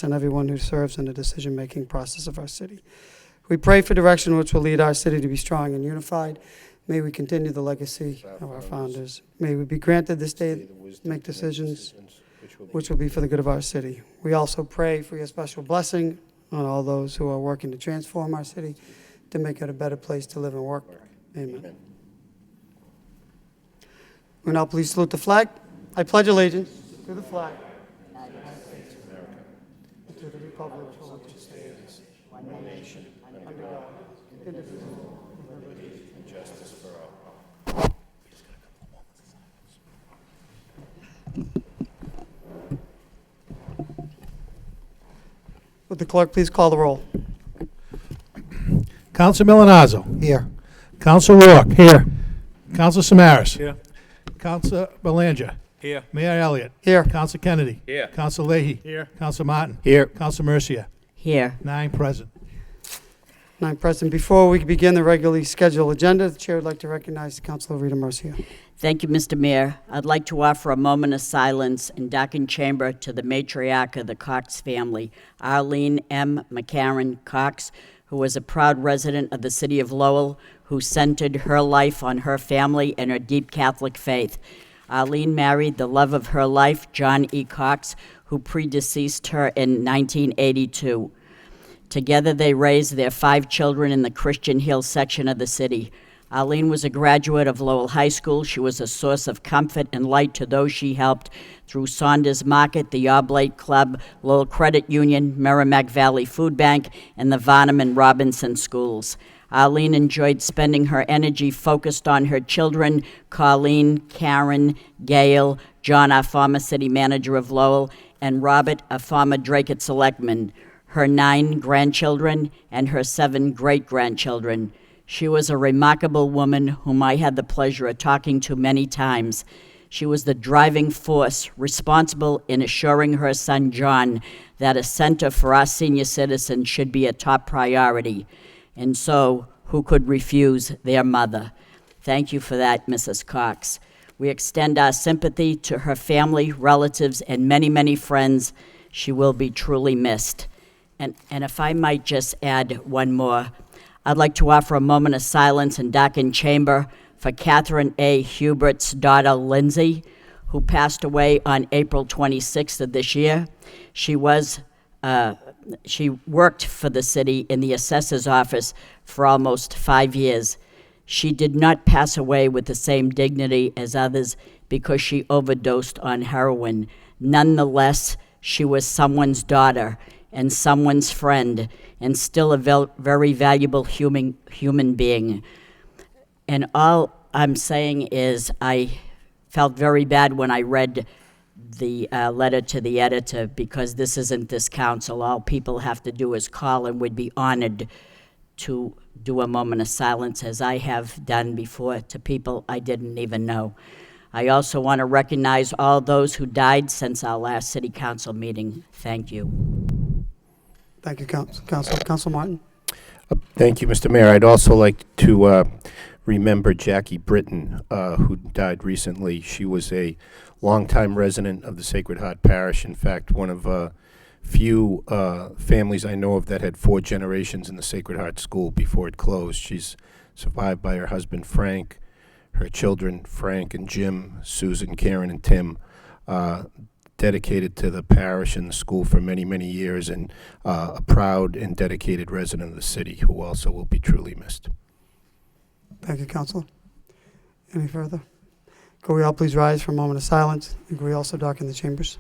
and everyone who serves in the decision-making process of our city. We pray for direction which will lead our city to be strong and unified. May we continue the legacy of our founders. May we be granted this day to make decisions which will be for the good of our city. We also pray for your special blessing on all those who are working to transform our city to make it a better place to live and work. Amen. We now please salute the flag. I pledge allegiance to the flag of the United States of America and to the republic for which it stands, one nation, under God, indivisible, with liberty and justice for all. Would the clerk please call the roll? Counsel Milanazzo. Here. Counsel Rourke. Here. Counsel Samaras. Here. Counsel Belanger. Here. Mayor Elliott. Here. Counsel Kennedy. Here. Counsel Leahy. Here. Counsel Martin. Here. Counsel Mercia. Here. 9 present. 9 present. Before we begin the regularly scheduled agenda, the chair would like to recognize Councilor Rita Mercia. Thank you, Mr. Mayor. I'd like to offer a moment of silence and darken chamber to the matriarch of the Cox family, Arlene M. McCarran Cox, who was a proud resident of the city of Lowell, who centered her life on her family and her deep Catholic faith. Arlene married the love of her life, John E. Cox, who predeceased her in 1982. Together, they raised their 5 children in the Christian Hill section of the city. Arlene was a graduate of Lowell High School. She was a source of comfort and light to those she helped through Saunders Market, the Oblate Club, Lowell Credit Union, Merrimack Valley Food Bank, and the Varnum and Robinson schools. Arlene enjoyed spending her energy focused on her children, Colleen, Karen, Gail, John, our former city manager of Lowell, and Robert, a former Dracut selectman, her 9 grandchildren, and her 7 great-grandchildren. She was a remarkable woman whom I had the pleasure of talking to many times. She was the driving force responsible in assuring her son John that a center for our senior citizens should be a top priority. And so, who could refuse their mother? Thank you for that, Mrs. Cox. We extend our sympathy to her family, relatives, and many, many friends. She will be truly missed. And if I might just add one more, I'd like to offer a moment of silence and darken chamber for Catherine A. Hubert's daughter, Lindsay, who passed away on April 26th of this year. She worked for the city in the assessor's office for almost 5 years. She did not pass away with the same dignity as others because she overdosed on heroin. Nonetheless, she was someone's daughter and someone's friend, and still a very valuable human being. And all I'm saying is I felt very bad when I read the letter to the editor, because this isn't this council. All people have to do is call, and would be honored to do a moment of silence, as I have done before, to people I didn't even know. I also want to recognize all those who died since our last city council meeting. Thank you. Thank you, Council Martin. Thank you, Mr. Mayor. I'd also like to remember Jackie Britton, who died recently. She was a longtime resident of the Sacred Heart Parish. In fact, one of few families I know of that had 4 generations in the Sacred Heart School before it closed. She's survived by her husband, Frank, her children, Frank and Jim, Susan, Karen, and Tim. Dedicated to the parish and the school for many, many years, and a proud and dedicated resident of the city who also will be truly missed. Thank you, Council. Any further? Could we all please rise for a moment of silence? And could we also darken the chambers?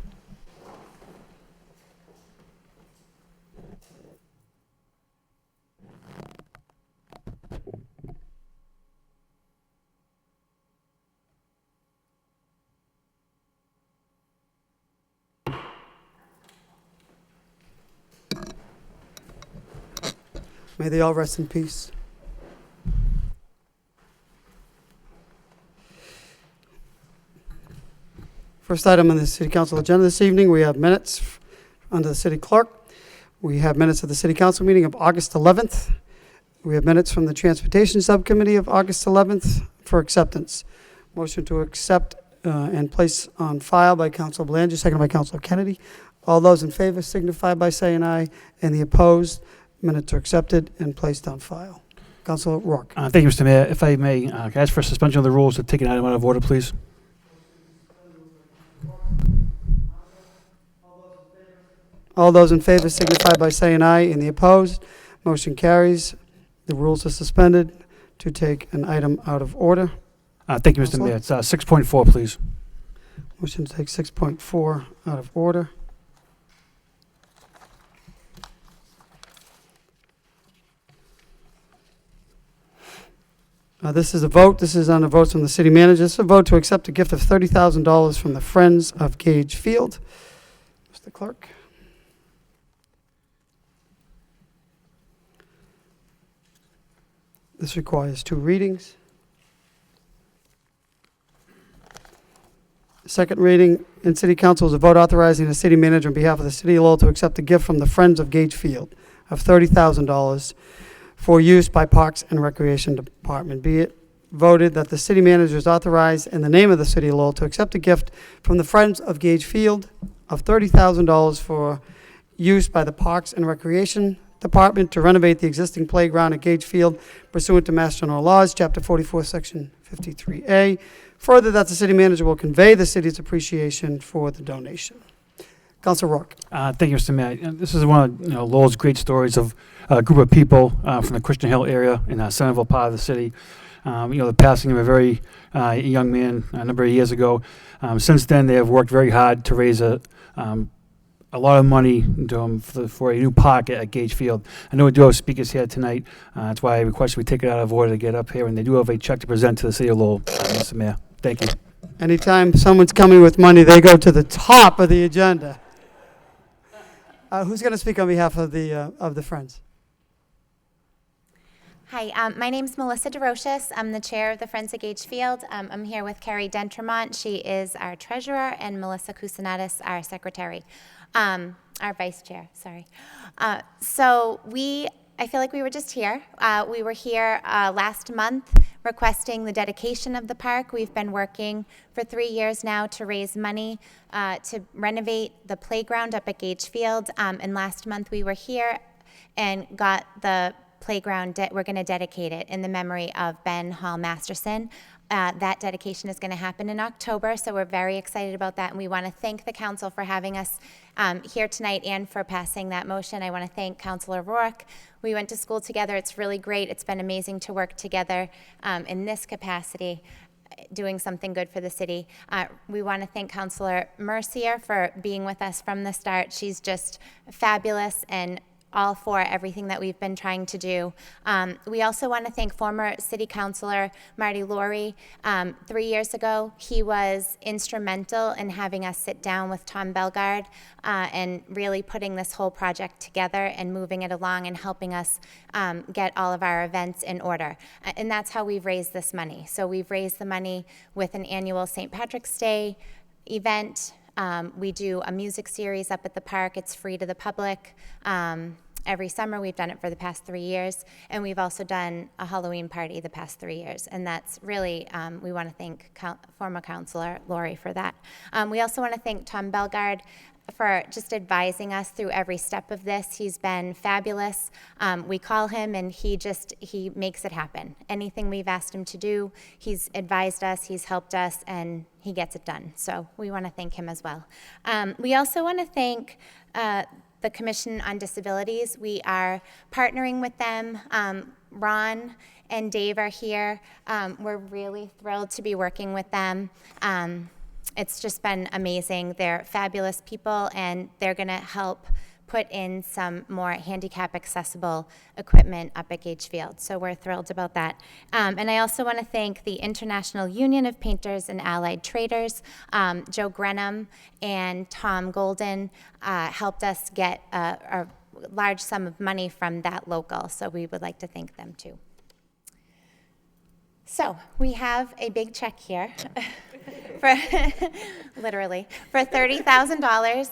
May they all rest in peace. First item on the City Council agenda this evening, we have minutes under the City Clerk. We have minutes of the City Council meeting of August 11th. We have minutes from the Transportation Subcommittee of August 11th for acceptance. Motion to accept and place on file by Councilor Belanger, seconded by Councilor Kennedy. All those in favor signify by saying aye, and the opposed, minutes are accepted and placed on file. Councilor Rourke. Thank you, Mr. Mayor. If I may, can I ask for suspension of the rules to take an item out of order, please? All those in favor signify by saying aye, and the opposed, motion carries. The rules are suspended to take an item out of order. Thank you, Mr. Counselor? Mayor. It's 6.4, please. Motion to take 6.4 out of order. This is a vote. This is on the votes from the city manager. This is a vote to accept a gift of $30,000 from the Friends of Gage Field. Mr. Clerk. This requires 2 readings. Second reading in City Council is a vote authorizing the city manager on behalf of the city of Lowell to accept a gift from the Friends of Gage Field of $30,000 for use by Parks and Recreation Department. Be it voted that the city manager is authorized in the name of the city of Lowell to accept a gift from the Friends of Gage Field of $30,000 for use by the Parks and Recreation Department to renovate the existing playground at Gage Field pursuant to Mass General Laws, Chapter 44, Section 53A. Further, that the city manager will convey the city's appreciation for the donation. Councilor Rourke. Thank you, Mr. Mayor. This is one of Lowell's great stories of a group of people from the Christian Hill area in Centerville part of the city. The passing of a very young man a number of years ago. Since then, they have worked very hard to raise a lot of money for a new park at Gage Field. I know we do have speakers here tonight. That's why I requested we take it out of order to get up here, and they do have a check to present to the city of Lowell, Mr. Mayor. Thank you. Anytime someone's coming with money, they go to the top of the agenda. Who's going to speak on behalf of the Friends? Hi, my name's Melissa DeRoches. I'm the chair of the Friends of Gage Field. I'm here with Carrie Dentremont. She is our treasurer, and Melissa Kusinatis, our secretary, our vice chair, sorry. I feel like we were just here. We were here last month requesting the dedication of the park. We've been working for 3 years now to raise money to renovate the playground up at Gage Field. And last month we were here and got the playground, we're going to dedicate it in the memory of Ben Hall Masterson. That dedication is going to happen in October, so we're very excited about that, and we want to thank the council for having us here tonight and for passing that motion. I want to thank Councilor Rourke. We went to school together. It's really great. It's been amazing to work together in this capacity, doing something good for the city. We want to thank Councilor Mercier for being with us from the start. She's just fabulous and all for everything that we've been trying to do. We also want to thank former city councilor Marty Laurie. 3 years ago, he was instrumental in having us sit down with Tom Belgard and really putting this whole project together and moving it along and helping us get all of our events in order. And that's how we've raised this money. So we've raised the money with an annual St. Patrick's Day event. We do a music series up at the park. It's free to the public. Every summer, we've done it for the past 3 years, and we've also done a Halloween party the past 3 years, and that's really, we want to thank former councilor Laurie for that. We also want to thank Tom Belgard for just advising us through every step of this. He's been fabulous. We call him and he makes it happen. Anything we've asked him to do, he's advised us, he's helped us, and he gets it done. So we want to thank him as well. We also want to thank the Commission on Disabilities. We are partnering with them. Ron and Dave are here. We're really thrilled to be working with them. It's just been amazing. They're fabulous people, and they're going to help put in some more handicap accessible equipment up at Gage Field. So we're thrilled about that. And I also want to thank the International Union of Painters and Allied Traders. Joe Grenham and Tom Golden helped us get a large sum of money from that local. So we would like to thank them too. So we have a big check here for literally for $30,000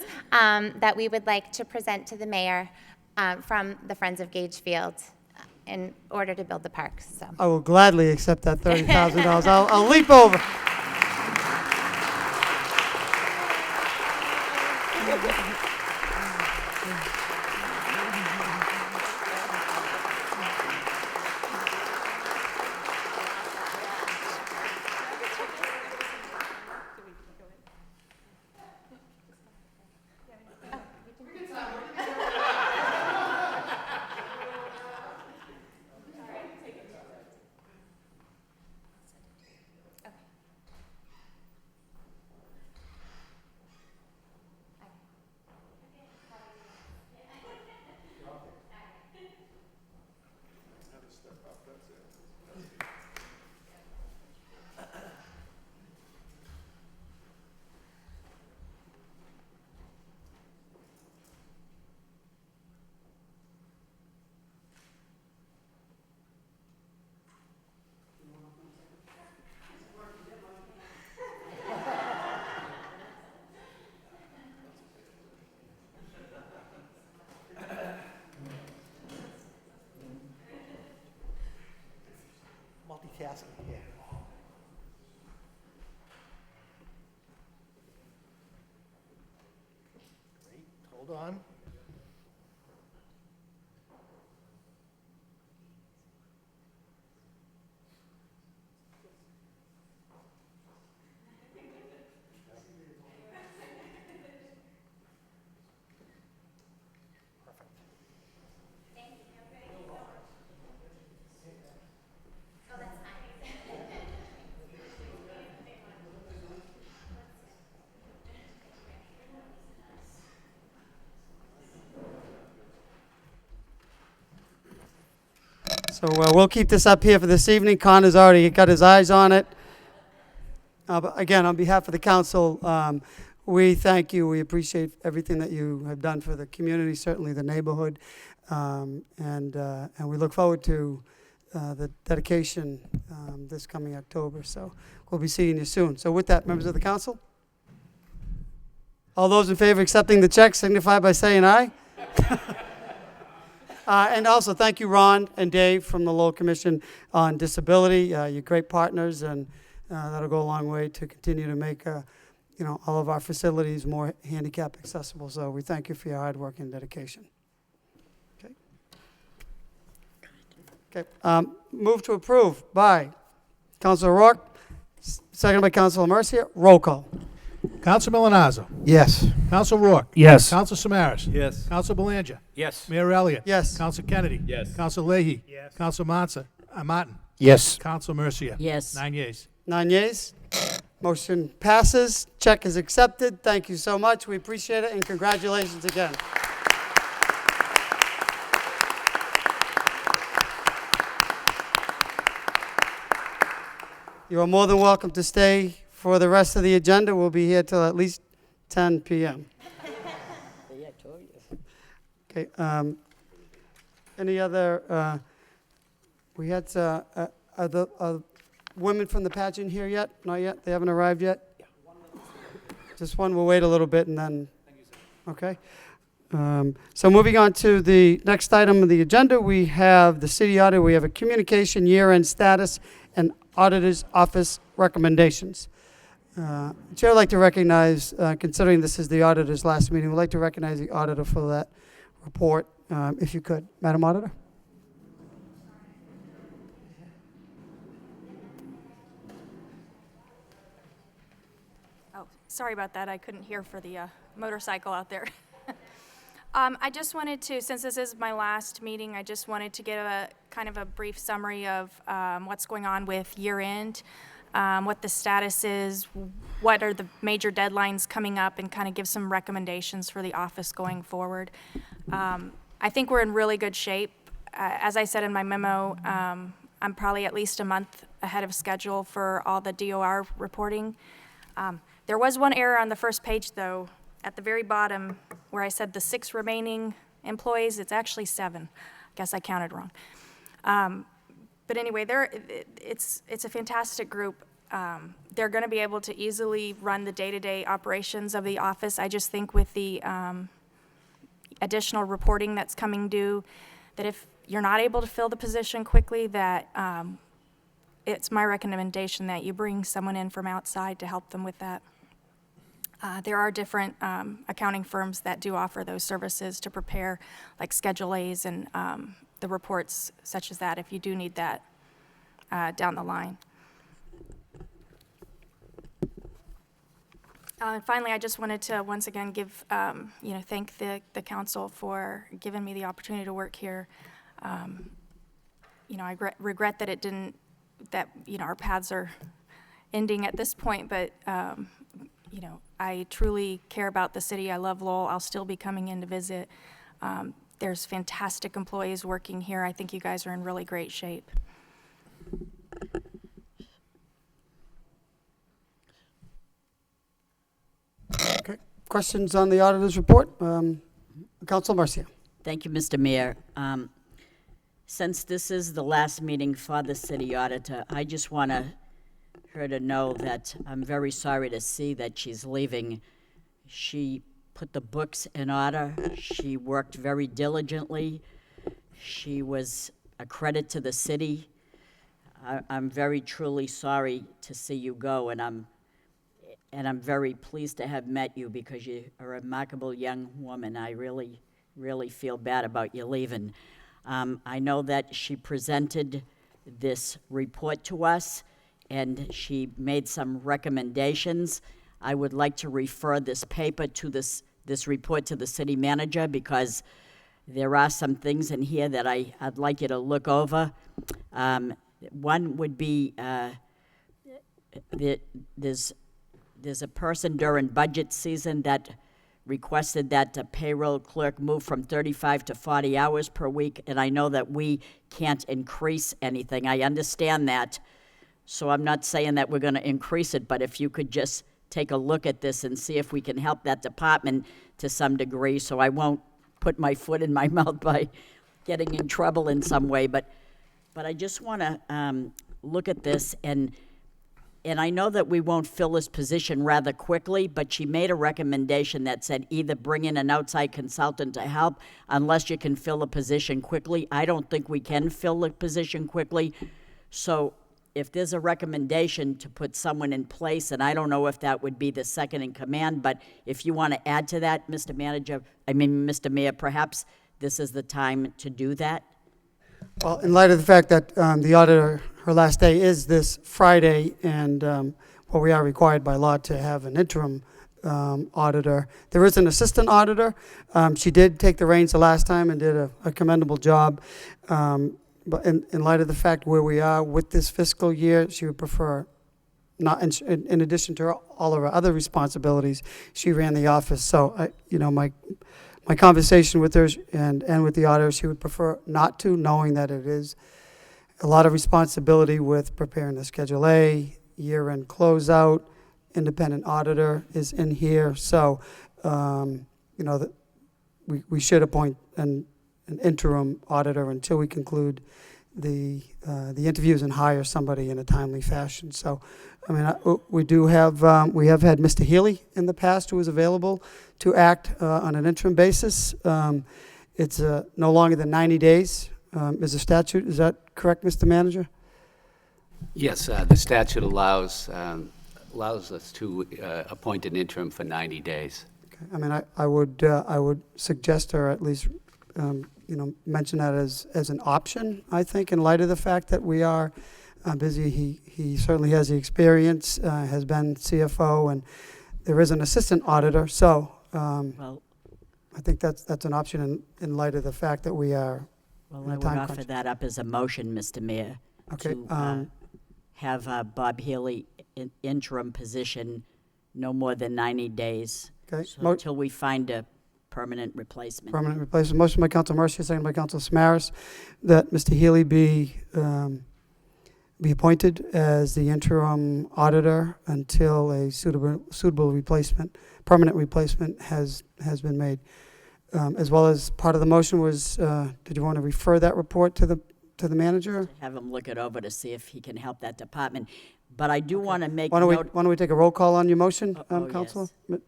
that we would like to present to the mayor from the Friends of Gage Field in order to build the park. So I will gladly accept that $30,000. I'll leap over. Cassie, yeah. Great, hold on. So we'll keep this up here for this evening. Connor's already got his eyes on it. But again, on behalf of the council, we thank you. We appreciate everything that you have done for the community, certainly the neighborhood, and we look forward to the dedication this coming October. So we'll be seeing you soon. So with that, members of the council, all those in favor of accepting the check signify by saying aye. And also, thank you, Ron and Dave from the Lowell Commission on Disability. You're great partners, and that'll go a long way to continue to make, all of our facilities more handicap accessible. So we thank you for your hard work and dedication. Okay. Move to approve by Councilor Rourke, seconded by Councilor Mercia. Roll call. Counsel Milonazo. Yes. Counsel Rourke. Yes. Counsel Samaras. Yes. Counsel Belanger. Yes. Mayor Elliott. Yes. Counsel Kennedy. Yes. Counsel Leahy. Yes. Counsel Martin. Yes. Counsel Mercia. Yes. 9 yeas. 9 yeas. Motion passes. Check is accepted. Thank you so much. We appreciate it, and congratulations again. You are more than welcome to stay for the rest of the agenda. We'll be here till at least 10 p.m. Okay. Any other? We had are the women from the pageant here yet? Not yet. They haven't arrived yet. Just one. We'll wait a little bit and then. Okay. So moving on to the next item of the agenda, we have the city audit. We have a communication year-end status and auditor's office recommendations. Chair would like to recognize, considering this is the auditor's last meeting, we'd like to recognize the auditor for that report, if you could. Madam Auditor? Oh, sorry about that. I couldn't hear for the motorcycle out there. I just wanted to, since this is my last meeting, I just wanted to give a kind of a brief summary of what's going on with year end, what the status is, what are the major deadlines coming up, and kind of give some recommendations for the office going forward. I think we're in really good shape. As I said in my memo, I'm probably at least a month ahead of schedule for all the DOR reporting. There was one error on the first page, though, at the very bottom, where I said the 6 remaining employees. It's actually 7. I guess I counted wrong. But anyway, it's a fantastic group. They're going to be able to easily run the day-to-day operations of the office. I just think with the additional reporting that's coming due, that if you're not able to fill the position quickly, that it's my recommendation that you bring someone in from outside to help them with that. There are different accounting firms that do offer those services to prepare, like Schedule A's and the reports such as that, if you do need that down the line. And finally, I just wanted to once again give, thank the council for giving me the opportunity to work here. I regret that our paths are ending at this point, but I truly care about the city. I love Lowell. I'll still be coming in to visit. There's fantastic employees working here. I think you guys are in really great shape. Okay. Questions on the auditor's report? Council Marcia. Thank you, Mr. Mayor. Since this is the last meeting for the city auditor, I just want her to know that I'm very sorry to see that she's leaving. She put the books in order. She worked very diligently. She was a credit to the city. I'm very truly sorry to see you go, and I'm very pleased to have met you because you're a remarkable young woman. I really, really feel bad about you leaving. I know that she presented this report to us, and she made some recommendations. I would like to refer this paper to this report to the city manager because there are some things in here that I'd like you to look over. One would be there's a person during budget season that requested that the payroll clerk move from 35 to 40 hours per week, and I know that we can't increase anything. I understand that, so I'm not saying that we're going to increase it, but if you could just take a look at this and see if we can help that department to some degree, so I won't put my foot in my mouth by getting in trouble in some way, but I just want to look at this, and I know that we won't fill this position rather quickly, but she made a recommendation that said either bring in an outside consultant to help unless you can fill a position quickly. I don't think we can fill the position quickly. So if there's a recommendation to put someone in place, and I don't know if that would be the second in command, but if you want to add to that, Mr. Mayor, perhaps this is the time to do that. Well, in light of the fact that the auditor, her last day is this Friday, and we are required by law to have an interim auditor. There is an assistant auditor. She did take the reins the last time and did a commendable job. But in light of the fact where we are with this fiscal year, she would prefer not, in addition to all of her other responsibilities, she ran the office. So, my conversation with her and with the auditor, she would prefer not to, knowing that it is a lot of responsibility with preparing the Schedule A, year-end closeout, independent auditor is in here. So, we should appoint an interim auditor until we conclude the interviews and hire somebody in a timely fashion. So, we have had Mr. Healy in the past who was available to act on an interim basis. It's no longer than 90 days is a statute. Is that correct, Mr. Manager? Yes, the statute allows us to appoint an interim for 90 days. Okay. I would suggest, or at least mention that as an option. I think, in light of the fact that we are busy, he certainly has the experience, has been CFO, and there is an assistant auditor. So Well, I think that's an option in light of the fact that we are. well, in a I would time offer crunch. that up as a motion, Mr. Mayor. Okay, To have Bob Healy in interim position no more than 90 days. Okay. So until we find a permanent replacement. Permanent replacement. Motion by Council Mercia, second by Council Samaras, that Mr. Healy be appointed as the interim auditor until a suitable replacement, permanent replacement has been made. As well as part of the motion was, did you want to refer that report to the manager? Have him look it over to see if he can help that department. But I do want to make Why note. don't we take a roll call on your motion, Oh, Councilor? yes.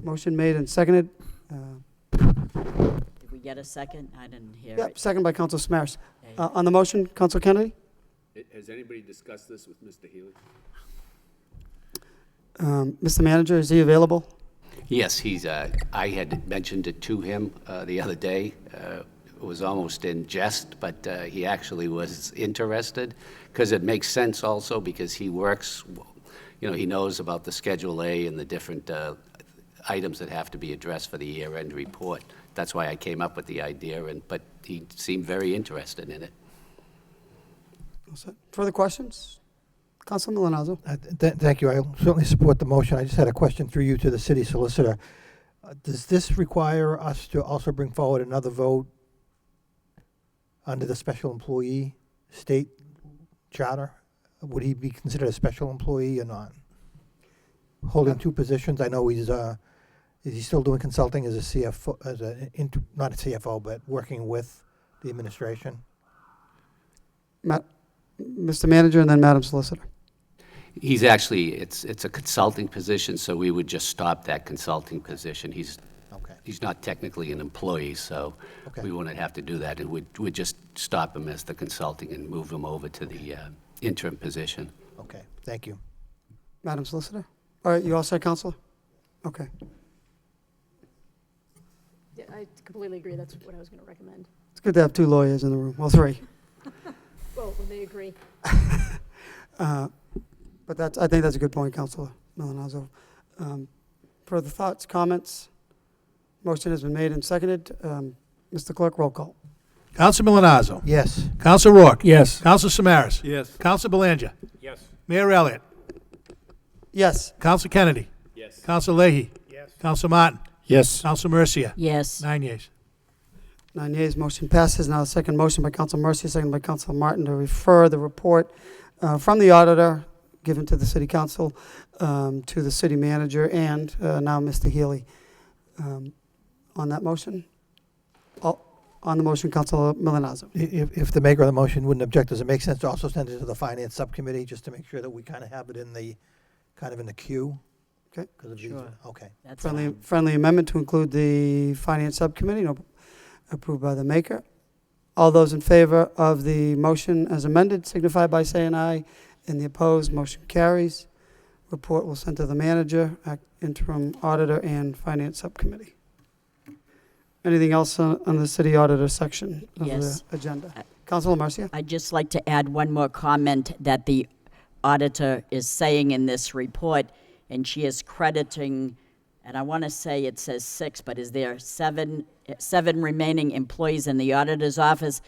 Motion made and seconded. Did we get a second? I didn't hear Yep, it. second by Council Samaras. Okay. On the motion, Council Kennedy? Has anybody discussed this with Mr. Healy? Mr. Manager, is he available? Yes, I had mentioned it to him the other day. It was almost in jest, but he actually was interested, because it makes sense also because he works, he knows about the Schedule A and the different items that have to be addressed for the year-end report. That's why I came up with the idea, but he seemed very interested in it. Further questions? Councilor Milonazo? Thank you. I certainly support the motion. I just had a question through you to the city solicitor. Does this require us to also bring forward another vote under the special employee state charter? Would he be considered a special employee or not? Holding two positions. I know is he still doing consulting as a CFO, not a CFO, but working with the administration? Mr. Manager, and then Madam Solicitor. He's actually, it's a consulting position, so we would just stop that consulting position. He's Okay. he's not technically an employee, so Okay. we wouldn't have to do that. It would just stop him as the consulting and move him over to the interim position. Okay, thank you. Madam Solicitor? All right, you all set, Counselor? Okay. Yeah, I completely agree. That's what I was going to recommend. It's good to have two lawyers in the room, well, three. Well, when they agree. But I think that's a good point, Counselor Milanazzo. Further thoughts, comments? Motion has been made and seconded. Mr. Clerk, roll call. Counsel Milanazzo. Yes. Counsel Rourke. Yes. Counsel Samaras. Yes. Counsel Belanger. Yes. Mayor Elliott. Yes. Counsel Kennedy. Yes. Counsel Leahy. Yes. Counsel Martin. Yes. Counsel Mercia. Yes. 9 yeas. 9 yeas, motion passes. Now the second motion by Counsel Mercia, second by Counsel Martin to refer the report from the auditor given to the City Council to the City Manager and now Mr. Healy. On that motion? On the motion, Counsel Milanazzo. If the maker of the motion wouldn't object, does it make sense to also send it to the Finance Subcommittee, just to make sure that we kind of have it in the queue? Okay. 'Cause of these- Sure. Okay. That's Friendly, fine. friendly amendment to include the Finance Subcommittee, no, approved by the maker. All those in favor of the motion as amended signify by saying aye. And the opposed, motion carries. Report will send to the manager, interim auditor, and Finance Subcommittee. Anything else on the city auditor section of Yes. the agenda? Councilor Marcia? I'd just like to add one more comment that the auditor is saying in this report, and she is crediting, and I want to say it says 6, but is there seven remaining employees in the auditor's office,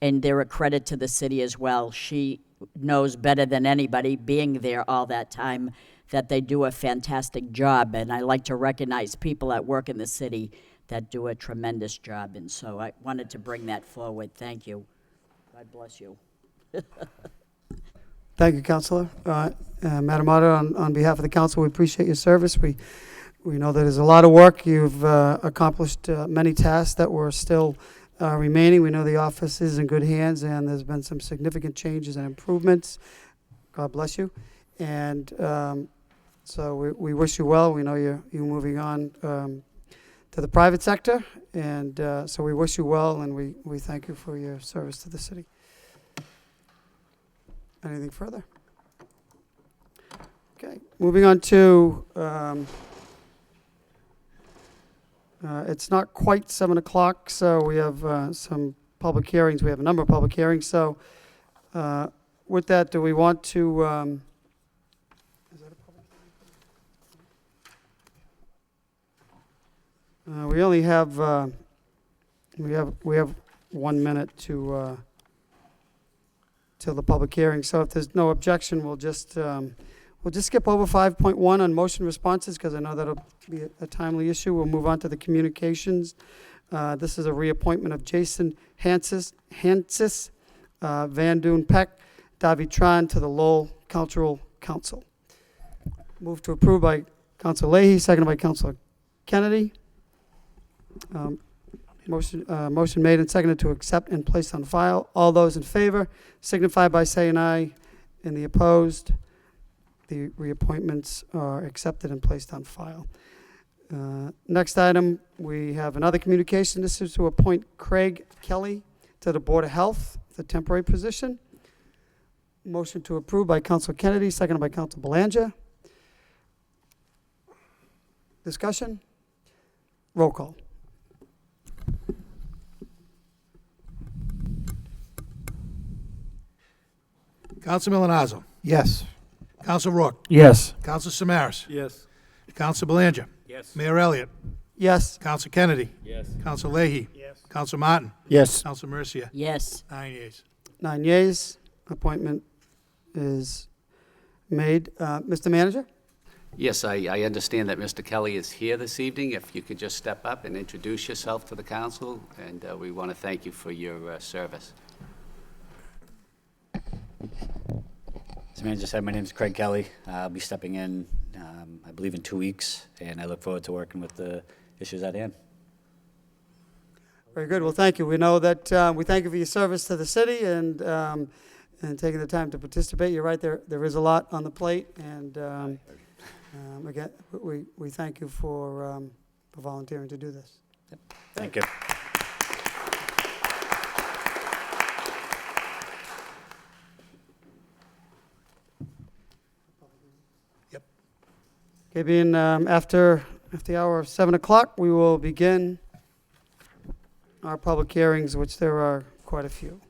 and they're a credit to the city as well. She knows better than anybody, being there all that time, that they do a fantastic job, and I like to recognize people that work in the city that do a tremendous job, and so I wanted to bring that forward. Thank you. God bless you. Thank you, Councilor. Madam Auditor, on behalf of the council, we appreciate your service. We know that there's a lot of work. You've accomplished many tasks that were still remaining. We know the office is in good hands, and there's been some significant changes and improvements. God bless you. And so we wish you well. We know you're moving on to the private sector, and so we wish you well, and we thank you for your service to the city. Anything further? Okay, moving on to, it's not quite 7 o'clock, so we have some public hearings. We have a number of public hearings, so with that, do we want to, is that a public hearing? We only have, we have 1 minute to till the public hearing, so if there's no objection, we'll just skip over 5.1 on motion responses, because I know that'll be a timely issue. We'll move on to the communications. This is a reappointment of Jason Hansis, Van Doon Peck, Davi Tran to the Lowell Cultural Council. Move to approve by Council Leahy, seconded by Council Kennedy. Motion made and seconded to accept and place on file. All those in favor signify by saying aye. And the opposed, the reappointments are accepted and placed on file. Next item, we have another communication. This is to appoint Craig Kelly to the Board of Health, the temporary position. Motion to approve by Council Kennedy, seconded by Council Belanger. Discussion? Roll call. Counsel Milanazzo. Yes. Counsel Rourke. Yes. Counsel Samaras. Yes. Counsel Belanger. Yes. Mayor Elliott. Yes. Counsel Kennedy. Yes. Counsel Leahy. Yes. Counsel Martin. Yes. Counsel Mercia. Yes. 9 yeas. 9 yeas. Appointment is made. Mr. Manager? Yes, I understand that Mr. Kelly is here this evening. If you could just step up and introduce yourself to the council, and we want to thank you for your service. As the manager said, my name is Craig Kelly. I'll be stepping in, I believe, in 2 weeks, and I look forward to working with the issues at hand. Very good. Well, thank you. We know that we thank you for your service to the city and taking the time to participate. You're right, there is a lot on the plate, and again, we thank you for for volunteering to do this. Thank you. Okay, being after the hour of 7 o'clock, we will begin our public hearings, which there are quite a few.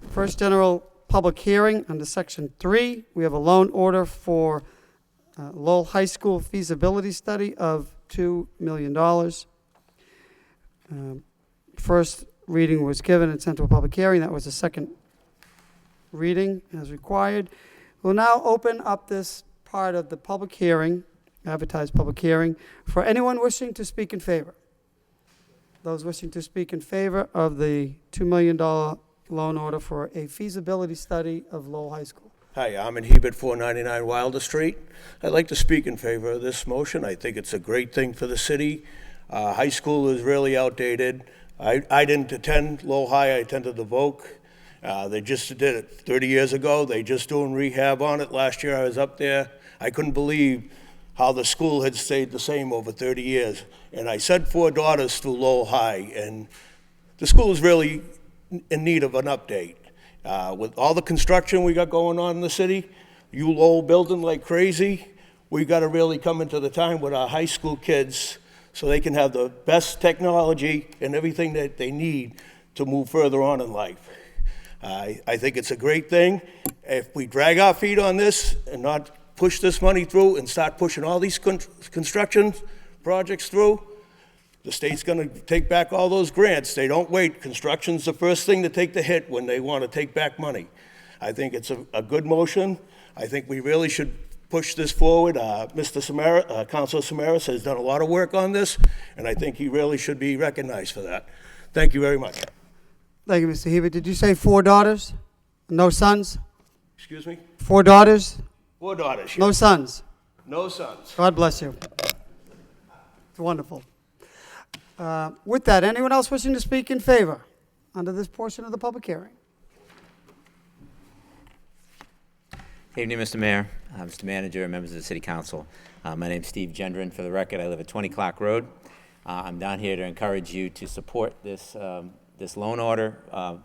First general public hearing under Section 3, we have a loan order for Lowell High School feasibility study of $2 million. First reading was given and sent to a public hearing. That was the second reading as required. We'll now open up this part of the public hearing, advertised public hearing, for anyone wishing to speak in favor. Those wishing to speak in favor of the $2 million loan order for a feasibility study of Lowell High School. Hi, I'm in Hebert, 499 Wilder Street. I'd like to speak in favor of this motion. I think it's a great thing for the city. High school is really outdated. I didn't attend Lowell High, I attended the Voc. They just did it 30 years ago. They just doing rehab on it. Last year I was up there. I couldn't believe how the school had stayed the same over 30 years. And I sent 4 daughters through Lowell High, and the school is really in need of an update. With all the construction we got going on in the city, you Lowell building like crazy, we got to really come into the time with our high school kids so they can have the best technology and everything that they need to move further on in life. I think it's a great thing. If we drag our feet on this and not push this money through and start pushing all these construction projects through, the state's going to take back all those grants. They don't wait. Construction's the first thing to take the hit when they want to take back money. I think it's a good motion. I think we really should push this forward. Councilor Samaras has done a lot of work on this, and I think he really should be recognized for that. Thank you very much. Thank you, Mr. Hebert. Did you say 4 daughters? No sons? Excuse me? 4 daughters? 4 daughters. No sons? No sons. God bless you. It's wonderful. With that, anyone else wishing to speak in favor under this portion of the public hearing? Good evening, Mr. Mayor, Mr. Manager, and members of the City Council. My name's Steve Gendron. For the record, I live at 20 Clark Road. I'm down here to encourage you to support this this loan order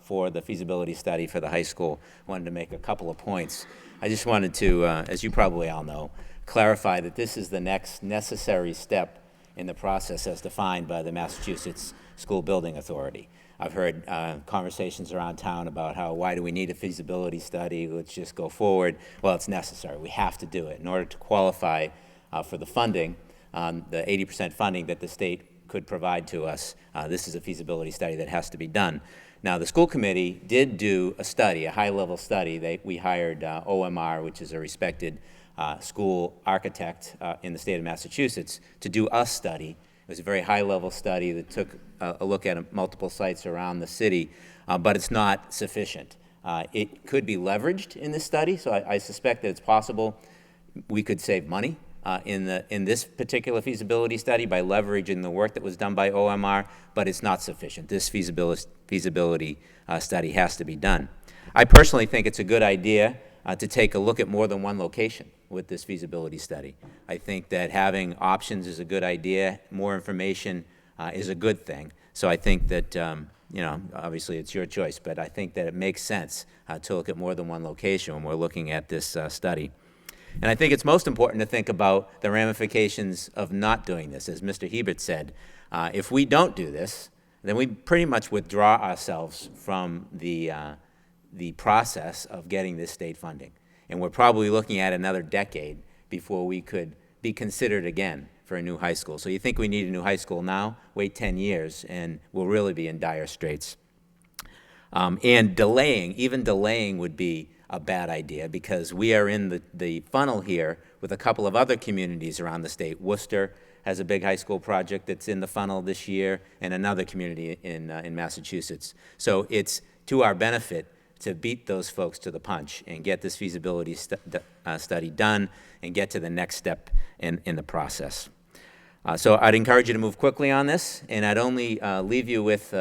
for the feasibility study for the high school. I wanted to make a couple of points. I just wanted to, as you probably all know, clarify that this is the next necessary step in the process as defined by the Massachusetts School Building Authority. I've heard conversations around town about how, why do we need a feasibility study? Let's just go forward. Well, it's necessary. We have to do it. In order to qualify for the funding, the 80% funding that the state could provide to us, this is a feasibility study that has to be done. Now, the school committee did do a study, a high-level study. We hired OMR, which is a respected school architect in the state of Massachusetts, to do a study. It was a very high-level study that took a look at multiple sites around the city, but it's not sufficient. It could be leveraged in this study, so I suspect that it's possible we could save money in this particular feasibility study by leveraging the work that was done by OMR, but it's not sufficient. This feasibility study has to be done. I personally think it's a good idea to take a look at more than one location with this feasibility study. I think that having options is a good idea. More information is a good thing. So I think that, you know, obviously it's your choice, but I think that it makes sense to look at more than one location when we're looking at this study. And I think it's most important to think about the ramifications of not doing this. As Mr. Hebert said, if we don't do this, then we pretty much withdraw ourselves from the process of getting this state funding. And we're probably looking at another decade before we could be considered again for a new high school. So you think we need a new high school now? Wait 10 years, and we'll really be in dire straits. And even delaying would be a bad idea, because we are in the funnel here with a couple of other communities around the state. Worcester has a big high school project that's in the funnel this year, and another community in Massachusetts. So it's to our benefit to beat those folks to the punch and get this feasibility study done and get to the next step in the process. So I'd encourage you to move quickly on this, and I'd only leave you with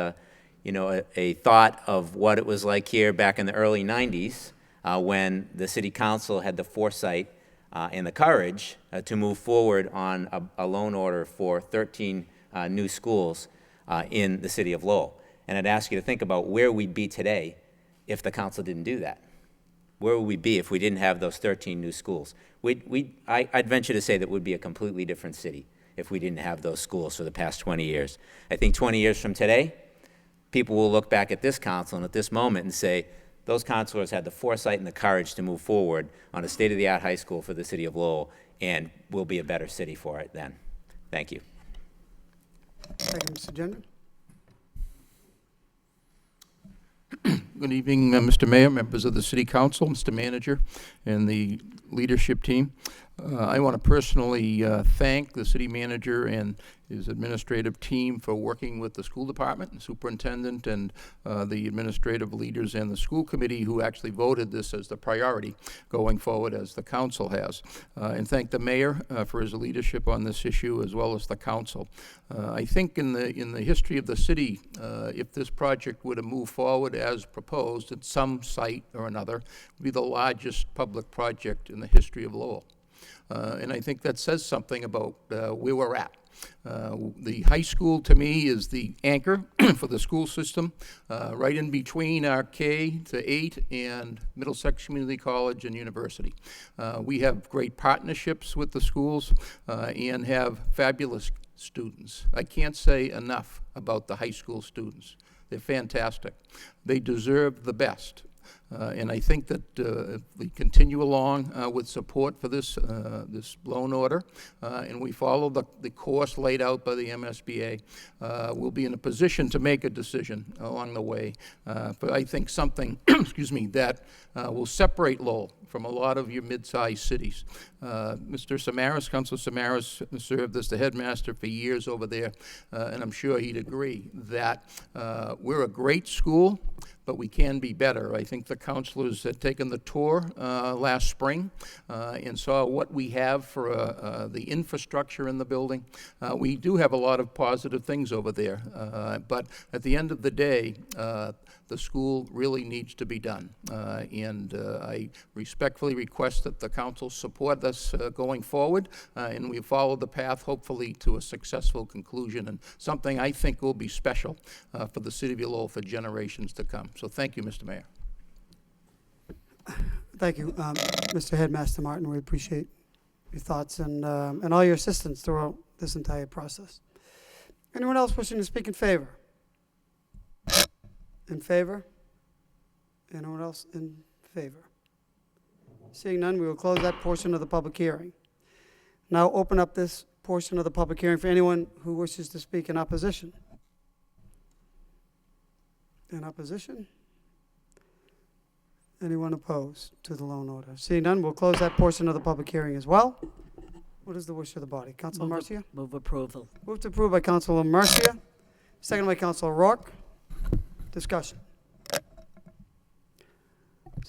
you know, a thought of what it was like here back in the early 90s when the city council had the foresight and the courage to move forward on a loan order for 13 new schools in the city of Lowell. And I'd ask you to think about where we'd be today if the council didn't do that. Where would we be if we didn't have those 13 new schools? I'd venture to say that we'd be a completely different city if we didn't have those schools for the past 20 years. I think 20 years from today, people will look back at this council and at this moment and say, those councilors had the foresight and the courage to move forward on a state-of-the-art high school for the city of Lowell, and we'll be a better city for it then. Thank you. Thank you, Mr. Gendron. Good evening, Mr. Mayor, members of the City Council, Mr. Manager, and the leadership team. I want to personally thank the City Manager and his administrative team for working with the school department, the superintendent, and the administrative leaders and the school committee who actually voted this as the priority going forward, as the council has. And thank the mayor for his leadership on this issue, as well as the council. I think in the history of the city, if this project were to move forward as proposed at some site or another, it would be the largest public project in the history of Lowell. And I think that says something about where we're at. The high school, to me, is the anchor for the school system, right in between our K-8 and Middlesex Community College and University. We have great partnerships with the schools and have fabulous students. I can't say enough about the high school students. They're fantastic. They deserve the best. And I think that if we continue along with support for this loan order, and we follow the course laid out by the MSBA, we'll be in a position to make a decision along the way. But I think something, excuse me, that will separate Lowell from a lot of your mid-sized cities. Mr. Samaras, Councilor Samaras, served as the headmaster for years over there, and I'm sure he'd agree that we're a great school, but we can be better. I think the councilors had taken the tour last spring and saw what we have for the infrastructure in the building. We do have a lot of positive things over there, but at the end of the day, the school really needs to be done. And I respectfully request that the council support us going forward, and we follow the path, hopefully, to a successful conclusion, and something I think will be special for the city of Lowell for generations to come. So thank you, Mr. Mayor. Thank you, Mr. Headmaster Martin. We appreciate your thoughts and all your assistance throughout this entire process. Anyone else wishing to speak in favor? In favor? Anyone else in favor? Seeing none, we will close that portion of the public hearing. Now open up this portion of the public hearing for anyone who wishes to speak in opposition. In opposition? Anyone opposed to the loan order? Seeing none, we'll close that portion of the public hearing as well. What is the wish of the body? Councilor Marcia? Move approval. Move to approve by Councilor Marcia, second by Councilor Rourke. Discussion.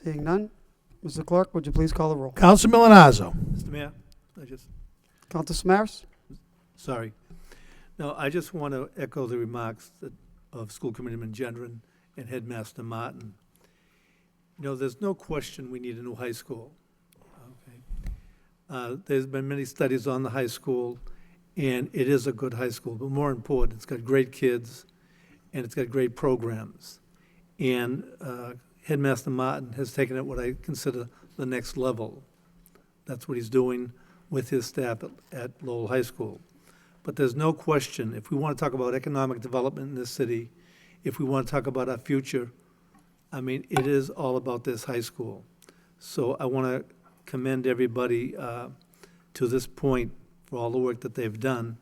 Seeing none, Mr. Clerk, would you please call the roll? Council Milonazo. Mr. Mayor, Councilor Samaras? sorry. No, I just want to echo the remarks of School Committeeman Gendron and Headmaster Martin. You know, there's no question we need a new high school. Okay. There's been many studies on the high school, and it is a good high school, but more important, it's got great kids, and it's got great programs. And Headmaster Martin has taken it what I consider the next level. That's what he's doing with his staff at Lowell High School. But there's no question, if we want to talk about economic development in this city, if we want to talk about our future, I mean, it is all about this high school. So I want to commend everybody to this point for all the work that they've done.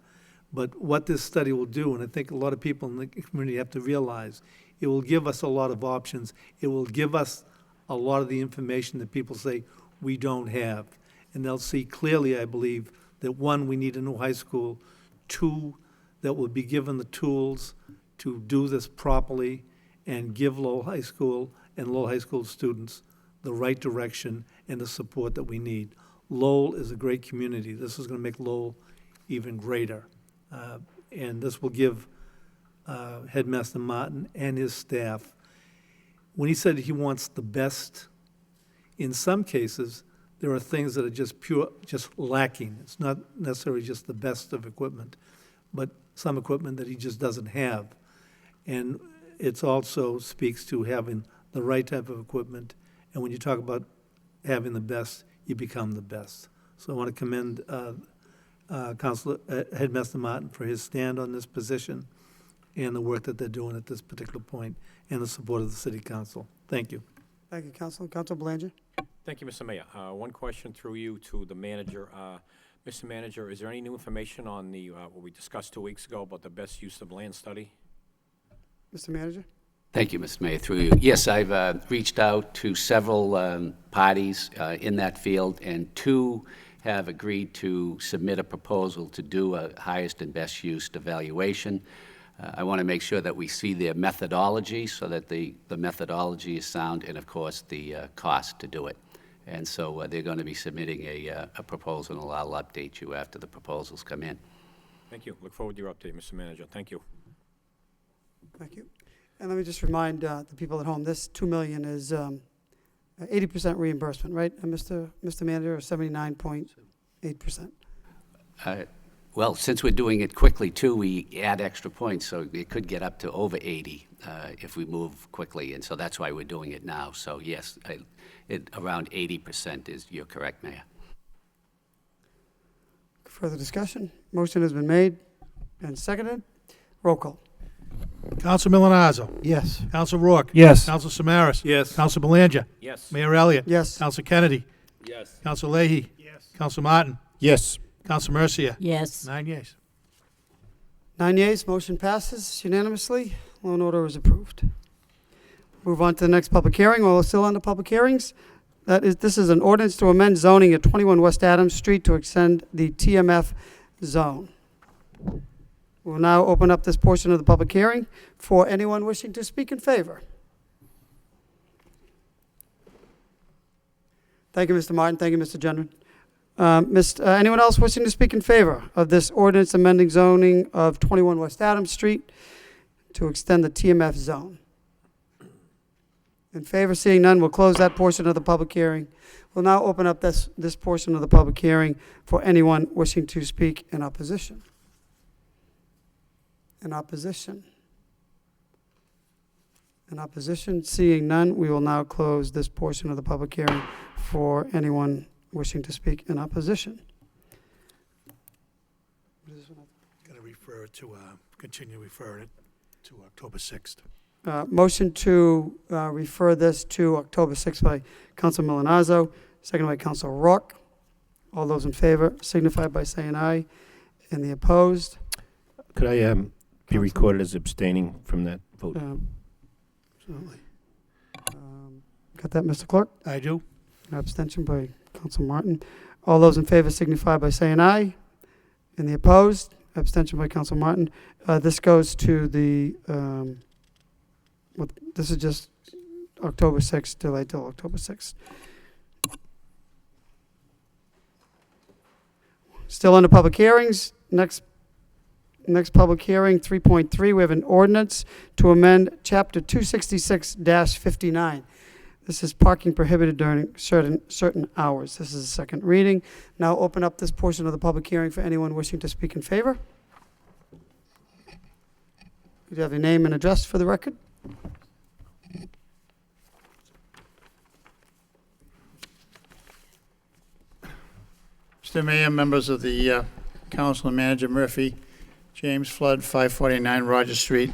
But what this study will do, and I think a lot of people in the community have to realize, it will give us a lot of options. It will give us a lot of the information that people say we don't have. And they'll see clearly, I believe, that one, we need a new high school. Two, that we'll be given the tools to do this properly and give Lowell High School and Lowell High School students the right direction and the support that we need. Lowell is a great community. This is going to make Lowell even greater. And this will give Headmaster Martin and his staff, when he said he wants the best, in some cases, there are things that are just lacking. It's not necessarily just the best of equipment, but some equipment that he just doesn't have. And it also speaks to having the right type of equipment. And when you talk about having the best, you become the best. So I want to commend Headmaster Martin for his stand on this position and the work that they're doing at this particular point and the support of the City Council. Thank you. Thank you, Council. Council Belanger? Thank you, Mr. Mayor. One question through you to the manager. Mr. Manager, is there any new information on the, what we discussed 2 weeks ago about the best use of land study? Mr. Manager? Thank you, Mr. Mayor, through you. Yes, I've reached out to several parties in that field, and 2 have agreed to submit a proposal to do a highest and best use evaluation. I want to make sure that we see their methodology so that the methodology is sound and, of course, the cost to do it. And so they're going to be submitting a proposal, and I'll update you after the proposals come in. Thank you. Look forward to your update, Mr. Manager. Thank you. Thank you. And let me just remind the people at home, this $2 million is 80% reimbursement, right, Mr. Manager, or 79.8%? Well, since we're doing it quickly, too, we add extra points, so it could get up to over 80 if we move quickly, and so that's why we're doing it now. So, yes, around 80% is, you're correct, Mayor. Further discussion? Motion has been made and seconded. Roll call. Counsel Milonazo. Yes. Counsel Rourke. Yes. Counsel Samaras. Yes. Counsel Belanger. Yes. Mayor Elliott. Yes. Counsel Kennedy. Yes. Counsel Leahy. Yes. Counsel Martin. Yes. Counsel Mercia. Yes. 9 yeas. 9 yeas, motion passes unanimously. Law and order is approved. Move on to the next public hearing. While we're still on the public hearings, this is an ordinance to amend zoning at 21 West Adams Street to extend the TMF zone. We'll now open up this portion of the public hearing for anyone wishing to speak in favor. Thank you, Mr. Martin. Thank you, Mr. Gendron. Anyone else wishing to speak in favor of this ordinance amending zoning of 21 West Adams Street to extend the TMF zone? In favor, seeing none, we'll close that portion of the public hearing. We'll now open up this portion of the public hearing for anyone wishing to speak in opposition. In opposition? In opposition, seeing none, we will now close this portion of the public hearing for anyone wishing to speak in opposition. Going to refer it to, continue referring it to October 6th. Motion to refer this to October 6th by Council Milonazo, second by Council Rourke. All those in favor signify by saying aye. And the opposed? Could I be recorded as abstaining from that vote? Absolutely. Got that, Mr. Clerk? I do. Abstention by Council Martin. All those in favor signify by saying aye. And the opposed? Abstention by Council Martin. This goes to the, this is just October 6th, delayed till October 6th. Still under public hearings. Next public hearing, 3.3, we have an ordinance to amend Chapter 266-59. This is parking prohibited during certain hours. This is a second reading. Now open up this portion of the public hearing for anyone wishing to speak in favor. Could you have your name and address for the record? Mr. Mayor, members of the Council and Manager Murphy, James Flood, 549 Rogers Street,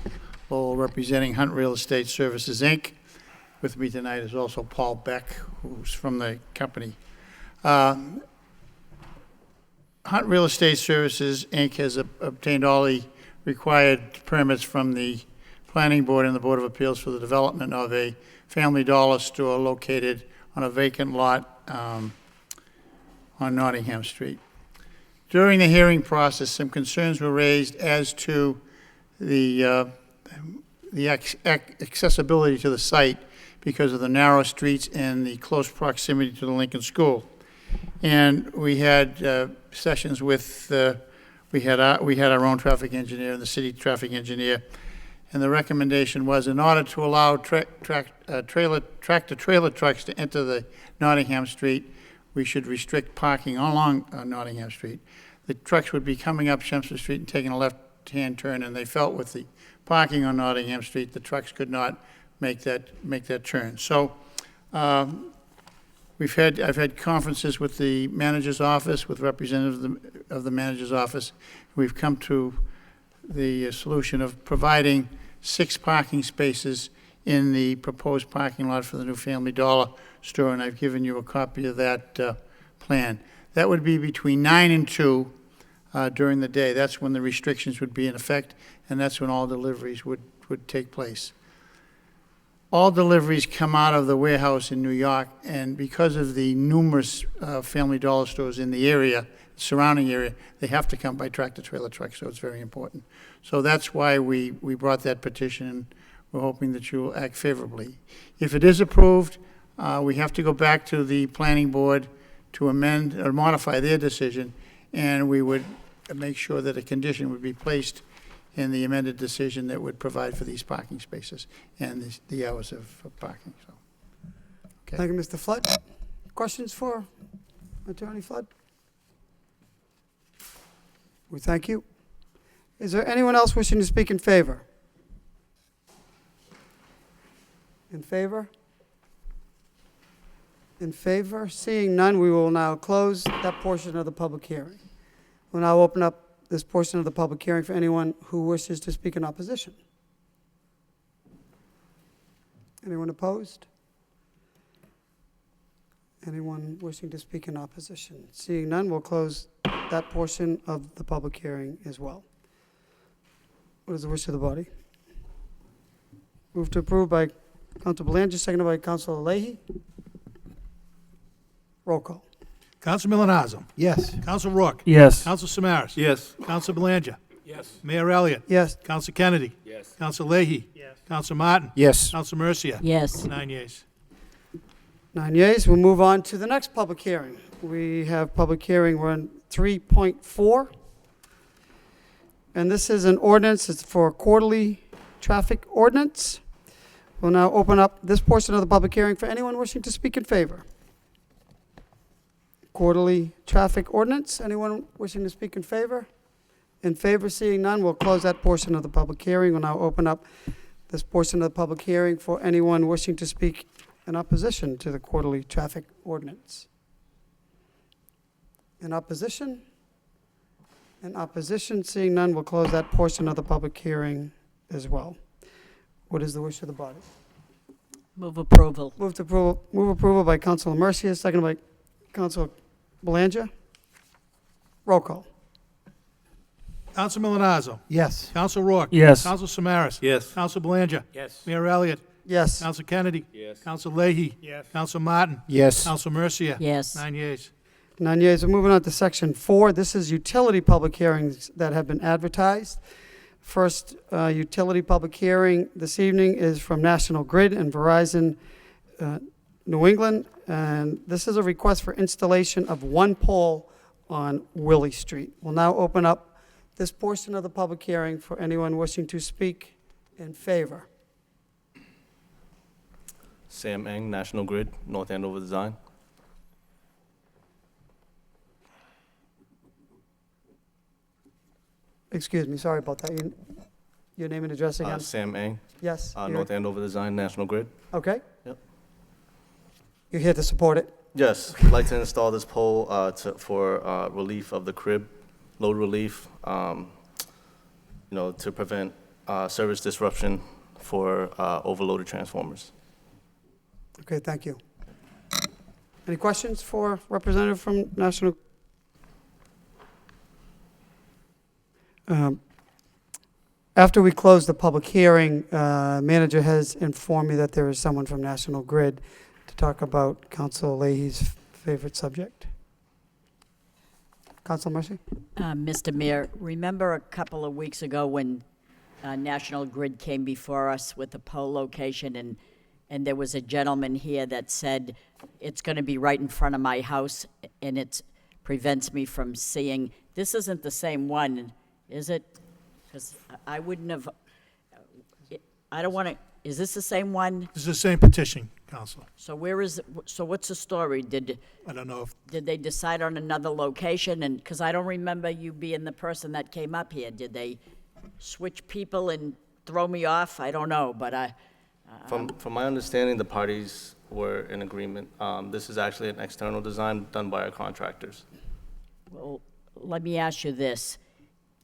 Lowell, representing Hunt Real Estate Services, Inc. With me tonight is also Paul Beck, who's from the company. Hunt Real Estate Services, Inc. has obtained all the required permits from the Planning Board and the Board of Appeals for the development of a Family Dollar store located on a vacant lot on Nottingham Street. During the hearing process, some concerns were raised as to the accessibility to the site because of the narrow streets and the close proximity to the Lincoln School. And we had sessions with, we had our own traffic engineer and the city traffic engineer, and the recommendation was in order to allow tractor-trailer trucks to enter the Nottingham Street, we should restrict parking along Nottingham Street. The trucks would be coming up Chelmsford Street and taking a left-hand turn, and they felt with the parking on Nottingham Street, the trucks could not make that turn. So I've had conferences with the manager's office, with representatives of the manager's office. We've come to the solution of providing 6 parking spaces in the proposed parking lot for the new Family Dollar store, and I've given you a copy of that plan. That would be between 9 and 2 during the day. That's when the restrictions would be in effect, and that's when all deliveries would take place. All deliveries come out of the warehouse in New York, and because of the numerous Family Dollar stores in the area, surrounding area, they have to come by tractor-trailer truck, so it's very important. So that's why we brought that petition, and we're hoping that you will act favorably. If it is approved, we have to go back to the planning board to amend or modify their decision, and we would make sure that a condition would be placed in the amended decision that would provide for these parking spaces and the hours of parking. So, okay. Thank you, Mr. Flood. Questions for Attorney Flood? We thank you. Is there anyone else wishing to speak in favor? In favor? In favor? Seeing none, we will now close that portion of the public hearing. We'll now open up this portion of the public hearing for anyone who wishes to speak in opposition. Anyone opposed? Anyone wishing to speak in opposition? Seeing none, we'll close that portion of the public hearing as well. What is the wish of the body? Move to approve by Council Belanger, seconded by Council Leahy. Roll call. Counsel Milonazo. Yes. Counsel Rourke. Yes. Counsel Samaras. Yes. Counsel Belanger. Yes. Mayor Elliott. Yes. Counsel Kennedy. Yes. Counsel Leahy. Yes. Counsel Martin. Yes. Counsel Mercia. Yes. 9 yeas. 9 yeas. We'll move on to the next public hearing. We have public hearing, we're on 3.4. And this is an ordinance, it's for quarterly traffic ordinance. We'll now open up this portion of the public hearing for anyone wishing to speak in favor. Quarterly traffic ordinance, anyone wishing to speak in favor? In favor, seeing none, we'll close that portion of the public hearing. We'll now open up this portion of the public hearing for anyone wishing to speak in opposition to the quarterly traffic ordinance. In opposition? In opposition, seeing none, we'll close that portion of the public hearing as well. What is the wish of the body? Move approval. Move approval by Councilor Mercia, seconded by Councilor Belanger. Roll call. Counsel Milonazo. Yes. Counsel Rourke. Yes. Counsel Samaras. Yes. Counsel Belanger. Yes. Mayor Elliott. Yes. Counsel Kennedy. Yes. Counsel Leahy. Yes. Counsel Martin. Yes. Counsel Mercia. Yes. 9 yeas. 9 yeas. We're moving on to section 4. This is utility public hearings that have been advertised. First utility public hearing this evening is from National Grid and Verizon New England. And this is a request for installation of one pole on Willie Street. We'll now open up this portion of the public hearing for anyone wishing to speak in favor. Sam Eng, National Grid, North Andover Design. Excuse me, sorry about that. Your name and address again? Sam Eng, Yes? North Andover Design, National Grid. Okay. Yep. You're here to support it? Yes, we'd like to install this pole for relief of the crib, load relief, to prevent service disruption for overloaded transformers. Okay, thank you. Any questions for representative from National? After we close the public hearing, manager has informed me that there is someone from National Grid to talk about Council Leahy's favorite subject. Council Mercy? Mr. Mayor, remember a couple of weeks ago when National Grid came before us with the pole location, and there was a gentleman here that said, it's going to be right in front of my house, and it prevents me from seeing. This isn't the same one, is it? Because I wouldn't have, I don't want to, is this the same one? This is the same petition, Counselor. So what's the story? I don't know if, Did they decide on another location? And, because I don't remember you being the person that came up here. Did they switch people and throw me off? I don't know, but From my understanding, the parties were in agreement. This is actually an external design done by our contractors. well, let me ask you this.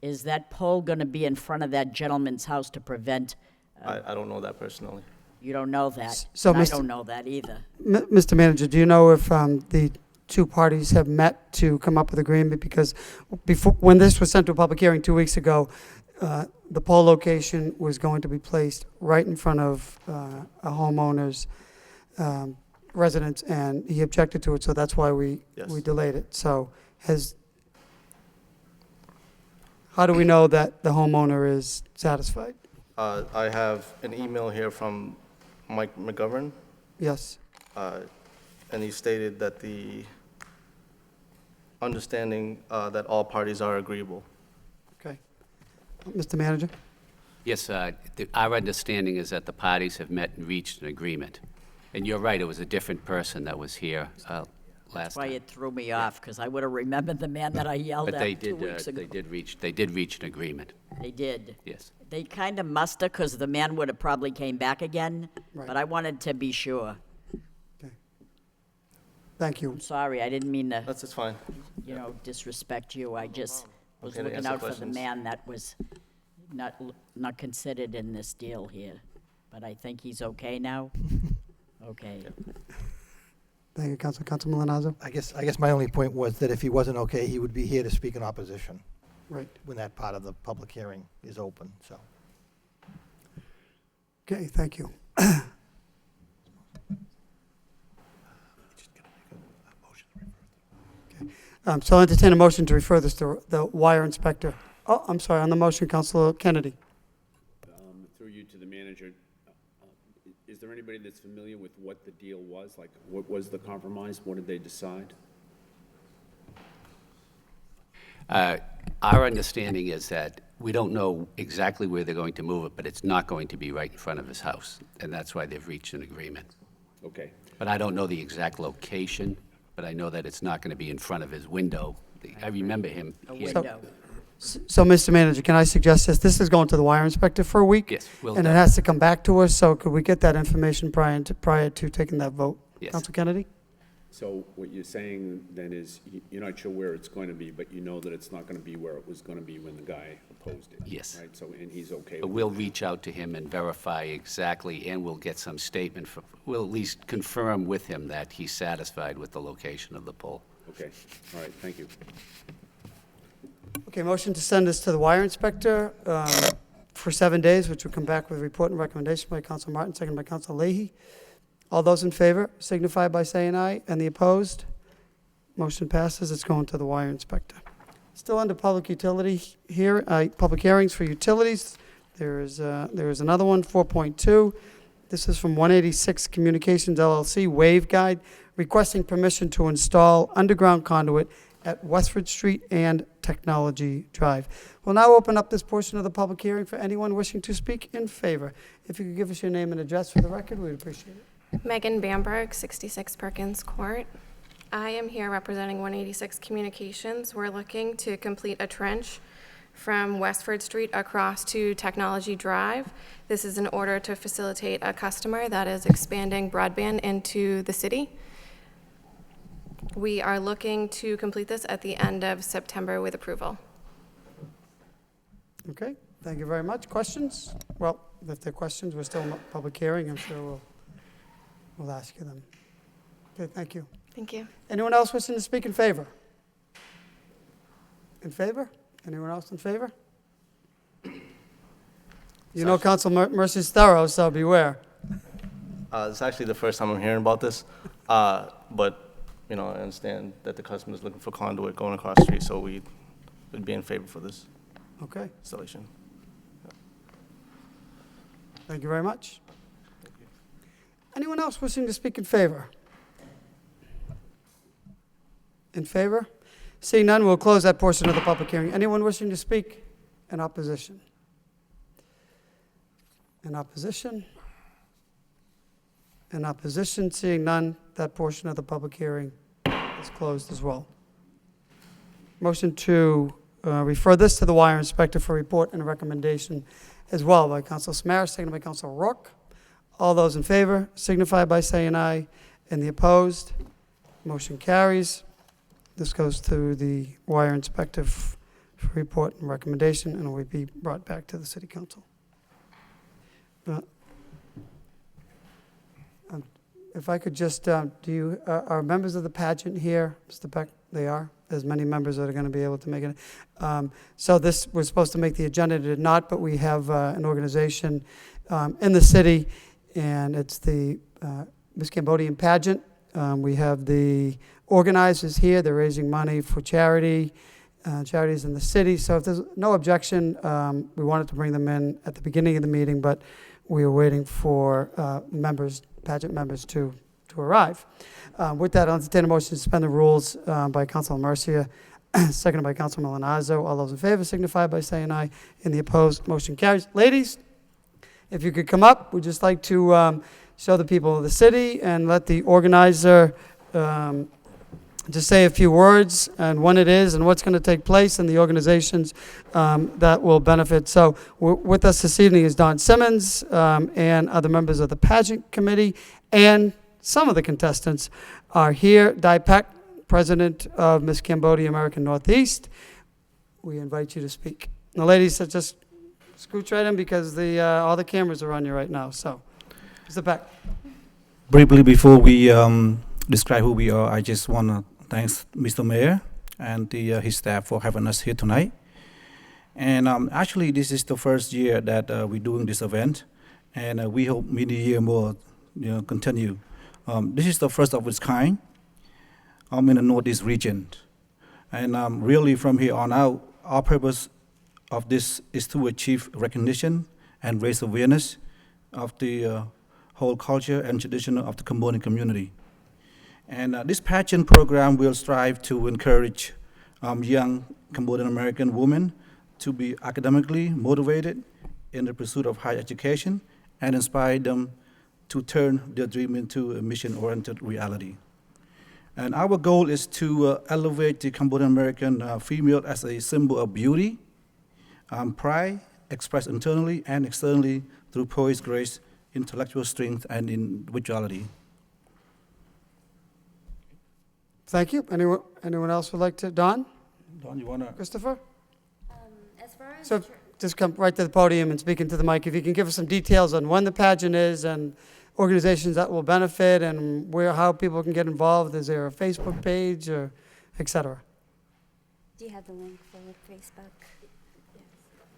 Is that pole going to be in front of that gentleman's house to prevent, I don't know that personally. you don't know that? So, and I Mr. don't know that either. Mr. Manager, do you know if the two parties have met to come up with agreement? Because before, when this was sent to a public hearing 2 weeks ago, the pole location was going to be placed right in front of a homeowner's residence, and he objected to it, so that's why we delayed it. So how do we know that the homeowner is satisfied? I have an email here from Mike McGovern, Yes. and he stated that the understanding that all parties are agreeable. Okay. Mr. Manager? Yes, our understanding is that the parties have met and reached an agreement. And you're right, it was a different person that was here last That's why time. it threw me off, because I would have remembered the man that I yelled But at 2 weeks ago. they did reach an agreement, They did. yes. They kind of must have, because the man would have probably came back again, Right. but I wanted to be sure. Thank you. I'm sorry, I didn't mean to, That's fine. disrespect you. I just was Okay to looking answer out for the questions. man that was not considered in this deal here. But I think he's okay now? Okay. Thank you, Council. Councilman Milanazo? I guess my only point was that if he wasn't okay, he would be here to speak in opposition Right. when that part of the public hearing is open, so. Okay, thank you. So I'll entertain a motion to refer this to the wire inspector. Oh, I'm sorry, on the motion, Councilor Kennedy. Through you to the manager, is there anybody that's familiar with what the deal was? Like, what was the compromise? What did they decide? Our understanding is that we don't know exactly where they're going to move it, but it's not going to be right in front of his house, and that's why they've reached an agreement. Okay. But I don't know the exact location, but I know that it's not going to be in front of his window. I remember him A here. window. So, Mr. Manager, can I suggest this? This is going to the wire inspector for a week? Yes, will And it do. has to come back to us, so could we get that information prior to taking that vote? Yes. Council Kennedy? So what you're saying then is you're not sure where it's going to be, but you know that it's not going to be where it was going to be when the guy opposed it? Yes. Right, so, and he's okay But with we'll reach out to him and verify exactly, and we'll get some statement from, we'll at least confirm with him that he's satisfied with the location of the pole. Okay, all right, thank you. Okay, motion to send this to the wire inspector for 7 days, which will come back with a report and recommendation by Council Martin, second by Council Leahy. All those in favor signify by saying aye, and the opposed? Motion passes. It's going to the wire inspector. Still under public utility here, public hearings for utilities. There is another one, 4.2. This is from 186 Communications LLC, Wave Guide, requesting permission to install underground conduit at Westford Street and Technology Drive. We'll now open up this portion of the public hearing for anyone wishing to speak in favor. If you could give us your name and address for the record, we'd appreciate it. Megan Bamberg, 66 Perkins Court. I am here representing 186 Communications. We're looking to complete a trench from Westford Street across to Technology Drive. This is in order to facilitate a customer that is expanding broadband into the city. We are looking to complete this at the end of September with approval. Okay, thank you very much. Questions? Well, if there are questions, we're still in a public hearing. I'm sure we'll ask you them. Okay, thank you. Thank you. Anyone else wishing to speak in favor? In favor? Anyone else in favor? You know Council Mercy's thorough, so beware. It's actually the first time I'm hearing about this, but, I understand that the customer's looking for conduit going across the street, so we'd be in favor for this Okay, installation. thank you very much. Anyone else wishing to speak in favor? In favor? Seeing none, we'll close that portion of the public hearing. Anyone wishing to speak in opposition? In opposition? in opposition? Seeing none, that portion of the public hearing is closed as well. Motion to refer this to the wire inspector for report and recommendation as well by Council Samaras, seconded by Council Rourke. All those in favor signify by saying aye. And the opposed, motion carries. This goes to the wire inspector for report and recommendation, and will be brought back to the City Council. If I could just, are members of the pageant here, Mr. Beck? They are. There's many members that are going to be able to make it. So this was supposed to make the agenda, it did not, but we have an organization in the city, and it's the Miss Cambodian pageant. We have the organizers here. They're raising money for charities in the city. So if there's no objection, we wanted to bring them in at the beginning of the meeting, but we are waiting for pageant members to arrive. With that, I'll entertain a motion to suspend the rules by Councilor Mercia, seconded by Councilor Malinazzo. All those in favor signify by saying aye. And the opposed, motion carries. Ladies, if you could come up, we'd just like to show the people of the city and let the organizer just say a few words and when it is and what's going to take place and the organizations that will benefit. So with us this evening is Don Simmons and other members of the pageant committee, and some of the contestants are here. Dai Peck, president of Miss Cambodia American Northeast. We invite you to speak. Now, ladies, just scooch right in because all the cameras are on you right now. So, Mr. Peck. Briefly, before we describe who we are, I just want to thank Mr. Mayor and his staff for having us here tonight. And actually, this is the first year that we're doing this event, and we hope many years more continue. This is the first of its kind in the Northeast region. And really from here on out, our purpose of this is to achieve recognition and raise awareness of the whole culture and tradition of the Cambodian community. And this pageant program will strive to encourage young Cambodian American women to be academically motivated in the pursuit of higher education and inspire them to turn their dream into a mission-oriented reality. And our goal is to elevate the Cambodian American female as a symbol of beauty, pride, expressed internally and externally through poise, grace, intellectual strength, and individuality. Thank you. Anyone else would like to? Don, you want to? Christopher? As far as So just come right to the podium and speak into the mic. If you can give us some details on when the pageant is and organizations that will benefit and how people can get involved. Is there a Facebook page or et cetera? Do you have the link for Facebook?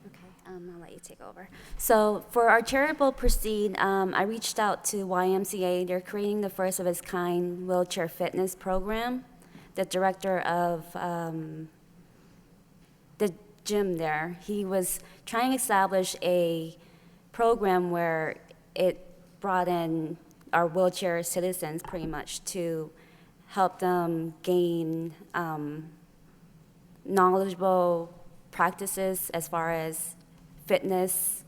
Okay, I'll let you take over. So for our charitable proceed, I reached out to YMCA. They're creating the first of its kind wheelchair fitness program. The director of the gym there, he was trying to establish a program where it brought in our wheelchair citizens pretty much to help them gain knowledgeable practices as far as fitness.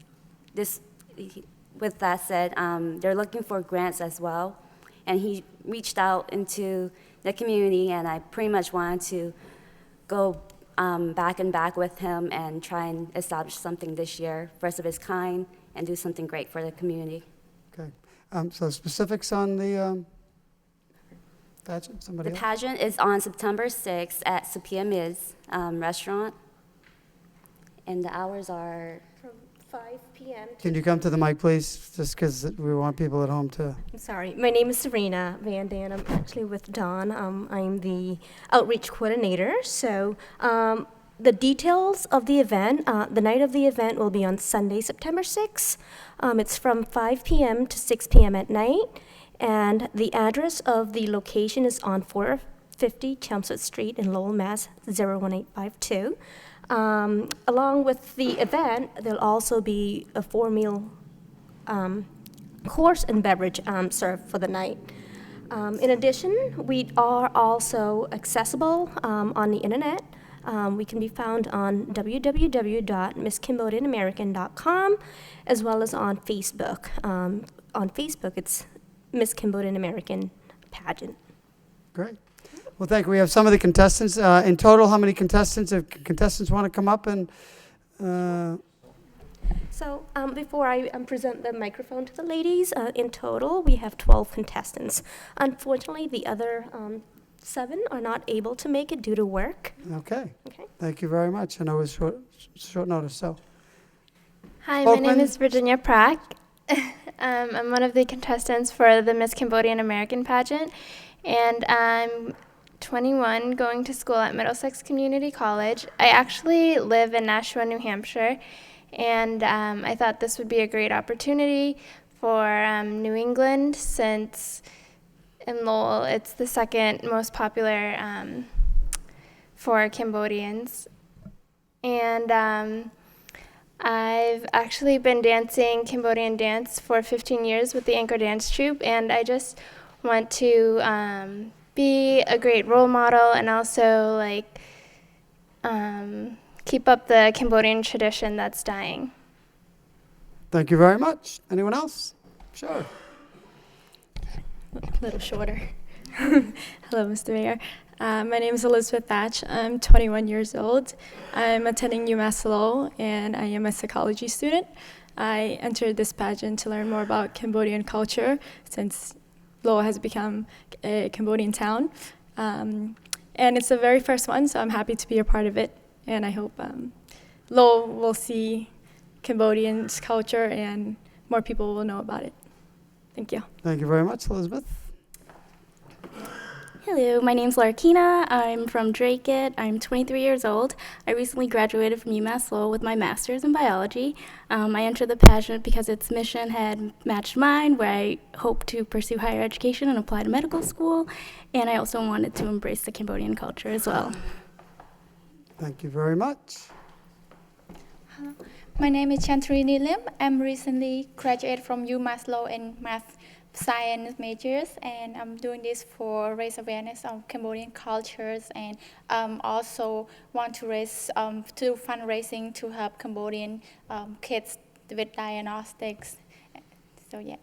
With that said, they're looking for grants as well. And he reached out into the community, and I pretty much wanted to go back and back with him and try and establish something this year, first of its kind, and do something great for the community. Okay. So specifics on the pageant? Somebody The else? pageant is on September 6th at Sophia Miz restaurant, and the hours are From 5 p.m. Can you come to the mic, please? Just because we want people at home to. I'm sorry. My name is Serena Van Dan. I'm actually with Don. I'm the outreach coordinator. So the details of the event, the night of the event will be on Sunday, September 6th. It's from 5 p.m. to 6 p.m. at night. And the address of the location is on 450 Chelmsford Street in Lowell, Mass. 01852. Along with the event, there'll also be a 4-meal course and beverage served for the night. In addition, we are also accessible on the internet. We can be found on www.misscambodianamerican.com as well as on Facebook. On Facebook, it's Miss Cambodian American pageant. Great. Well, thank you. We have some of the contestants. In total, how many contestants? If contestants want to come up and... So before I present the microphone to the ladies, in total we have 12 contestants. Unfortunately, the other 7 are not able to make it due to work. Okay. Okay. Thank you very much. I know it was short notice, so... Hi, my name Spokesman. is Virginia Prack. I'm one of the contestants for the Miss Cambodian American pageant, and I'm 21, going to school at Middlesex Community College. I actually live in Nashua, New Hampshire, and I thought this would be a great opportunity for New England, since in Lowell it's the second most popular for Cambodians. And I've actually been dancing Cambodian dance for 15 years with the Anchor Dance Troupe, and I just want to be a great role model and also like keep up the Cambodian tradition that's dying. Thank you very much. Anyone else? Sure. A little shorter. Hello, Mr. Mayor. My name is Elizabeth Thatch. I'm 21 years old. I'm attending UMass Lowell, and I am a psychology student. I entered this pageant to learn more about Cambodian culture, since Lowell has become a Cambodian town. And it's the very first one, so I'm happy to be a part of it. And I hope Lowell will see Cambodian culture and more people will know about it. Thank you. Thank you very much, Elizabeth. Hello, my name's Larkina. I'm from Drake-It. I'm 23 years old. I recently graduated from UMass Lowell with my master's in biology. I entered the pageant because its mission had matched mine, where I hope to pursue higher education and apply to medical school, and I also wanted to embrace the Cambodian culture as well. Thank you very much. My name is Chantrini Lim. I'm recently graduated from UMass Lowell in math science majors, and I'm doing this for raise awareness of Cambodian cultures, and also want to raise to fundraising to help Cambodian kids with diagnostics. So yeah.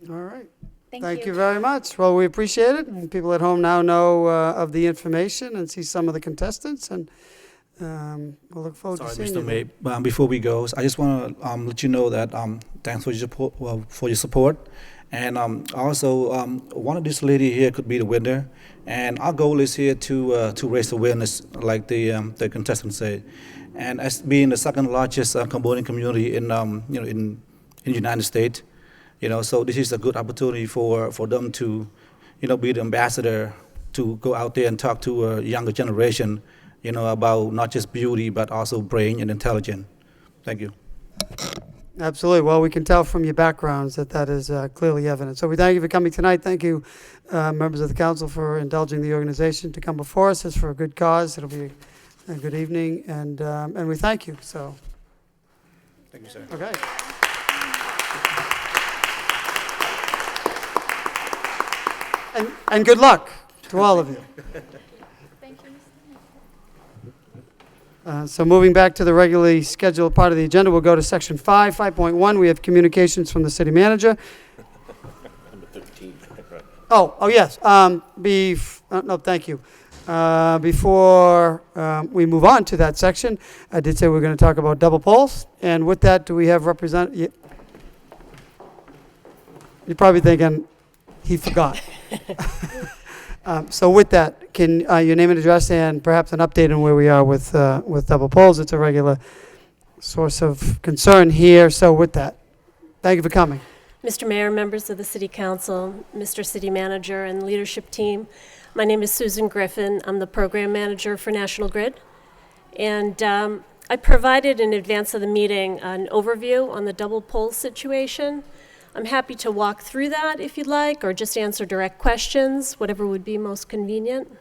All right. Thank you very much. Well, we appreciate it. And people at home now know of the information and see some of the contestants, and we'll look forward to seeing Mr. you. May, before we go, I just want to let you know that thanks for your support. And also, one of these lady here could be the winner. And our goal is here to raise awareness, like the contestant said. And as being the second largest Cambodian community in in the United States, so this is a good opportunity for them to, be the ambassador to go out there and talk to a younger generation, about not just beauty but also brain and intelligence. Thank you. Absolutely. Well, we can tell from your backgrounds that is clearly evident. So we thank you for coming tonight. Thank you, members of the council, for indulging the organization to come before us. It's for a good cause. It'll be a good evening, and we thank you. So. Thank you, sir. Okay. And good luck to all of you. So moving back to the regularly scheduled part of the agenda, we'll go to section 5.1. We have communications from the city manager. Number 13. Oh, yes. No, thank you. Before we move on to that section, I did say we're going to talk about double polls. And with that, do we have You're probably thinking, he forgot. So with that, can your name and address and perhaps an update on where we are with double polls? It's a regular source of concern here. So with that, thank you for coming. Mr. Mayor, members of the City Council, Mr. City Manager, and leadership team, my name is Susan Griffin. I'm the Program Manager for National Grid. And I provided in advance of the meeting an overview on the double poll situation. I'm happy to walk through that if you'd like, or just answer direct questions, whatever would be most convenient.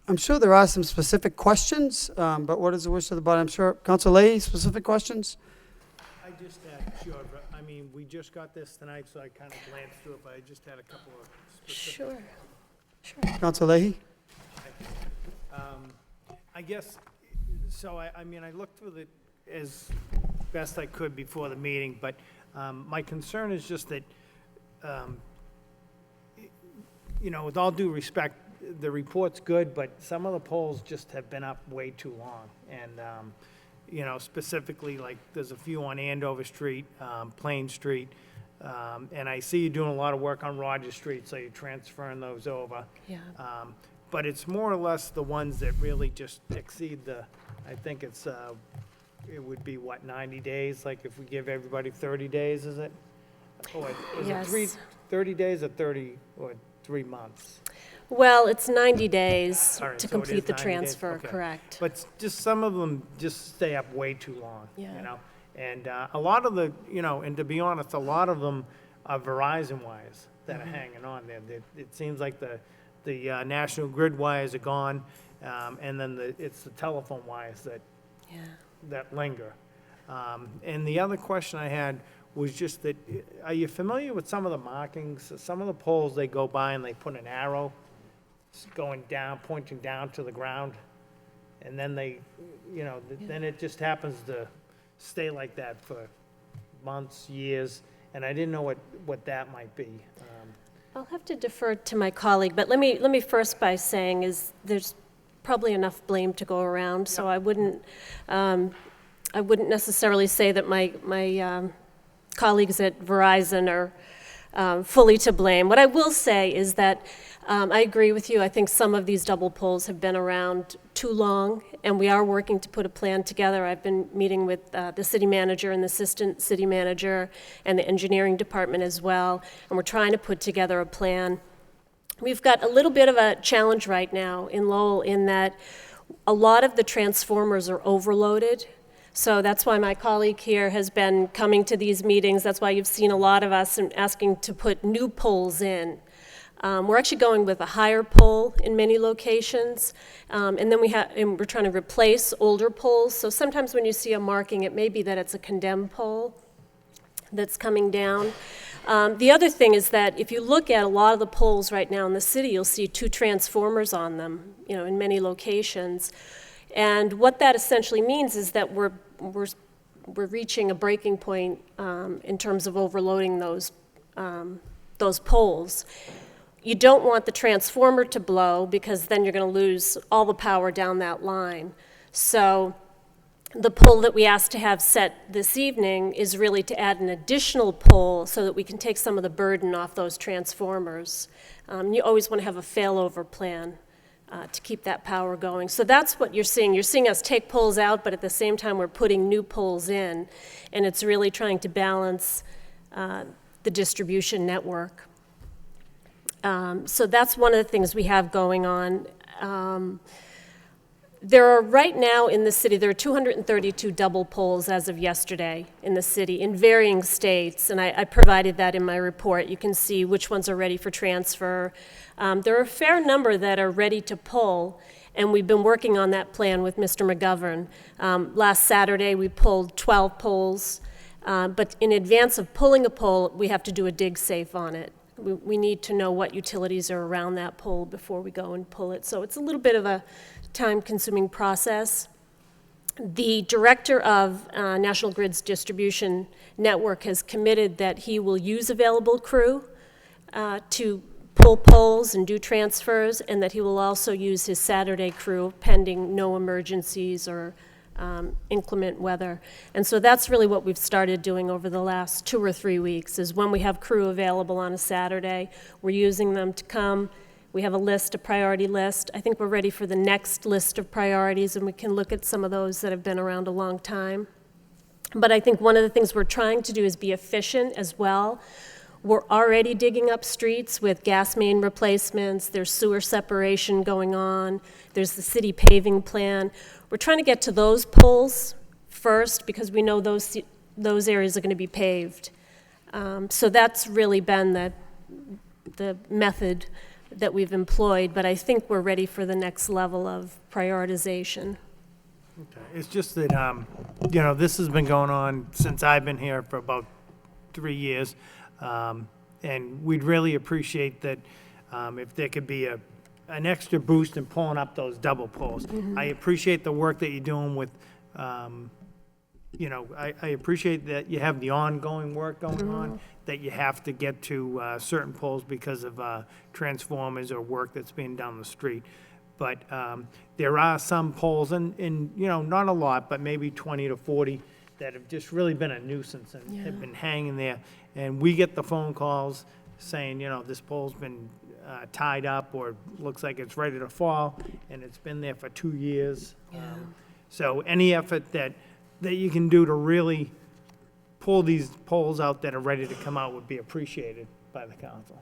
I'm sure there are some specific questions, but what is the wish of the body? I'm sure, Council Leahy, specific questions? I just had, sure, but, I mean, we just got this tonight, so I kind of glanced through it, but I just had a couple of specific. Sure. Council Leahy? I guess, so I mean, I looked through it as best I could before the meeting, but my concern is just that you know, with all due respect, the report's good, but some of the polls just have been up way too long. And, you know, specifically, like, there's a few on Andover Street, Plain Street, and I see you doing a lot of work on Rogers Street, so you're transferring those over. Yeah. But it's more or less the ones that really just exceed the, I think it's, it would be, what, 90 days? Like, if we give everybody 30 days, is it? Or is it 30 days or 30, or 3 months? Well, it's 90 days All right, to so it complete is the 90 days? transfer, Okay. correct. But just some of them just stay up way too long, Yeah. you know? And a lot of the, you know, and to be honest, a lot of them are Verizon wires that are hanging on there. It seems like the National Grid wires are gone, and then it's the telephone wires that linger. And the other question I had was just that, are you familiar with some of the markings? Some of the poles, they go by and they put an arrow going down, pointing down to the ground, and then they, you know, then it just happens to stay like that for months, years, and I didn't know what that might be. I'll have to defer to my colleague, but let me first by saying is there's probably enough blame to go around, so I wouldn't necessarily say that my colleagues at Verizon are fully to blame. What I will say is that I agree with you. I think some of these double poles have been around too long, and we are working to put a plan together. I've been meeting with the city manager and the assistant city manager and the engineering department as well, and we're trying to put together a plan. We've got a little bit of a challenge right now in Lowell in that a lot of the transformers are overloaded. So that's why my colleague here has been coming to these meetings. That's why you've seen a lot of us asking to put new poles in. We're actually going with a higher pole in many locations, and then we're trying to replace older poles. So sometimes when you see a marking, it may be that it's a condemned pole that's coming down. The other thing is that if you look at a lot of the poles right now in the city, you'll see 2 transformers on them, you know, in many locations. And what that essentially means is that we're reaching a breaking point in terms of overloading those poles. You don't want the transformer to blow because then you're going to lose all the power down that line. So the pole that we asked to have set this evening is really to add an additional pole so that we can take some of the burden off those transformers. You always want to have a failover plan to keep that power going. So that's what you're seeing. You're seeing us take poles out, but at the same time we're putting new poles in, and it's really trying to balance the distribution network. So that's one of the things we have going on. There are right now in the city, there are 232 double poles as of yesterday in the city in varying states, and I provided that in my report. You can see which ones are ready for transfer. There are a fair number that are ready to pull, and we've been working on that plan with Mr. McGovern. Last Saturday, we pulled 12 poles, but in advance of pulling a pole, we have to do a dig safe on it. We need to know what utilities are around that pole before we go and pull it. So it's a little bit of a time-consuming process. The director of National Grid's distribution network has committed that he will use available crew to pull poles and do transfers, and that he will also use his Saturday crew pending no emergencies or inclement weather. And so that's really what we've started doing over the last 2 or 3 weeks, is when we have crew available on a Saturday, we're using them to come. We have a list, a priority list. I think we're ready for the next list of priorities, and we can look at some of those that have been around a long time. But I think one of the things we're trying to do is be efficient as well. We're already digging up streets with gas main replacements. There's sewer separation going on. There's the city paving plan. We're trying to get to those poles first because we know those areas are going to be paved. So that's really been the method that we've employed, but I think we're ready for the next level of prioritization. Okay. It's just that, you know, this has been going on since I've been here for about 3 years, and we'd really appreciate that if there could be an extra boost in pulling up those double poles. I appreciate the work that you're doing with, you know, I appreciate that you have the ongoing work going on, that you have to get to certain poles because of transformers or work that's being done on the street. But there are some poles, and you know, not a lot, but maybe 20 to 40 that have just really been a nuisance and have been hanging there. And we get the phone calls saying, you know, this pole's been tied up or looks like it's ready to fall, and it's been there for 2 years. So any effort that you can do to really pull these poles out that are ready to come out would be appreciated by the council.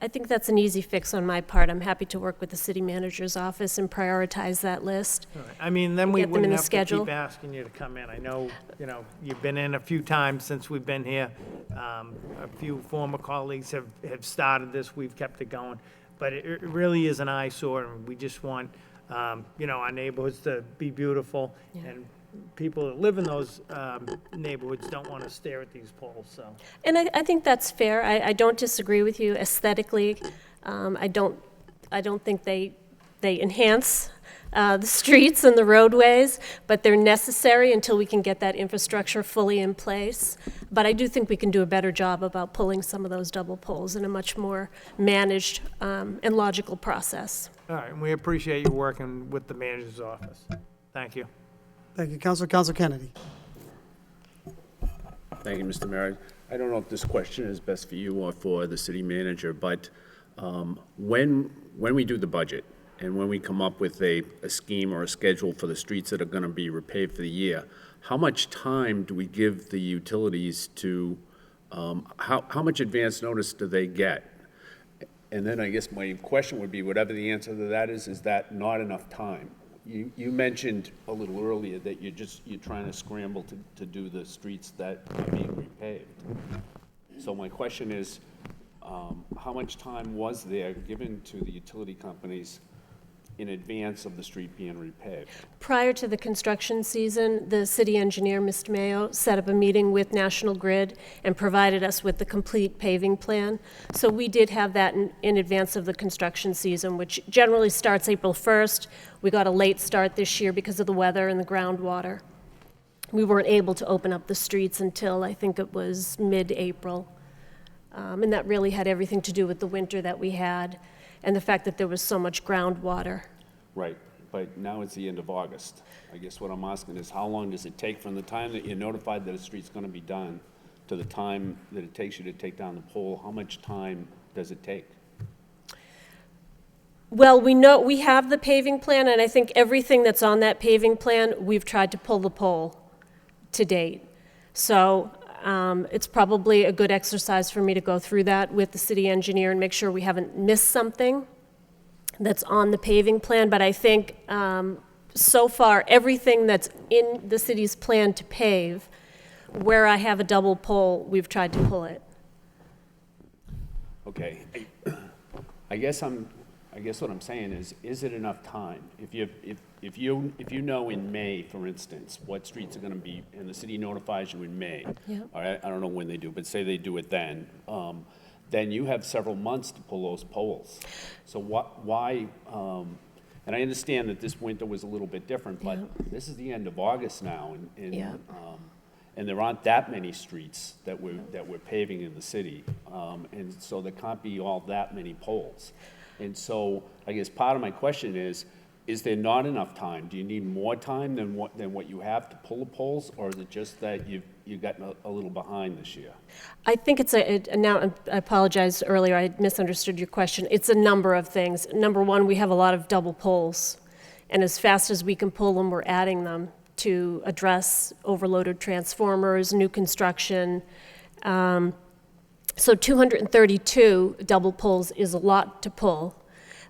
I think that's an easy fix on my part. I'm happy to work with the city manager's office and prioritize that list. All right. I mean, then we Get them in wouldn't the have schedule. to keep asking you to come in. I know, you know, you've been in a few times since we've been here. A few former colleagues have started this. We've kept it going. But it really is an eyesore, and we just want, you know, our neighborhoods to be beautiful. And people that live in those neighborhoods don't want to stare at these poles, so. And I think that's fair. I don't disagree with you aesthetically. I don't think they enhance the streets and the roadways, but they're necessary until we can get that infrastructure fully in place. But I do think we can do a better job about pulling some of those double poles in a much more managed and logical process. All right, and we appreciate you working with the manager's office. Thank you. Thank you, Council. Council Kennedy. Thank you, Mr. Mayor. I don't know if this question is best for you or for the city manager, but when we do the budget and when we come up with a scheme or a schedule for the streets that are going to be repaved for the year, how much time do we give the utilities to, how much advance notice do they get? And then I guess my question would be, whatever the answer to that is that not enough time? You mentioned a little earlier that you're trying to scramble to do the streets that are being repaved. So my question is, how much time was there given to the utility companies in advance of the street being repaved? Prior to the construction season, the city engineer, Mr. Mayo, set up a meeting with National Grid and provided us with the complete paving plan. So we did have that in advance of the construction season, which generally starts April 1st. We got a late start this year because of the weather and the groundwater. We weren't able to open up the streets until I think it was mid-April. And that really had everything to do with the winter that we had and the fact that there was so much groundwater. Right, but now it's the end of August. I guess what I'm asking is, how long does it take from the time that you're notified that a street's going to be done to the time that it takes you to take down the pole? How much time does it take? Well, we know we have the paving plan, and I think everything that's on that paving plan, we've tried to pull the pole to date. So it's probably a good exercise for me to go through that with the city engineer and make sure we haven't missed something that's on the paving plan. But I think so far, everything that's in the city's plan to pave, where I have a double pole, we've tried to pull it. Okay, I guess what I'm saying is it enough time? If you know in May, for instance, what streets are going to be, and the city notifies you in May, or I don't know when they do, but say they do it then you have several months to pull those poles. So why? And I understand that this winter was a little bit different, but this is the end of August now, and there aren't that many streets that we're paving in the city, and so there can't be all that many poles. And so I guess part of my question is there not enough time? Do you need more time than what you have to pull the poles, or is it just that you've gotten a little behind this year? I think it's now I apologize earlier, I misunderstood your question. It's a number of things. Number one, we have a lot of double poles, and as fast as we can pull them, we're adding them to address overloaded transformers, new construction. So 232 double poles is a lot to pull,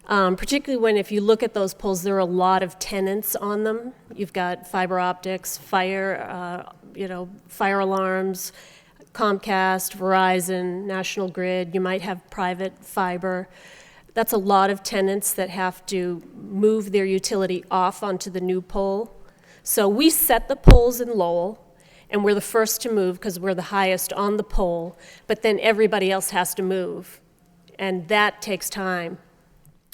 particularly when if you look at those poles, there are a lot of tenants on them. You've got fiber optics, fire alarms, Comcast, Verizon, National Grid. You might have private fiber. That's a lot of tenants that have to move their utility off onto the new pole. So we set the poles in Lowell, and we're the first to move because we're the highest on the pole, but then everybody else has to move, and that takes time.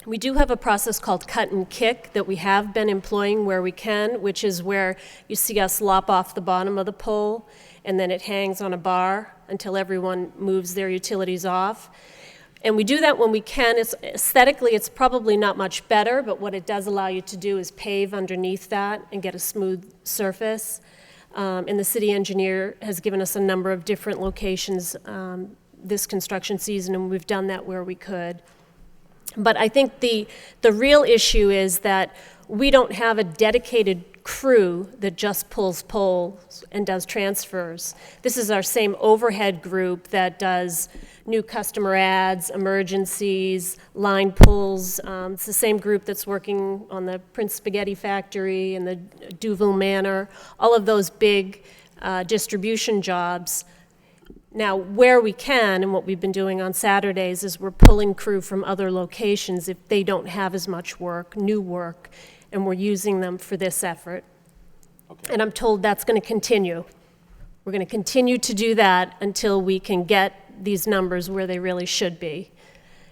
We do have a process called cut and kick that we have been employing where we can, which is where you see us lop off the bottom of the pole, and then it hangs on a bar until everyone moves their utilities off. And we do that when we can. Aesthetically, it's probably not much better, but what it does allow you to do is pave underneath that and get a smooth surface. And the city engineer has given us a number of different locations this construction season, and we've done that where we could. But I think the real issue is that we don't have a dedicated crew that just pulls poles and does transfers. This is our same overhead group that does new customer ads, emergencies, line pulls. It's the same group that's working on the Prince Spaghetti Factory and the Duville Manor, all of those big distribution jobs. Now, where we can, and what we've been doing on Saturdays, is we're pulling crew from other locations if they don't have as much work, new work, and we're using them for this effort. Okay. And I'm told that's going to continue. We're going to continue to do that until we can get these numbers where they really should be.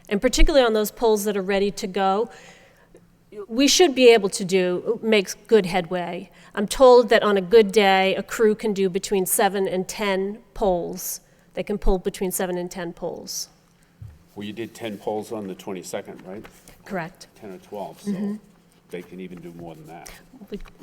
And particularly on those poles that are ready to go, we should be able to make good headway. I'm told that on a good day, a crew can do between 7 and 10 poles. They can pull between 7 and 10 poles. Well, you did 10 poles on the 22nd, right? Correct. 10 or 12, so they can even do more than that.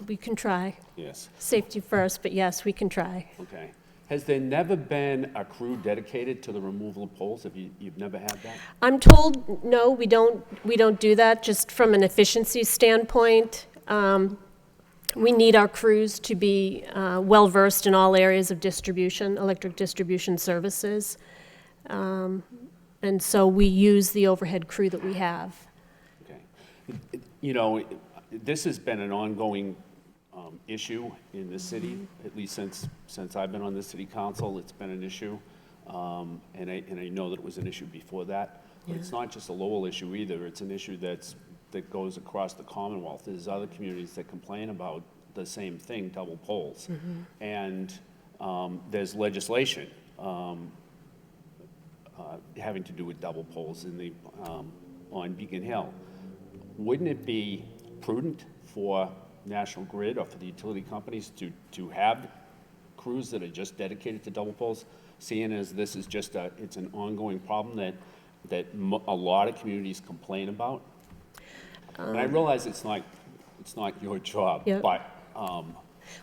We can try. Yes. Safety first, but yes, we can try. Okay. Has there never been a crew dedicated to the removal of poles? Have you've never had that? I'm told, no, we don't do that, just from an efficiency standpoint. We need our crews to be well-versed in all areas of distribution, electric distribution services. And so we use the overhead crew that we have. Okay. You know, this has been an ongoing issue in the city, at least since I've been on the city council. It's been an issue, and I know that it was an issue before that. But it's not just a Lowell issue either. It's an issue that goes across the Commonwealth. There's other communities that complain about the same thing, double poles. And there's legislation having to do with double poles in the on Beacon Hill. Wouldn't it be prudent for National Grid or for the utility companies to have crews that are just dedicated to double poles, seeing as this is just it's an ongoing problem that a lot of communities complain about? And I realize it's not your job, but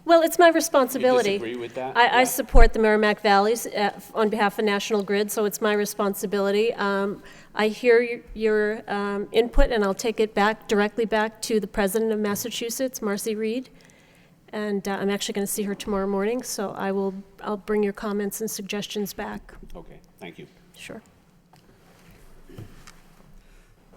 well, it's my responsibility. You disagree with that? I support the Merrimack Valleys on behalf of National Grid, so it's my responsibility. I hear your input, and I'll take it directly back to the president of Massachusetts, Marcy Reed, and I'm actually going to see her tomorrow morning, so I'll bring your comments and suggestions back. Okay, thank you. Sure.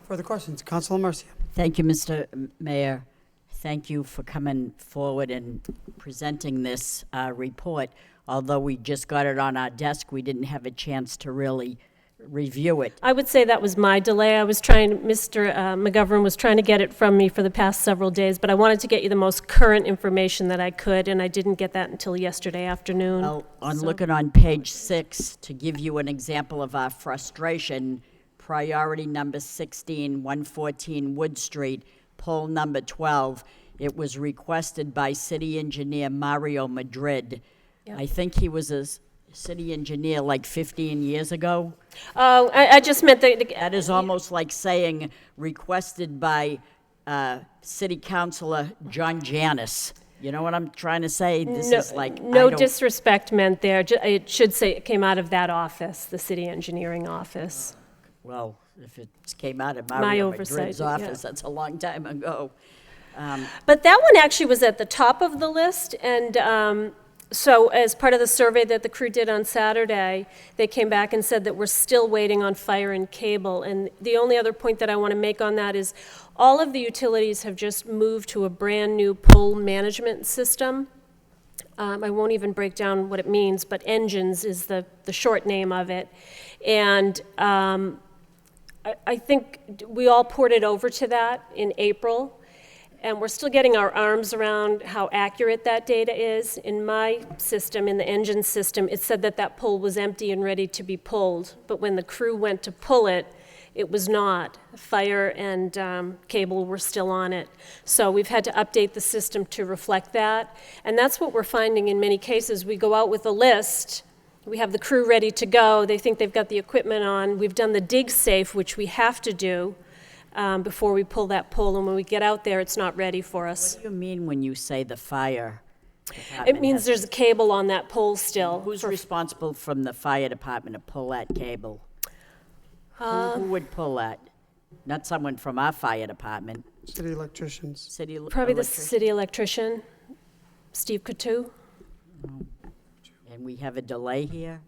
Further questions? Councilor Mercia. Thank you, Mr. Mayor. Thank you for coming forward and presenting this report. Although we just got it on our desk, we didn't have a chance to really review it. I would say that was my delay. Mr. McGovern was trying to get it from me for the past several days, but I wanted to get you the most current information that I could, and I didn't get that until yesterday afternoon. Well, looking on page 6, to give you an example of our frustration, priority number 16, 114 Wood Street, pole number 12, it was requested by city engineer Mario Madrid. Yep. I think he was a city engineer like 15 years ago. Oh, I just meant that is almost like saying requested by city councilor John Janis. You know what I'm trying to say? This is like no disrespect meant there. It should say it came out of that office, the city engineering office. Well, if it came out of Mario Madrid's office, that's a long time ago. But that one actually was at the top of the list, and so as part of the survey that the crew did on Saturday, they came back and said that we're still waiting on fire and cable. And the only other point that I want to make on that is all of the utilities have just moved to a brand new pole management system. I won't even break down what it means, but engines is the short name of it. And I think we all ported over to that in April, and we're still getting our arms around how accurate that data is. In my system, in the engine system, it said that pole was empty and ready to be pulled, but when the crew went to pull it, It was not. Fire and cable were still on it. So we've had to update the system to reflect that. And that's what we're finding in many cases. We go out with a list, we have the crew ready to go, they think they've got the equipment on, we've done the dig safe, which we have to do before we pull that pole, and when we get out there, it's not ready for us. What do you mean when you say the fire It department means has- there's a cable on that pole still. Who's responsible from the fire department to pull that cable? Who would pull that? Not someone from our fire department. City electricians. City Probably the electrician. city electrician, Steve Coutu. And we have a delay here?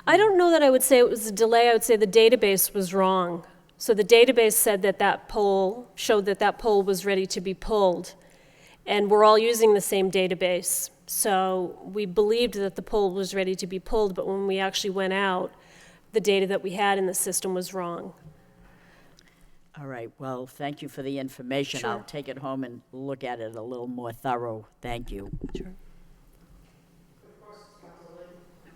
I don't know that I would say it was a delay. I would say the database was wrong. So the database said that that pole, showed that that pole was ready to be pulled. And we're all using the same database. So we believed that the pole was ready to be pulled, but when we actually went out, the data that we had in the system was wrong. All right, well, thank you for the information. Sure. I'll take it home and look at it a little more thorough. Thank you. Sure.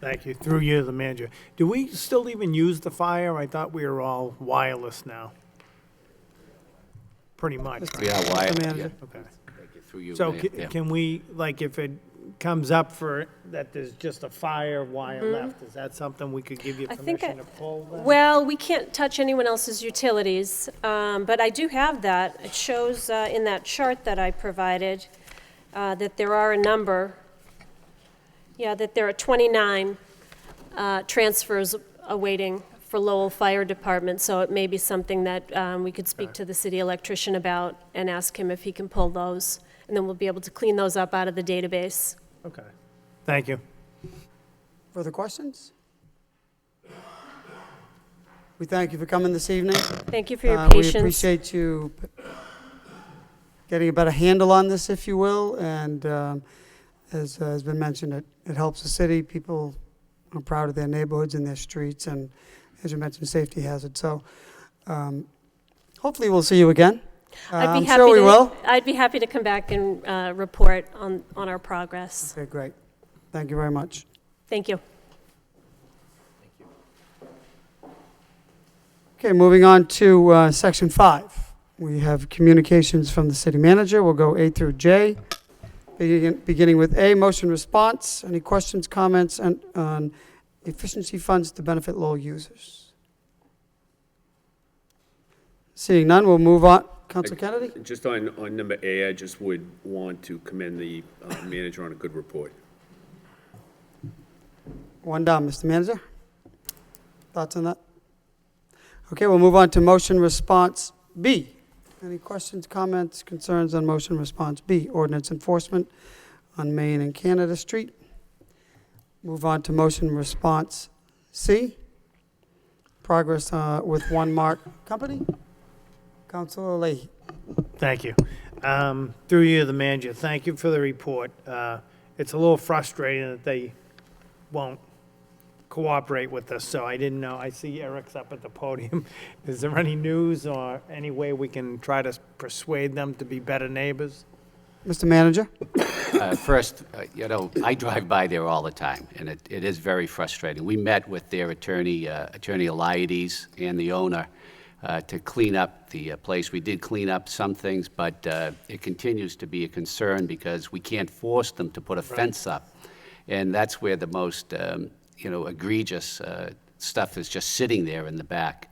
Thank you. Through you, the manager. Do we still even use the fire? I thought we were all wireless now. Pretty much. We are wired. Manager. Yeah. Okay. Thank you. Through you, So Mayor. Yeah. can we, like, if it comes up for, that there's just a fire wire left, is that something we could give you I think permission to pull then? Well, we can't touch anyone else's utilities, but I do have that. It shows in that chart that I provided that there are a number, that there are 29 transfers awaiting for Lowell Fire Department, so it may be something that we could speak to the city electrician about and ask him if he can pull those, and then we'll be able to clean those up out of the database. Okay. Thank you. Further questions? We thank you for coming this evening. Thank you for your We patience. appreciate you getting a better handle on this, if you will, and as has been mentioned, it helps the city. People are proud of their neighborhoods and their streets, and as you mentioned, safety hazard. So hopefully we'll see you again. I'm sure we will. I'd be happy to come back and report on our progress. Okay, great. Thank you very much. Thank you. Okay, moving on to Section 5. We have communications from the city manager. We'll go A through J. Beginning with A, motion response. Any questions, comments on efficiency funds to benefit Lowell users? Seeing none, we'll move on. Council Kennedy? Just on number A, I just would want to commend the manager on a good report. One down, Mr. Manager. Thoughts on that? Okay, we'll move on to motion response B. Any questions, comments, concerns on motion response B? Ordinance enforcement on Main and Canada Street. Move on to motion response C. Progress with One Mark Company. Councilor Leahy. Thank you. Through you, the manager, thank you for the report. It's a little frustrating that they won't cooperate with us, so I didn't know. I see Eric's up at the podium. Is there any news or any way we can try to persuade them to be better neighbors? Mr. Manager? First, I drive by there all the time, and it is very frustrating. We met with their attorney, Attorney Eliades, and the owner to clean up the place. We did clean up some things, but it continues to be a concern because we can't force them to put a fence up. And that's where the most, egregious stuff is just sitting there in the back.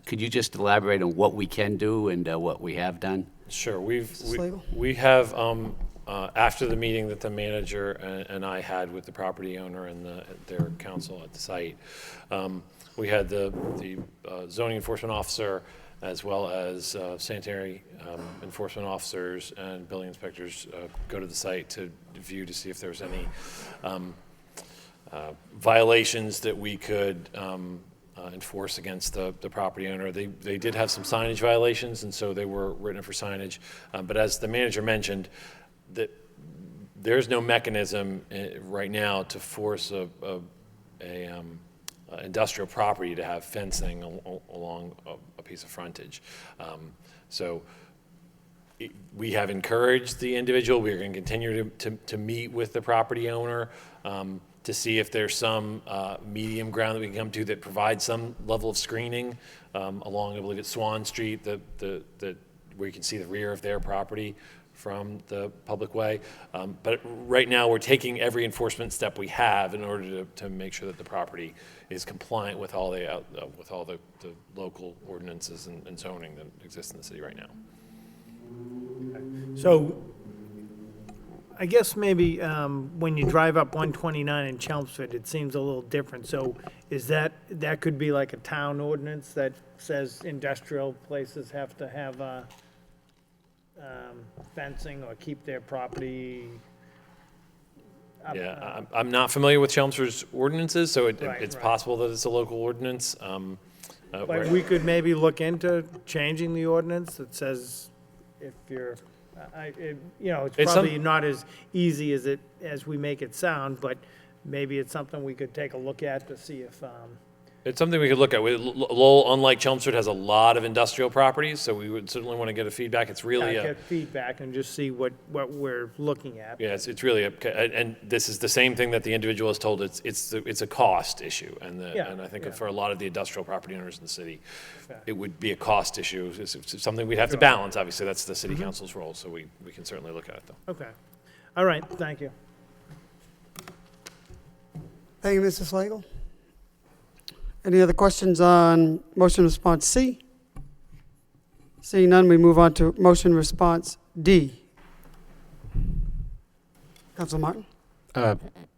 Could you just elaborate on what we can do and what we have done? Sure. We have, after the meeting that the manager and I had with the property owner and their counsel at the site, we had the zoning enforcement officer as well as sanitary enforcement officers and building inspectors go to the site to view to see if there was any violations that we could enforce against the property owner. They did have some signage violations, and so they were written for signage. But as the manager mentioned, that there's no mechanism right now to force a industrial property to have fencing along a piece of frontage. So we have encouraged the individual. We're going to continue to meet with the property owner to see if there's some medium ground that we can come to that provides some level of screening along, I believe it's Swan Street, where you can see the rear of their property from the public way. But right now, we're taking every enforcement step we have in order to make sure that the property is compliant with all the local ordinances and zoning that exist in the city right now. So I guess maybe when you drive up 129 in Chelmsford, it seems a little different. So is that could be like a town ordinance that says industrial places have to have fencing or keep their property up? Yeah, I'm not familiar with Chelmsford's ordinances, so it's Right. possible that it's a local ordinance. But we could maybe look into changing the ordinance that says if you're, it's probably not as easy as we make it sound, but maybe it's something we could take a look at to see if, It's something we could look at. Lowell, unlike Chelmsford, has a lot of industrial properties, so we would certainly want to get a feedback. It's really get feedback and just see what we're looking at. yeah, it's really and this is the same thing that the individual has told. It's a cost issue, and I think for a lot of the industrial property owners in the city, it would be a cost issue. It's something we'd have to balance. Obviously, that's the city council's role, so we can certainly look at it though. Okay. All right, thank you. Thank you, Mr. Slagle. Any other questions on motion response C? Seeing none, we move on to motion response D. Council Martin?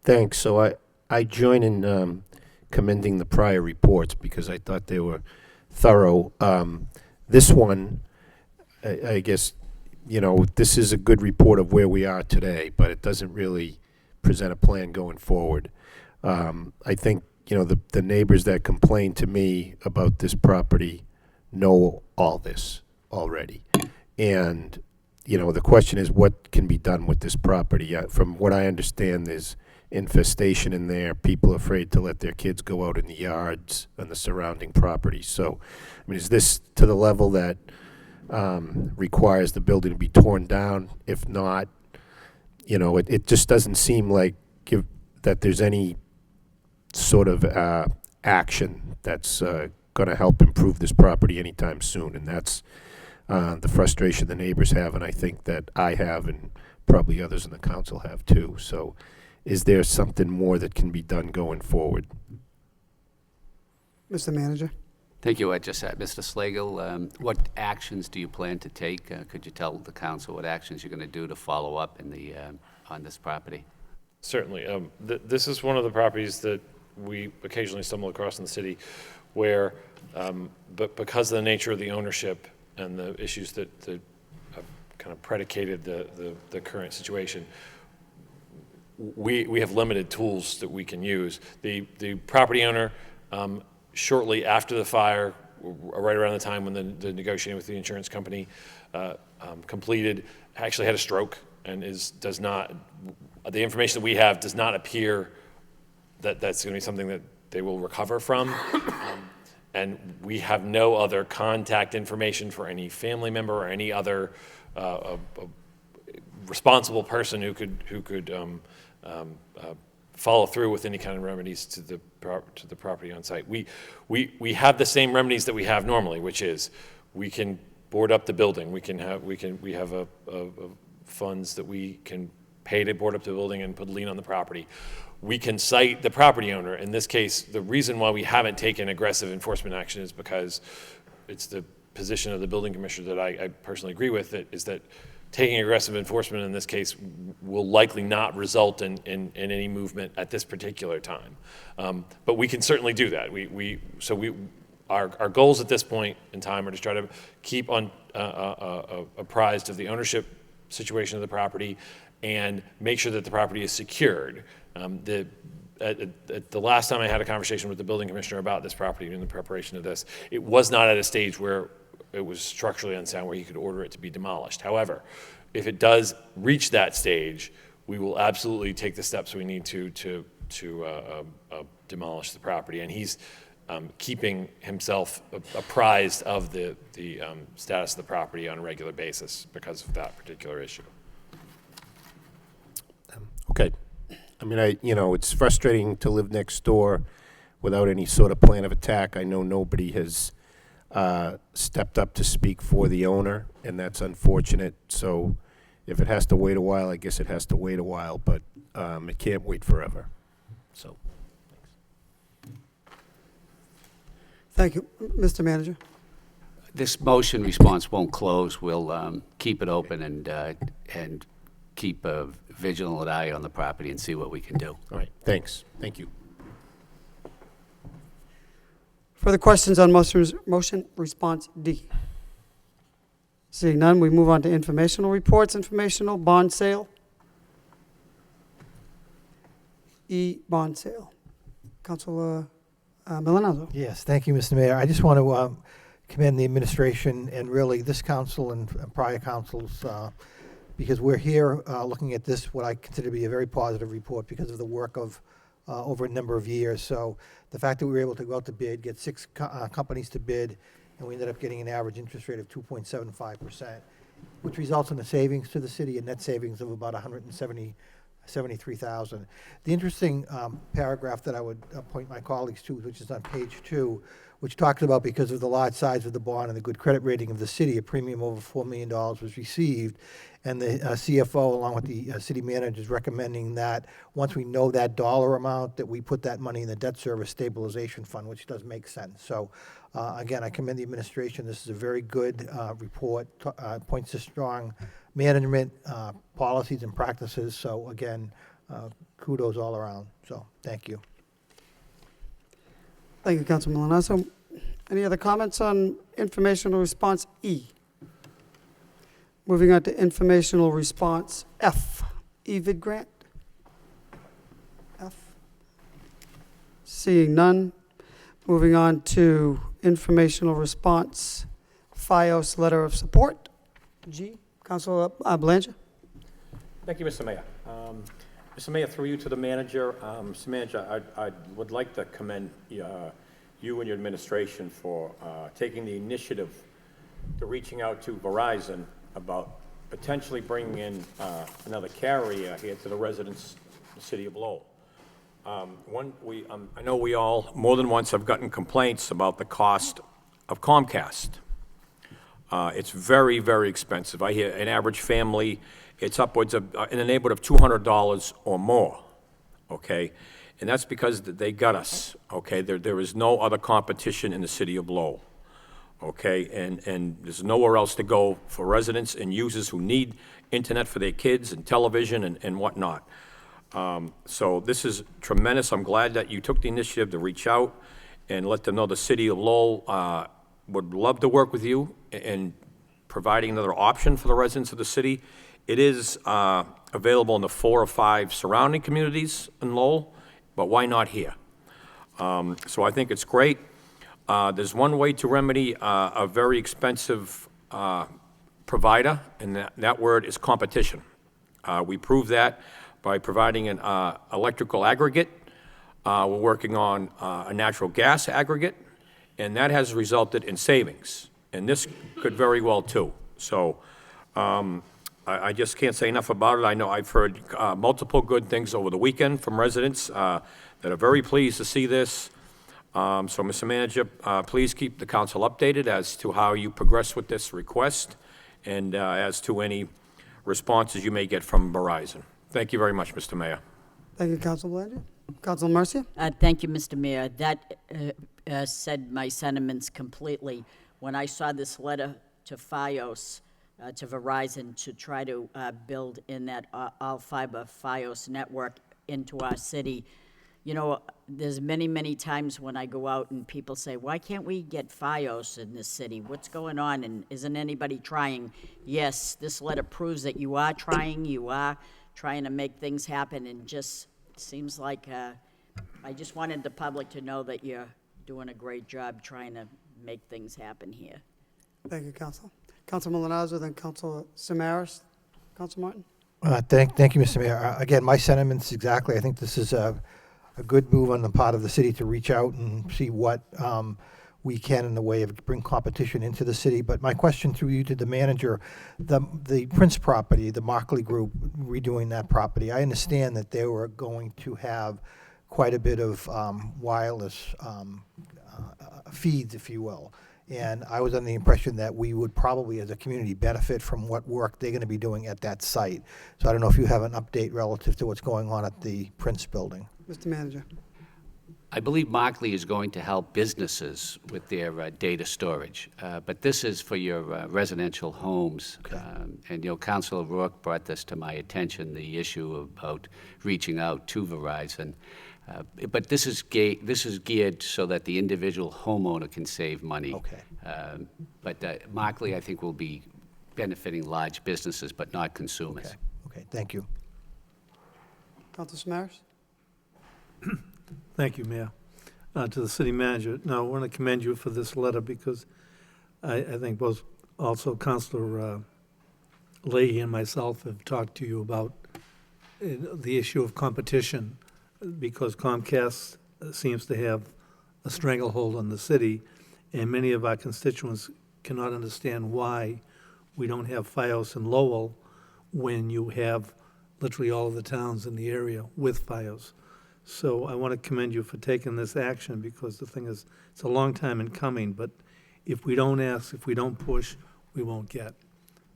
Thanks. So I join in commending the prior reports because I thought they were thorough. This one, I guess, this is a good report of where we are today, but it doesn't really present a plan going forward. I think, the neighbors that complained to me about this property know all this already. And, the question is what can be done with this property? From what I understand, there's infestation in there. People are afraid to let their kids go out in the yards and the surrounding property. So, is this to the level that requires the building to be torn down? If not, it just doesn't seem like that there's any sort of action that's going to help improve this property anytime soon. And that's the frustration the neighbors have, and I think that I have, and probably others in the council have too. So is there something more that can be done going forward? Mr. Manager? Thank you. Mr. Slagle, what actions do you plan to take? Could you tell the council what actions you're going to do to follow up on this property? Certainly. This is one of the properties that we occasionally stumble across in the city where, but because of the nature of the ownership and the issues that have kind of predicated the current situation, we have limited tools that we can use. The property owner, shortly after the fire, right around the time when the negotiating with the insurance company completed, actually had a stroke and the information that we have does not appear that that's going to be something that they will recover from. And we have no other contact information for any family member or any other responsible person who could follow through with any kind of remedies to the property on site. We have the same remedies that we have normally, which is we can board up the building. We have funds that we can pay to board up the building and put a lien on the property. We can cite the property owner. In this case, the reason why we haven't taken aggressive enforcement action is because it's the position of the building commissioner that I personally agree with, is that taking aggressive enforcement in this case will likely not result in any movement at this particular time. But we can certainly do that. Our goals at this point in time are to try to keep apprised of the ownership situation of the property and make sure that the property is secured. The last time I had a conversation with the building commissioner about this property in the preparation of this, it was not at a stage where it was structurally unsound where he could order it to be demolished. However, if it does reach that stage, we will absolutely take the steps we need to demolish the property. And he's keeping himself apprised of the status of the property on a regular basis because of that particular issue. Okay. I mean, it's frustrating to live next door without any sort of plan of attack. I know nobody has stepped up to speak for the owner, and that's unfortunate. So if it has to wait a while, I guess it has to wait a while, but it can't wait forever. So, Thank you. Mr. Manager? This motion response won't close. We'll keep it open and keep a vigilant eye on the property and see what we can do. all right, thanks. Thank you. Further questions on motion response D? Seeing none, we move on to informational reports. Informational bond sale. E, bond sale. Councilor Milonazo. Yes, thank you, Mr. Mayor. I just want to commend the administration and really this council and prior councils because we're here looking at this, what I consider to be a very positive report because of the work of over a number of years. So the fact that we were able to go out to bid, get 6 companies to bid, and we ended up getting an average interest rate of 2.75%, which results in a savings to the city, a net savings of about $173,000. The interesting paragraph that I would point my colleagues to, which is on page 2, which talks about because of the large size of the bond and the good credit rating of the city, a premium over $4 million was received. And the CFO, along with the city manager, is recommending that once we know that dollar amount, that we put that money in the debt service stabilization fund, which does make sense. So, again, I commend the administration. This is a very good report, points to strong management policies and practices. So, again, kudos all around. So, thank you. Thank you, Councilor Milonazo. Any other comments on informational response E? Moving on to informational response F, EVID grant. F. Seeing none. Moving on to informational response FiOS letter of support. G, Councilor Belanger. Thank you, Mr. Mayor. Mr. Mayor, through you to the manager. Mr. Manager, I would like to commend you and your administration for taking the initiative to reaching out to Verizon about potentially bringing in another carrier here to the residents of the city of Lowell. I know we all, more than once, have gotten complaints about the cost of Comcast. It's very, very expensive. I hear an average family, it's upwards of, in the neighborhood of $200 or more, okay? And that's because they got us, okay? There is no other competition in the city of Lowell, okay? And there's nowhere else to go for residents and users who need internet for their kids and television and whatnot. So this is tremendous. I'm glad that you took the initiative to reach out and let them know the city of Lowell would love to work with you in providing another option for the residents of the city. It is available in the 4 or 5 surrounding communities in Lowell, but why not here? So I think it's great. There's one way to remedy a very expensive provider, and that word is competition. We prove that by providing an electrical aggregate. We're working on a natural gas aggregate, and that has resulted in savings. And this could very well too. So I just can't say enough about it. I know I've heard multiple good things over the weekend from residents that are very pleased to see this. So, Mr. Manager, please keep the council updated as to how you progress with this request and as to any responses you may get from Verizon. Thank you very much, Mr. Mayor. Thank you, Councilor Belanger. Councilor Mercia. Thank you, Mr. Mayor. That said my sentiments completely. When I saw this letter to FiOS, to Verizon, to try to build in that all-fiber FiOS network into our city, you know, there's many, many times when I go out and people say, why can't we get FiOS in this city? What's going on? And isn't anybody trying? Yes, this letter proves that you are trying to make things happen, and just seems like I just wanted the public to know that you're doing a great job trying to make things happen here. Thank you, Councilor. Councilor Milonazo, then Councilor Samaras. Councilor Martin. Thank you, Mr. Mayor. Again, my sentiments exactly. I think this is a good move on the part of the city to reach out and see what we can in the way of bring competition into the city. But my question through you to the manager, the Prince property, the Markley Group redoing that property, I understand that they were going to have quite a bit of wireless feeds, if you will. And I was under the impression that we would probably, as a community, benefit from what work they're going to be doing at that site. So I don't know if you have an update relative to what's going on at the Prince building. Mr. Manager. I believe Markley is going to help businesses with their data storage, but this is for your residential homes. And, Councilor Rourke brought this to my attention, the issue about reaching out to Verizon. But this is geared so that the individual homeowner can save money. Okay. But Markley, I think, will be benefiting large businesses, but not consumers. Okay, thank you. Councilor Samaras? Thank you, Mayor. To the city manager, now I want to commend you for this letter because I think both also Councilor Leahy and myself have talked to you about the issue of competition because Comcast seems to have a stranglehold on the city, and many of our constituents cannot understand why we don't have FiOS in Lowell when you have literally all of the towns in the area with FiOS. So I want to commend you for taking this action because the thing is, it's a long time in coming, but if we don't ask, if we don't push, we won't get.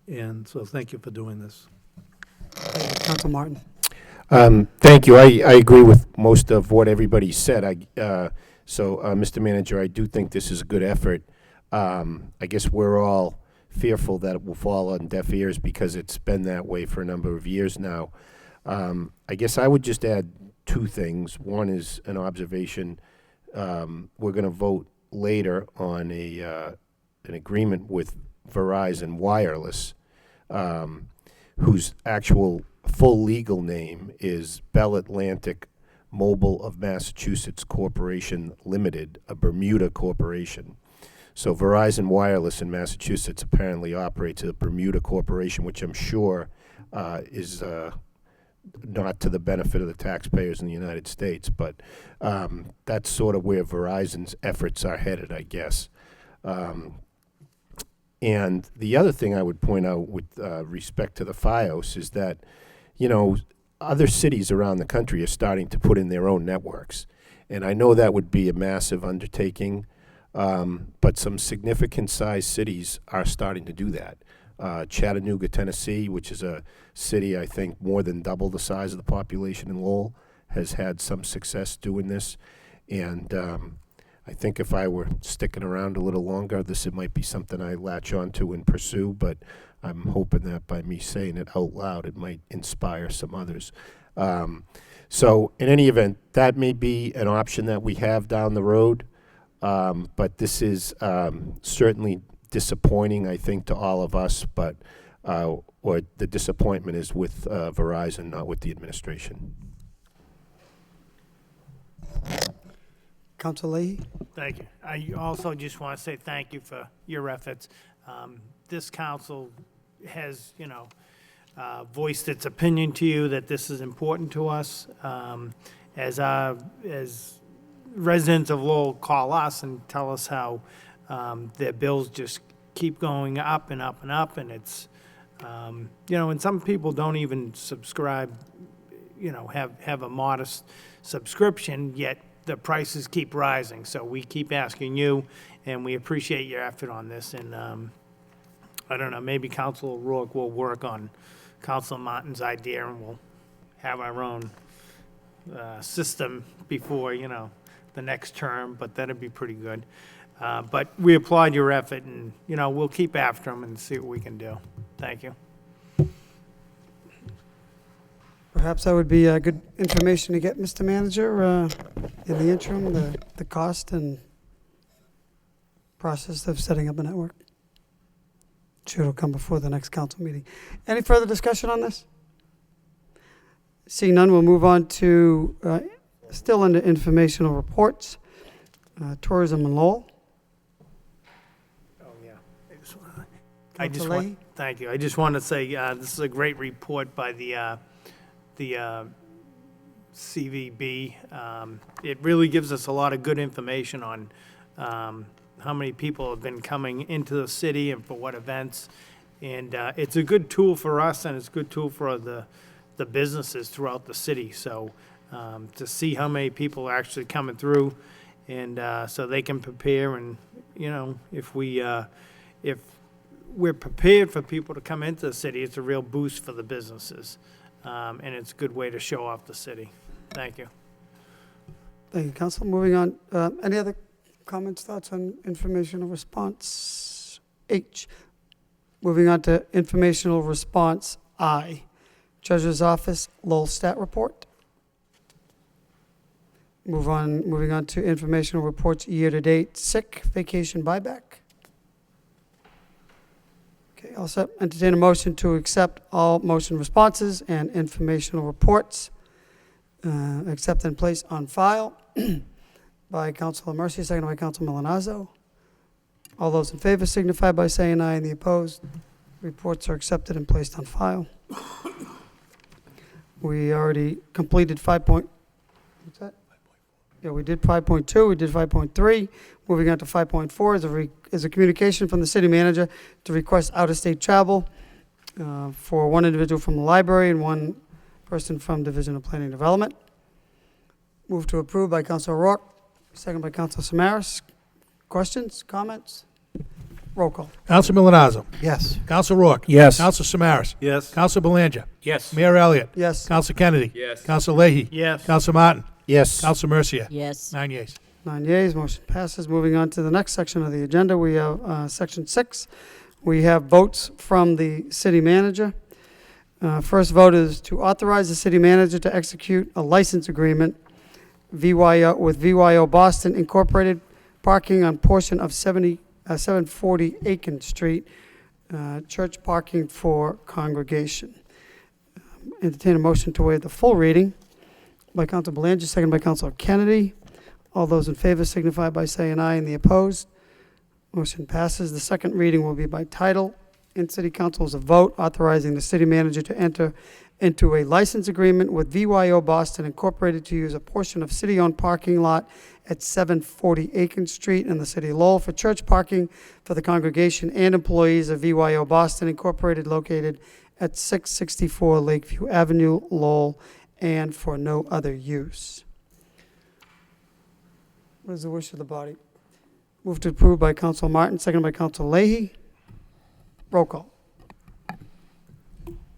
And so thank you for doing this. Councilor Martin. Thank you. I agree with most of what everybody said. Mr. Manager, I do think this is a good effort. I guess we're all fearful that it will fall on deaf ears because it's been that way for a number of years now. I guess I would just add two things. One is an observation. We're going to vote later on an agreement with Verizon Wireless, whose actual full legal name is Bell Atlantic Mobile of Massachusetts Corporation Limited, a Bermuda corporation. So Verizon Wireless in Massachusetts apparently operates a Bermuda corporation, which I'm sure is not to the benefit of the taxpayers in the United States, but that's sort of where Verizon's efforts are headed, I guess. And the other thing I would point out with respect to the FiOS is that, other cities around the country are starting to put in their own networks. And I know that would be a massive undertaking, but some significant sized cities are starting to do that. Chattanooga, Tennessee, which is a city I think more than double the size of the population in Lowell, has had some success doing this. And I think if I were sticking around a little longer, it might be something I latch onto and pursue, but I'm hoping that by me saying it out loud, it might inspire some others. So in any event, that may be an option that we have down the road, but this is certainly disappointing, I think, to all of us, but or the disappointment is with Verizon, not with the administration. Councilor Leahy. Thank you. I also just want to say thank you for your efforts. This council has, voiced its opinion to you that this is important to us. As residents of Lowell call us and tell us how their bills just keep going up and up and up, and it's, and some people don't even subscribe, have a modest subscription, yet the prices keep rising. So we keep asking you, and we appreciate your effort on this. And I don't know, maybe Councilor Rourke will work on Councilor Martin's idea, and we'll have our own system before, the next term, but that'd be pretty good. But we applaud your effort, and, we'll keep after them and see what we can do. Thank you. Perhaps that would be good information to get, Mr. Manager, in the interim, the cost and process of setting up a network. Sure, it'll come before the next council meeting. Any further discussion on this? Seeing none, we'll move on to, still under informational reports, tourism in Lowell. Oh, yeah. Thank you. I just want to say this is a great report by the CVB. It really gives us a lot of good information on how many people have been coming into the city and for what events. And it's a good tool for us, and it's a good tool for the businesses throughout the city. So to see how many people are actually coming through, and so they can prepare. And if we're prepared for people to come into the city, it's a real boost for the businesses, and it's a good way to show off the city. Thank you. Thank you, Council. Moving on, any other comments, thoughts on informational response H? Moving on to informational response I. Treasurer's Office, Lowell Stat Report. Moving on to informational reports year-to-date, sick, vacation, buyback. Okay, I'll entertain a motion to accept all motion responses and informational reports. Accept and place on file by Councilor Mercia, seconded by Councilor Milanazzo. All those in favor signify by saying aye, and the opposed. Reports are accepted and placed on file. We already completed what's that? Yeah, we did 5.2, we did 5.3. Moving on to 5.4 is a communication from the city manager to request out-of-state travel for one individual from the library and one person from Division of Planning and Development. Move to approve by Councilor Rourke, second by Councilor Samaras. Questions, comments? Roll call. Councilor Milanazzo. Yes. Councilor Rourke. Yes. Councilor Samaras. Yes. Councilor Belanger. Yes. Mayor Elliott. Yes. Councilor Kennedy. Yes. Councilor Leahy. Yes. Councilor Martin. Yes. Councilor Mercia. Yes. 9 yeas. 9 yeas, motion passes. Moving on to the next section of the agenda, we have Section 6. We have votes from the city manager. First vote is to authorize the city manager to execute a license agreement with VYO Boston Incorporated, parking on portion of 740 Aiken Street, church parking for congregation. Entertain a motion to waive the full reading by Councilor Belanger, second by Councilor Kennedy. All those in favor signify by saying aye, and the opposed. Motion passes. The second reading will be by title. In City Council is a vote authorizing the city manager to enter into a license agreement with VYO Boston Incorporated to use a portion of city-owned parking lot at 740 Aiken Street in the city of Lowell for church parking for the congregation and employees of VYO Boston Incorporated located at 664 Lakeview Avenue, Lowell, and for no other use. What is the wish of the body? Move to approve by Councilor Martin, second by Councilor Leahy. Roll call.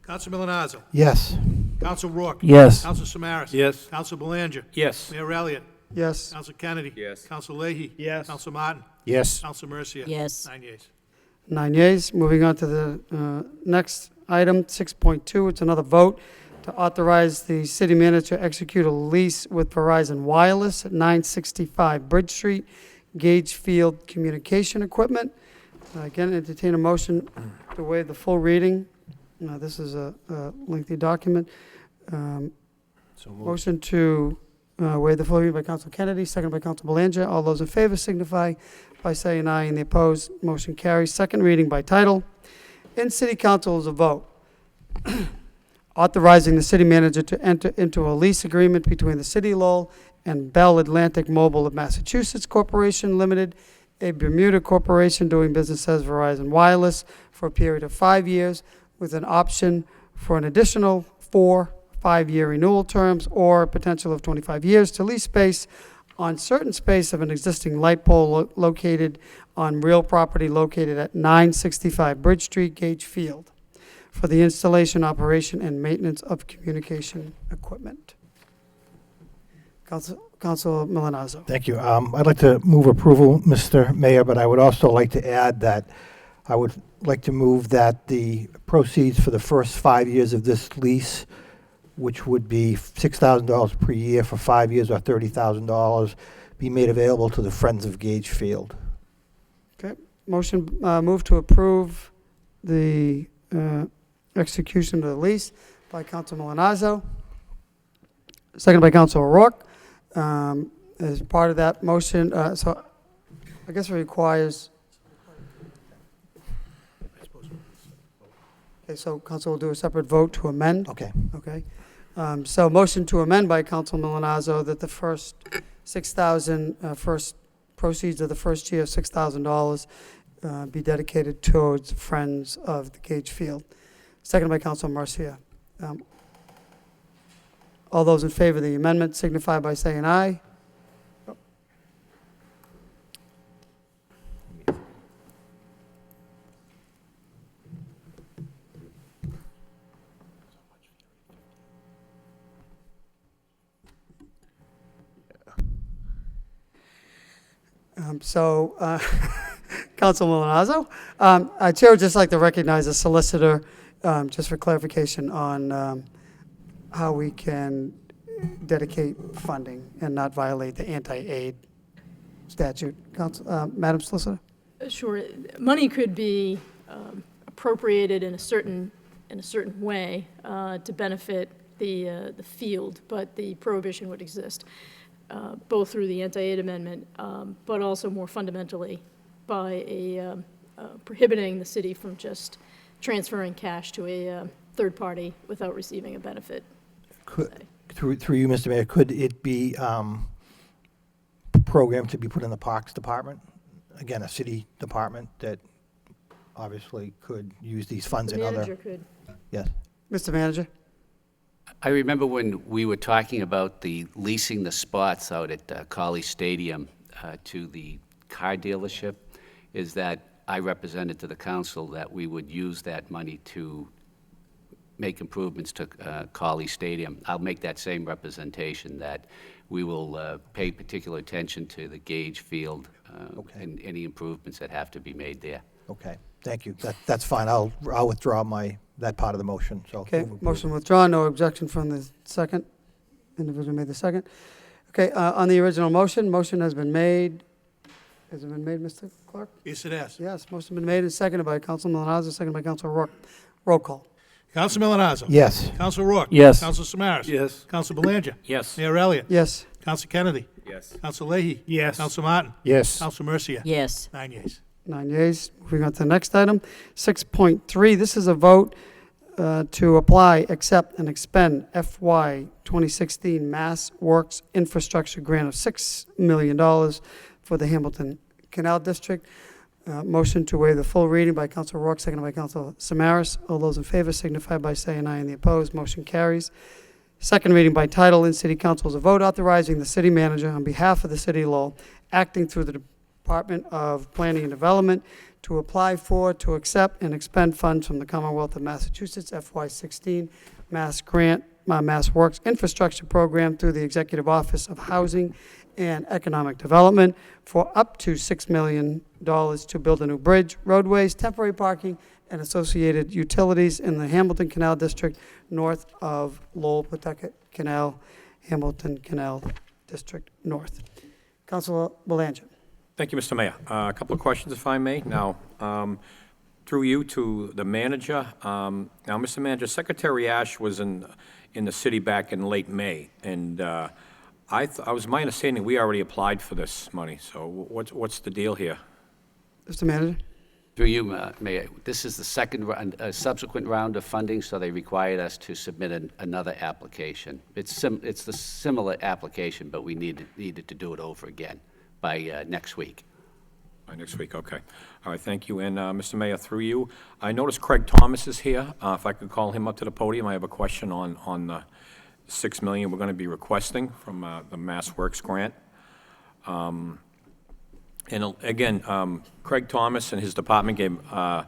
Councilor Milanazzo. Yes. Councilor Rourke. Yes. Councilor Samaras. Yes. Councilor Belanger. Yes. Mayor Elliott. Yes. Councilor Kennedy. Yes. Councilor Leahy. Yes. Councilor Martin. Yes. Councilor Mercia. Yes. 9 yeas. 9 yeas. Moving on to the next item, 6.2. It's another vote to authorize the city manager to execute a lease with Verizon Wireless at 965 Bridge Street, Gage Field Communication Equipment. Again, entertain a motion to waive the full reading. This is a lengthy document. Motion to waive the full reading by Councilor Kennedy, second by Councilor Belanger. All those in favor signify by saying aye, and the opposed. Motion carries. Second reading by title. In City Council is a vote authorizing the city manager to enter into a lease agreement between the City of Lowell and Bell Atlantic Mobile of Massachusetts Corporation Limited, a Bermuda corporation doing business as Verizon Wireless, for a period of 5 years with an option for an additional 4 5-year renewal terms or a potential of 25 years to lease space on certain space of an existing light pole located on real property located at 965 Bridge Street, Gage Field, for the installation, operation, and maintenance of communication equipment. Councilor Milanazzo. Thank you. I'd like to move approval, Mr. Mayor, but I would also like to add that I would like to move that the proceeds for the first 5 years of this lease, which would be $6,000 per year for 5 years or $30,000, be made available to the Friends of Gage Field. Okay. Motion move to approve the execution of the lease by Councilor Milanazzo, second by Councilor O'Rourke. As part of that motion, so I guess it requires. Okay, so council will do a separate vote to amend. Okay. Okay. So motion to amend by Councilor Milanazzo that the first 6,000 first Proceeds of the first year, $6,000, be dedicated towards Friends of the Gage Field. Seconded by Councilor Mercia. All those in favor of the amendment signify by saying aye. Council Milonazo. Chair would just like to recognize the solicitor, just for clarification on how we can dedicate funding and not violate the anti-aid statute. Madam Solicitor? Sure. Money could be appropriated in a certain way to benefit the field, but the prohibition would exist both through the anti-aid amendment, but also more fundamentally by prohibiting the city from just transferring cash to a third party without receiving a benefit. Through you, Mr. Mayor, could it be programmed to be put in the Parks Department? Again, a city department that obviously could use these funds in other... The manager could. Yes. Mr. Manager? I remember when we were talking about the leasing the spots out at Colley Stadium to the car dealership, is that I represented to the council that we would use that money to make improvements to Colley Stadium. I'll make that same representation, that we will pay particular attention to the Gage Field and any improvements that have to be made there. Okay, thank you. That's fine. I'll withdraw that part of the motion. So Okay, motion withdrawn. No objection from the second. Individual made the second. Okay, on the original motion has been made. Has it been made, Mr. Clark? Yes, it has. Yes, motion been made and seconded by Council Milonazo, seconded by Council Rourke. Roll call. Council Milonazo. Yes. Council Rourke. Yes. Council Samaras. Yes. Council Belanger. Yes. Mayor Elliott. Yes. Council Kennedy. Yes. Council Leahy. Yes. Council Martin. Yes. Council Mercia. Yes. 9 yeas. 9 yeas. Moving on to the next item, 6.3. This is a vote to apply, accept, and expend FY 2016 Mass Works Infrastructure Grant of $6 million for the Hamilton Canal District. Motion to waive the full reading by Council Rourke, seconded by Council Samaras. All those in favor signify by saying aye, and the opposed. Motion carries. Second reading by title in City Council is a vote authorizing the city manager on behalf of the City of Lowell, acting through the Department of Planning and Development, to apply for, to accept, and expend funds from the Commonwealth of Massachusetts FY16 Mass Works Infrastructure Program through the Executive Office of Housing and Economic Development for up to $6 million to build a new bridge, roadways, temporary parking, and associated utilities in the Hamilton Canal District north of Lowell, Pawtucket Canal, Hamilton Canal District North. Councilor Belanger. Thank you, Mr. Mayor. A couple of questions, if I may. Now, through you to the manager. Now, Mr. Manager, Secretary Ash was in the city back in late May, and I was my understanding we already applied for this money. So what's the deal here? Mr. Manager. Through you, Mayor, this is the second subsequent round of funding, so they required us to submit another application. It's the similar application, but we needed to do it over again by next week. By next week, okay. All right, thank you. And Mr. Mayor, through you, I noticed Craig Thomas is here. If I could call him up to the podium, I have a question on the $6 million we're going to be requesting from the Mass Works grant. And again, Craig Thomas and his department gave a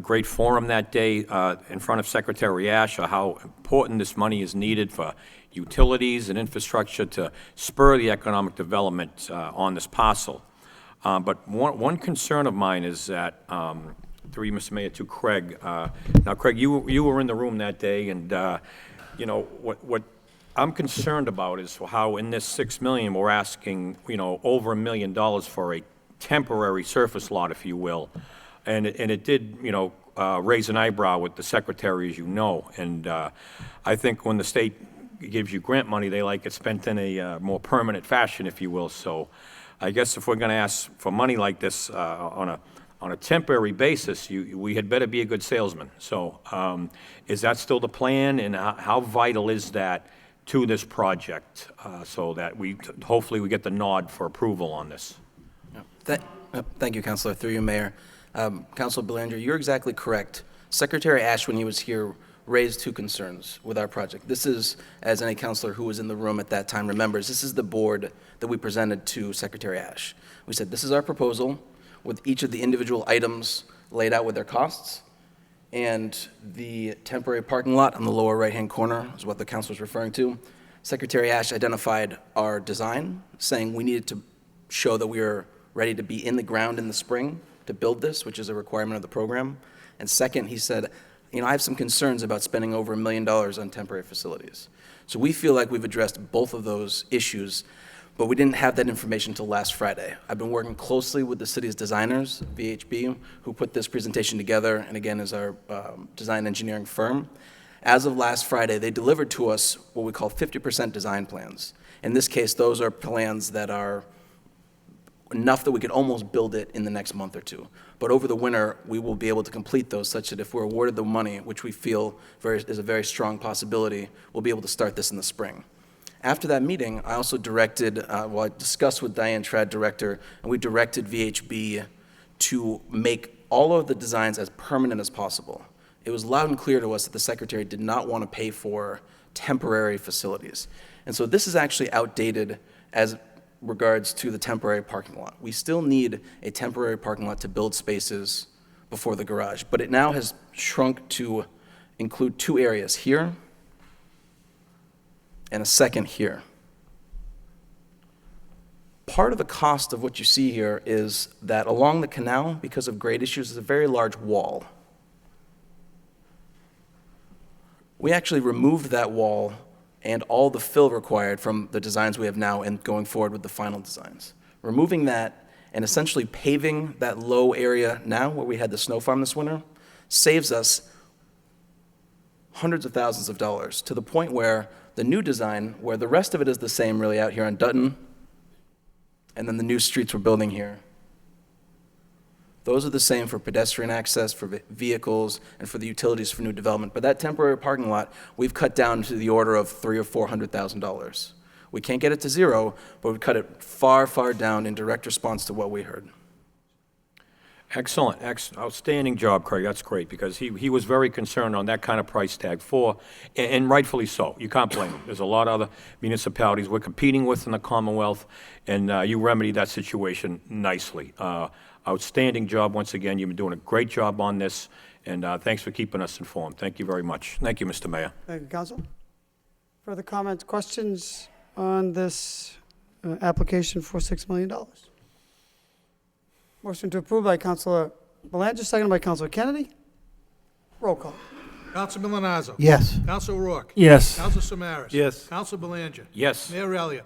great forum that day in front of Secretary Ash of how important this money is needed for utilities and infrastructure to spur the economic development on this parcel. But one concern of mine is that, through you, Mr. Mayor, to Craig. Now, Craig, you were in the room that day, and you know what I'm concerned about is how in this $6 million we're asking over $1 million for a temporary surface lot, if you will, and it did raise an eyebrow with the secretary, as you know, and I think when the state gives you grant money, they like it spent in a more permanent fashion, if you will. So I guess if we're going to ask for money like this on a temporary basis, we had better be a good salesman. So is that still the plan, and how vital is that to this project, so that hopefully we get the nod for approval on this. Thank you, Councilor. Through you, Mayor. Councilor Belanger, you're exactly correct. Secretary Ash, when he was here, raised two concerns with our project. This is, as any councilor who was in the room at that time remembers, this is the board that we presented to Secretary Ash. We said, this is our proposal with each of the individual items laid out with their costs, and the temporary parking lot on the lower right-hand corner is what the council was referring to. Secretary Ash identified our design, saying we needed to show that we were ready to be in the ground in the spring to build this, which is a requirement of the program. And second, he said, I have some concerns about spending over $1 million on temporary facilities. So we feel like we've addressed both of those issues, but we didn't have that information until last Friday. I've been working closely with the city's designers, VHB, who put this presentation together, and again is our design engineering firm. As of last Friday, they delivered to us what we call 50% design plans. In this case, those are plans that are enough that we could almost build it in the next month or two. But over the winter, we will be able to complete those such that if we're awarded the money, which we feel is a very strong possibility, we'll be able to start this in the spring. After that meeting, I also directed, I discussed with Diane Trad, director, and we directed VHB to make all of the designs as permanent as possible. It was loud and clear to us that the secretary did not want to pay for temporary facilities. And so this is actually outdated as regards to the temporary parking lot. We still need a temporary parking lot to build spaces before the garage, but it now has shrunk to include two areas here and a second here. Part of the cost of what you see here is that along the canal, because of grade issues, is a very large wall. We actually removed that wall and all the fill required from the designs we have now and going forward with the final designs. Removing that and essentially paving that low area now where we had the snow farm this winter saves us hundreds of thousands of dollars, to the point where the new design, where the rest of it is the same really out here on Dutton, and then the new streets we're building here, those are the same for pedestrian access, for vehicles, and for the utilities for new development. But that temporary parking lot, we've cut down to the order of $300,000 or $400,000. We can't get it to zero, but we've cut it far, far down in direct response to what we heard. Excellent, outstanding job, Craig. That's great, because he was very concerned on that kind of price tag and rightfully so. You can't blame him. There's a lot of other municipalities we're competing with in the Commonwealth, and you remedied that situation nicely. Outstanding job once again. You've been doing a great job on this, and thanks for keeping us informed. Thank you very much. Thank you, Mr. Mayor. Thank you, Council. Further comments, questions on this application for $6 million? Motion to approve by Councilor Belanger, seconded by Councilor Kennedy. Roll call. Council Milonazo. Yes. Council Rourke. Yes. Council Samaras. Yes. Council Belanger. Yes. Mayor Elliott.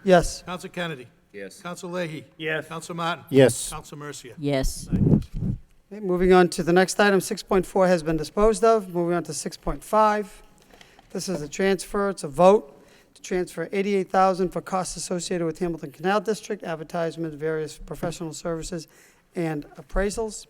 Yes. Council Kennedy. Yes. Council Leahy. Yes. Council Martin. Yes. Council Mercia. Yes. Okay, moving on to the next item, 6.4 has been disposed of. Moving on to 6.5. This is a transfer. It's a vote to transfer $88,000 for costs associated with Hamilton Canal District, advertisement, various professional services, and appraisals.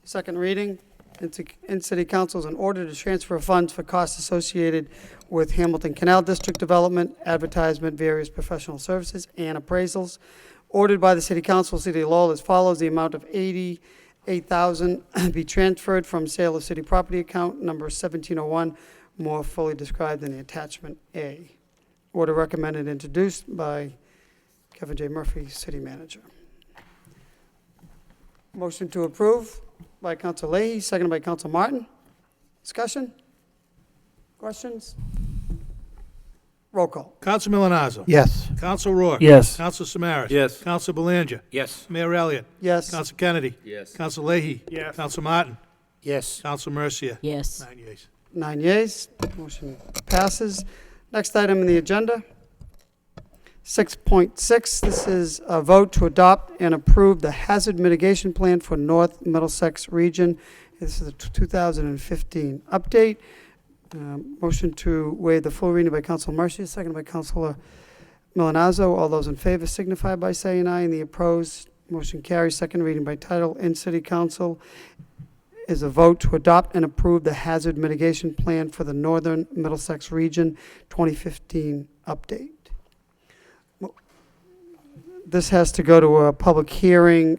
Second reading. In City Council is an order to transfer funds for costs associated with Hamilton Canal District development, advertisement, various professional services, and appraisals. Ordered by the City Council, City of Lowell, as follows: the amount of $88,000 be transferred from sale of city property account number 1701, more fully described in the attachment A. Order recommended and introduced by Kevin J. Murphy, City Manager. Motion to approve by Council Leahy, seconded by Council Martin. Discussion? Questions? Roll call. Council Milonazo. Yes. Council Rourke. Yes. Council Samaras. Yes. Council Belanger. Yes. Mayor Elliott. Yes. Council Kennedy. Yes. Council Leahy. Yes. Council Martin. Yes. Council Mercia. Yes. 9 yeas. 9 yeas. Motion passes. Next item on the agenda, 6.6. This is a vote to adopt and approve the hazard mitigation plan for North Middlesex region. This is a 2015 update. Motion to waive the full reading by Council Mercia, seconded by Councilor Milonazo. All those in favor signify by saying aye, and the opposed, motion carries. Second reading by title in City Council is a vote to adopt and approve the hazard mitigation plan for the Northern Middlesex Region 2015 update. This has to go to a public hearing.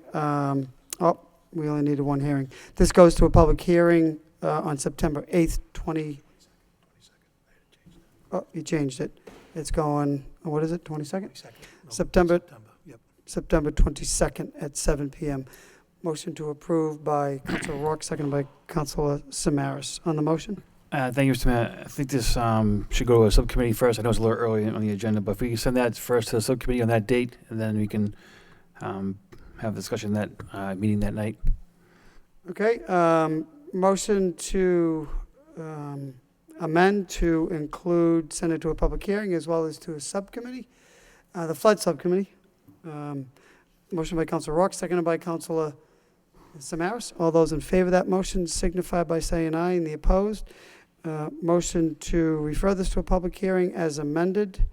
We only needed one hearing. This goes to a public hearing on September 8th, 20. Oh, you changed it. It's going, what is it, 22nd? September. Yep. September 22nd at 7 p.m. Motion to approve by Councilor Rourke, seconded by Councilor Samaras. On the motion? Thank you, Mr. Mayor. I think this should go to a subcommittee first. I know it's a little early on the agenda, but if we can send that first to the subcommittee on that date, and then we can have a discussion that meeting that night. Okay. Motion to amend to include, send it to a public hearing as well as to a subcommittee, the flood subcommittee. Motion by Councilor Rourke, seconded by Councilor Samaras. All those in favor of that motion signify by saying aye, and the opposed. Motion to refer this to a public hearing as amended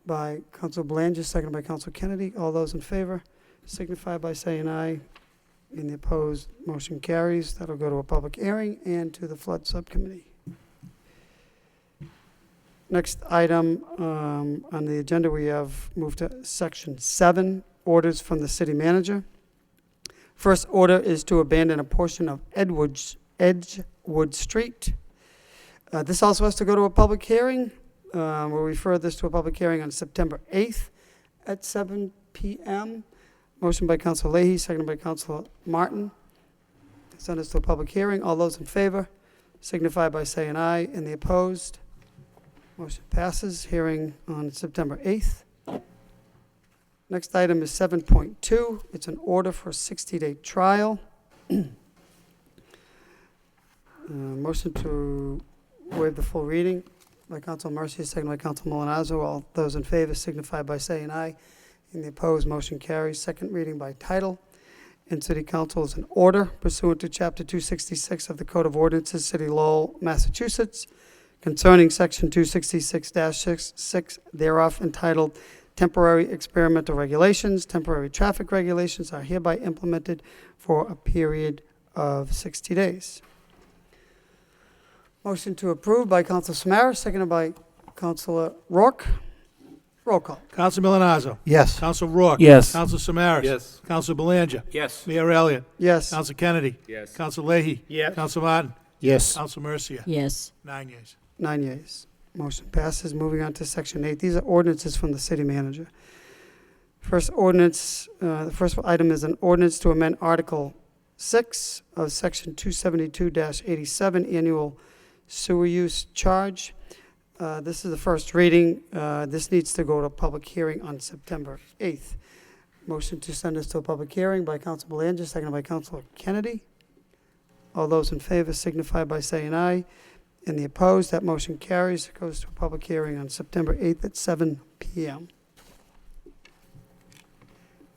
by Councilor Belanger, seconded by Councilor Kennedy. All those in favor signify by saying aye, and the opposed. Motion carries. That'll go to a public hearing and to the flood subcommittee. Next item on the agenda, we have moved to Section 7, orders from the city manager. First order is to abandon a portion of Edgewood Street. This also has to go to a public hearing. We'll refer this to a public hearing on September 8th at 7 p.m. Motion by Councilor Leahy, seconded by Councilor Martin. Send this to a public hearing. All those in favor signify by saying aye, and the opposed. Motion passes. Hearing on September 8th. Next item is 7.2. It's an order for a 60-day trial. Motion to waive the full reading by Council Mercia, second by Council Milonazo. All those in favor signify by saying aye. And the opposed, motion carries. Second reading by title. And City Council is an order pursuant to Chapter 266 of the Code of Ordinances, City of Lowell, Massachusetts, concerning Section 266-6 thereof, entitled Temporary Experimental Regulations. Temporary traffic regulations are hereby implemented for a period of 60 days. Motion to approve by Councilor Samaras, seconded by Councilor Rourke. Roll call. Council Milonazo. Yes. Council Rourke. Yes. Council Samaras. Yes. Council Belanger. Yes. Mayor Elliott. Yes. Council Kennedy. Yes. Council Leahy. Yes. Council Martin. Yes. Council Mercia. Yes. 9 yeas. 9 yeas. Motion passes. Moving on to Section 8. These are ordinances from the city manager. First ordinance, the first item is an ordinance to amend Article 6 of Section 272-87, Annual Sewer Use Charge. This is the first reading. This needs to go to public hearing on September 8th. Motion to send this to a public hearing by Council Belanger, seconded by Councilor Kennedy. All those in favor signify by saying aye. And the opposed, that motion carries. It goes to a public hearing on September 8th at 7 p.m.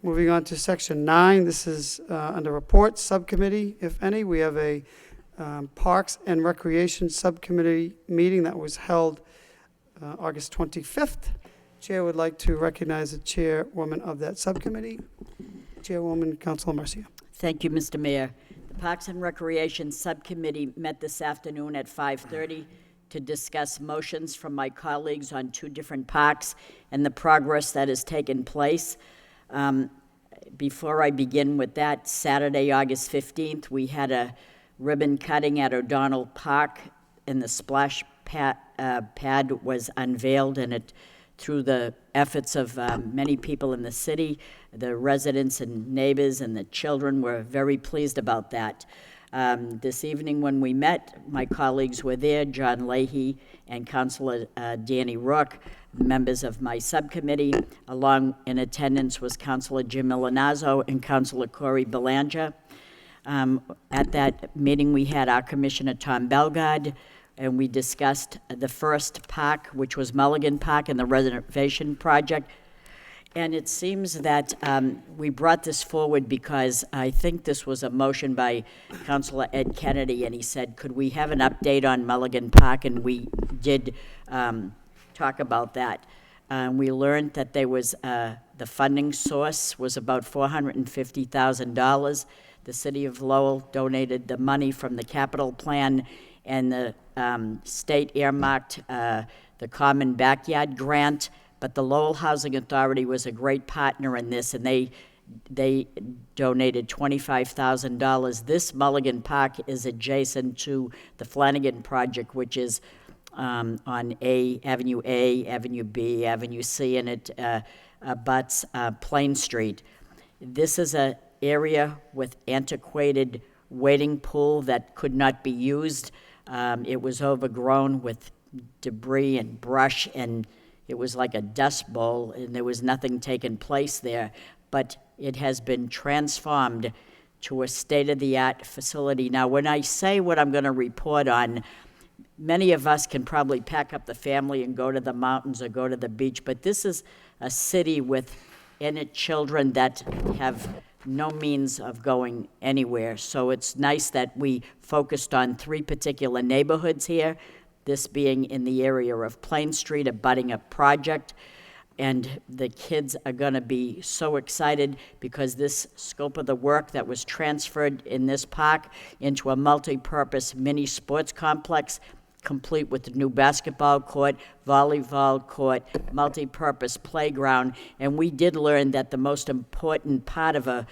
Moving on to Section 9, this is under Reports Subcommittee, if any. We have a Parks and Recreation Subcommittee meeting that was held August 25th. Chair would like to recognize the chairwoman of that subcommittee, Chairwoman Councilor Mercia. Thank you, Mr. Mayor. The Parks and Recreation Subcommittee met this afternoon at 5:30 to discuss motions from my colleagues on 2 different parks and the progress that has taken place. Before I begin with that, Saturday, August 15th, we had a ribbon cutting at O'Donnell Park, and the splash pad was unveiled, and it, through the efforts of many people in the city, the residents and neighbors and the children were very pleased about that. This evening when we met, my colleagues were there, John Leahy and Councilor Danny Rourke, members of my subcommittee. Along in attendance was Councilor Jim Milonazo and Councilor Corey Belanger. At that meeting, we had our Commissioner Tom Bellegarde, and we discussed the first park, which was Mulligan Park, and the renovation project. And it seems that we brought this forward because I think this was a motion by Councilor Ed Kennedy, and he said, could we have an update on Mulligan Park? And we did talk about that. We learned that there was, the funding source was about $450,000. The city of Lowell donated the money from the capital plan, and the state earmarked the common backyard grant, but the Lowell Housing Authority was a great partner in this, and they donated $25,000. This Mulligan Park is adjacent to the Flanagan Project, which is on Avenue A, Avenue B, Avenue C, and it abuts Plain Street. This is an area with antiquated wading pool that could not be used. It was overgrown with debris and brush, and it was like a dust bowl, and there was nothing taking place there. But it has been transformed to a state-of-the-art facility. Now, when I say what I'm going to report on, many of us can probably pack up the family and go to the mountains or go to the beach, but this is a city with in it children that have no means of going anywhere. So it's nice that we focused on 3 particular neighborhoods here, this being in the area of Plain Street, abutting a project. And the kids are going to be so excited because this scope of the work that was transferred in this park into a multi-purpose mini sports complex, complete with a new basketball court, volleyball court, multi-purpose playground. And we did learn that the most important part of a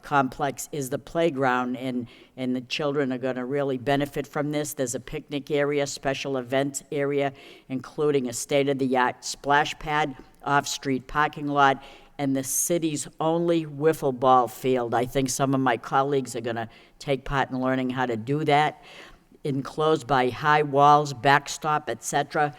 complex is the playground, and the children are going to really benefit from this. There's a picnic area, special events area, including a state-of-the-art splash pad, off-street parking lot, and the city's only wiffle ball field. I think some of my colleagues are going to take part in learning how to do that. Enclosed by high walls, backstop, etc.,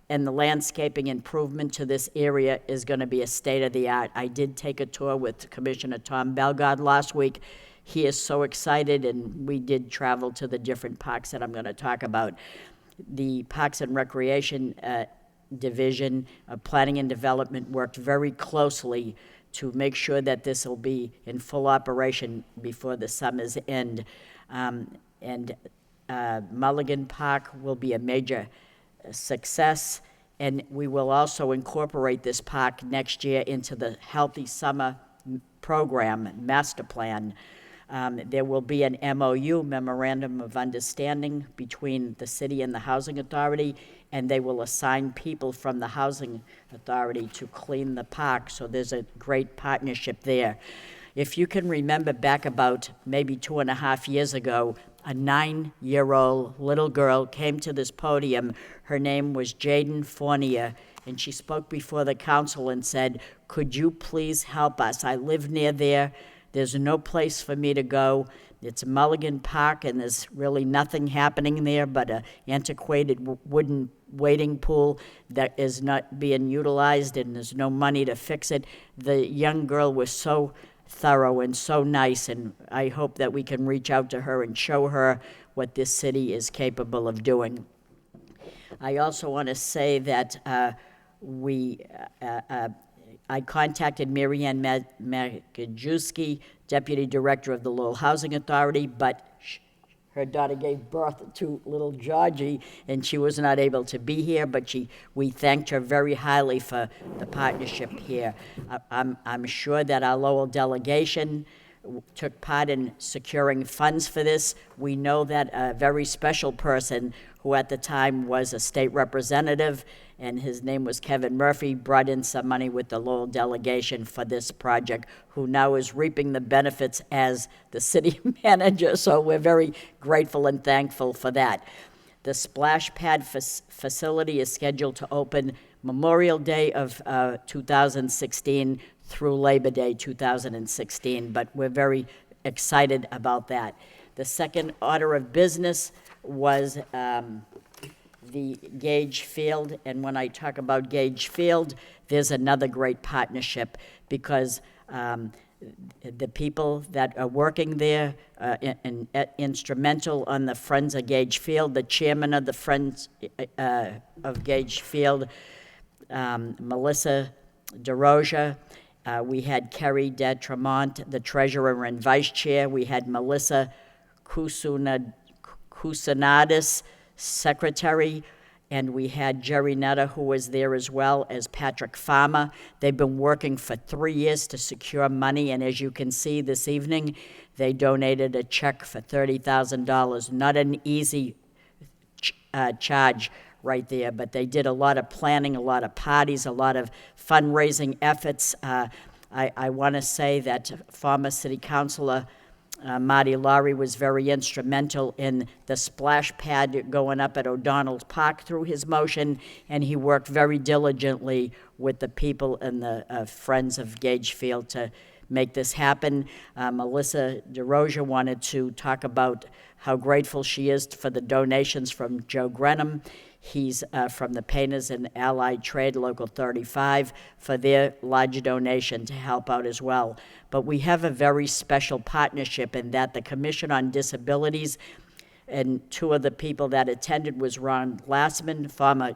and the landscaping improvement to this area is going to be a state-of-the-art. I did take a tour with Commissioner Tom Belgard last week. He is so excited, and we did travel to the different parks that I'm going to talk about. The Parks and Recreation Division of Planning and Development worked very closely to make sure that this will be in full operation before the summer's end. Mulligan Park will be a major success, and we will also incorporate this park next year into the Healthy Summer Program master plan. There will be an MOU, Memorandum of Understanding, between the city and the Housing Authority, and they will assign people from the Housing Authority to clean the park, so there's a great partnership there. If you can remember back about maybe 2.5 years ago, a 9-year-old little girl came to this podium. Her name was Jaden Fournier, and she spoke before the council and said, "Could you please help us? I live near there. There's no place for me to go. It's Mulligan Park, and there's really nothing happening there but an antiquated wooden wading pool that is not being utilized, and there's no money to fix it." The young girl was so thorough and so nice, and I hope that we can reach out to her and show her what this city is capable of doing. I also want to say that I contacted Marianne Magajewski, Deputy Director of the Lowell Housing Authority, but her daughter gave birth to little Georgie, and she was not able to be here, but we thanked her very highly for the partnership here. I'm sure that our Lowell delegation took part in securing funds for this. We know that a very special person who at the time was a state representative, and his name was Kevin Murphy, brought in some money with the Lowell delegation for this project, who now is reaping the benefits as the city manager, so we're very grateful and thankful for that. The splash pad facility is scheduled to open Memorial Day of 2016 through Labor Day 2016, but we're very excited about that. The second order of business was the Gage Field, and when I talk about Gage Field, there's another great partnership because the people that are working there and instrumental on the Friends of Gage Field, the chairman of the Friends of Gage Field, Melissa DeRoja. We had Kerry Detremont, the treasurer and vice chair. We had Melissa Kusanadis, secretary, And we had Jerry Nutter, who was there as well as Patrick Farmer. They've been working for 3 years to secure money, and as you can see this evening, they donated a check for $30,000. Not an easy charge right there, but they did a lot of planning, a lot of parties, a lot of fundraising efforts. I want to say that former city councilor Marty Laurie was very instrumental in the splash pad going up at O'Donnell Park through his motion, and he worked very diligently with the people and the Friends of Gage Field to make this happen. Melissa DeRosia wanted to talk about how grateful she is for the donations from Joe Grenham. He's from the Painters and Allied Trade, Local 35, for their large donation to help out as well. But we have a very special partnership in that the Commission on Disabilities, and two of the people that attended was Ron Glassman, former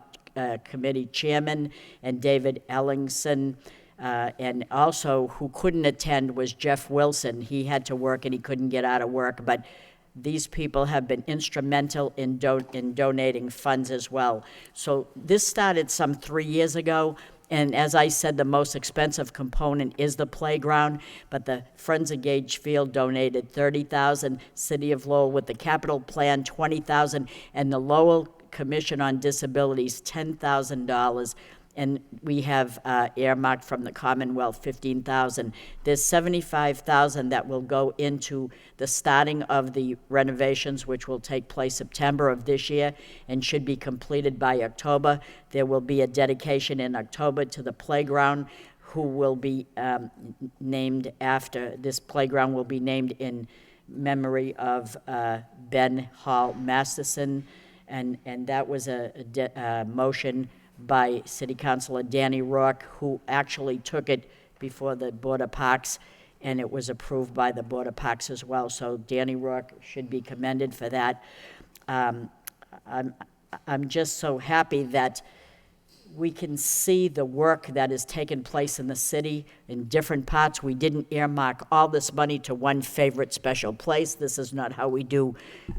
committee chairman, and David Ellingson. And also, who couldn't attend was Jeff Wilson. He had to work and he couldn't get out of work, but these people have been instrumental in donating funds as well. So this started some 3 years ago, and as I said, the most expensive component is the playground, but the Friends of Gage Field donated $30,000, City of Lowell with the capital plan $20,000, and the Lowell Commission on Disabilities $10,000. And we have earmarked from the Commonwealth $15,000. There's $75,000 that will go into the starting of the renovations, which will take place September of this year and should be completed by October. There will be a dedication in October to the playground, who will be named after, this playground will be named in memory of Ben Hall Masterson, and that was a motion by City Councilor Danny Rourke, who actually took it before the Board of Parks, and it was approved by the Board of Parks as well. So Danny Rourke should be commended for that. I'm just so happy that we can see the work that has taken place in the city in different parts. We didn't earmark all this money to one favorite special place. This is not how we do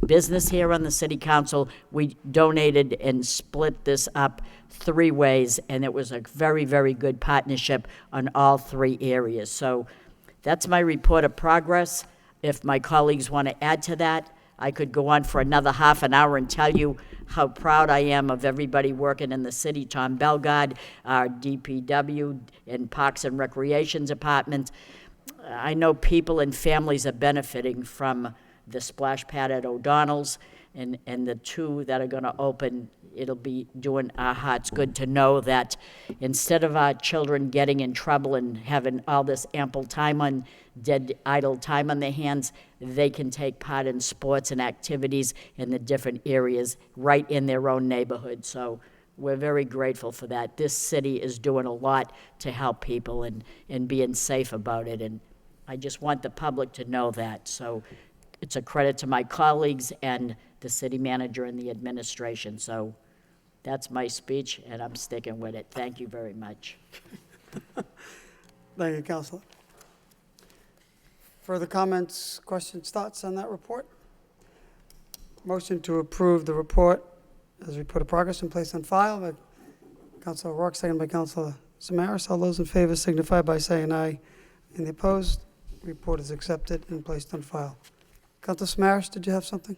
business here on the City Council. We donated and split this up 3 ways, and it was a very, very good partnership on all 3 areas. So that's my report of progress. If my colleagues want to add to that, I could go on for another half an hour and tell you how proud I am of everybody working in the city. Tom Belgard, our DPW and Parks and Recreation Department. I know people and families are benefiting from the splash pad at O'Donnell's, and the 2 that are going to open. It'll be doing our hearts good to know that instead of our children getting in trouble and having all this ample time on idle time on their hands, they can take part in sports and activities in the different areas right in their own neighborhood. So we're very grateful for that. This city is doing a lot to help people and being safe about it, and I just want the public to know that. So it's a credit to my colleagues and the city manager and the administration. So that's my speech, and I'm sticking with it. Thank you very much. Thank you, Councilor. Further comments, questions, thoughts on that report? Motion to approve the report as report of progress and placed on file by Councilor Rourke, second by Councilor Samaras. All those in favor signify by saying aye. Any opposed? Report is accepted and placed on file. Councilor Samaras, did you have something?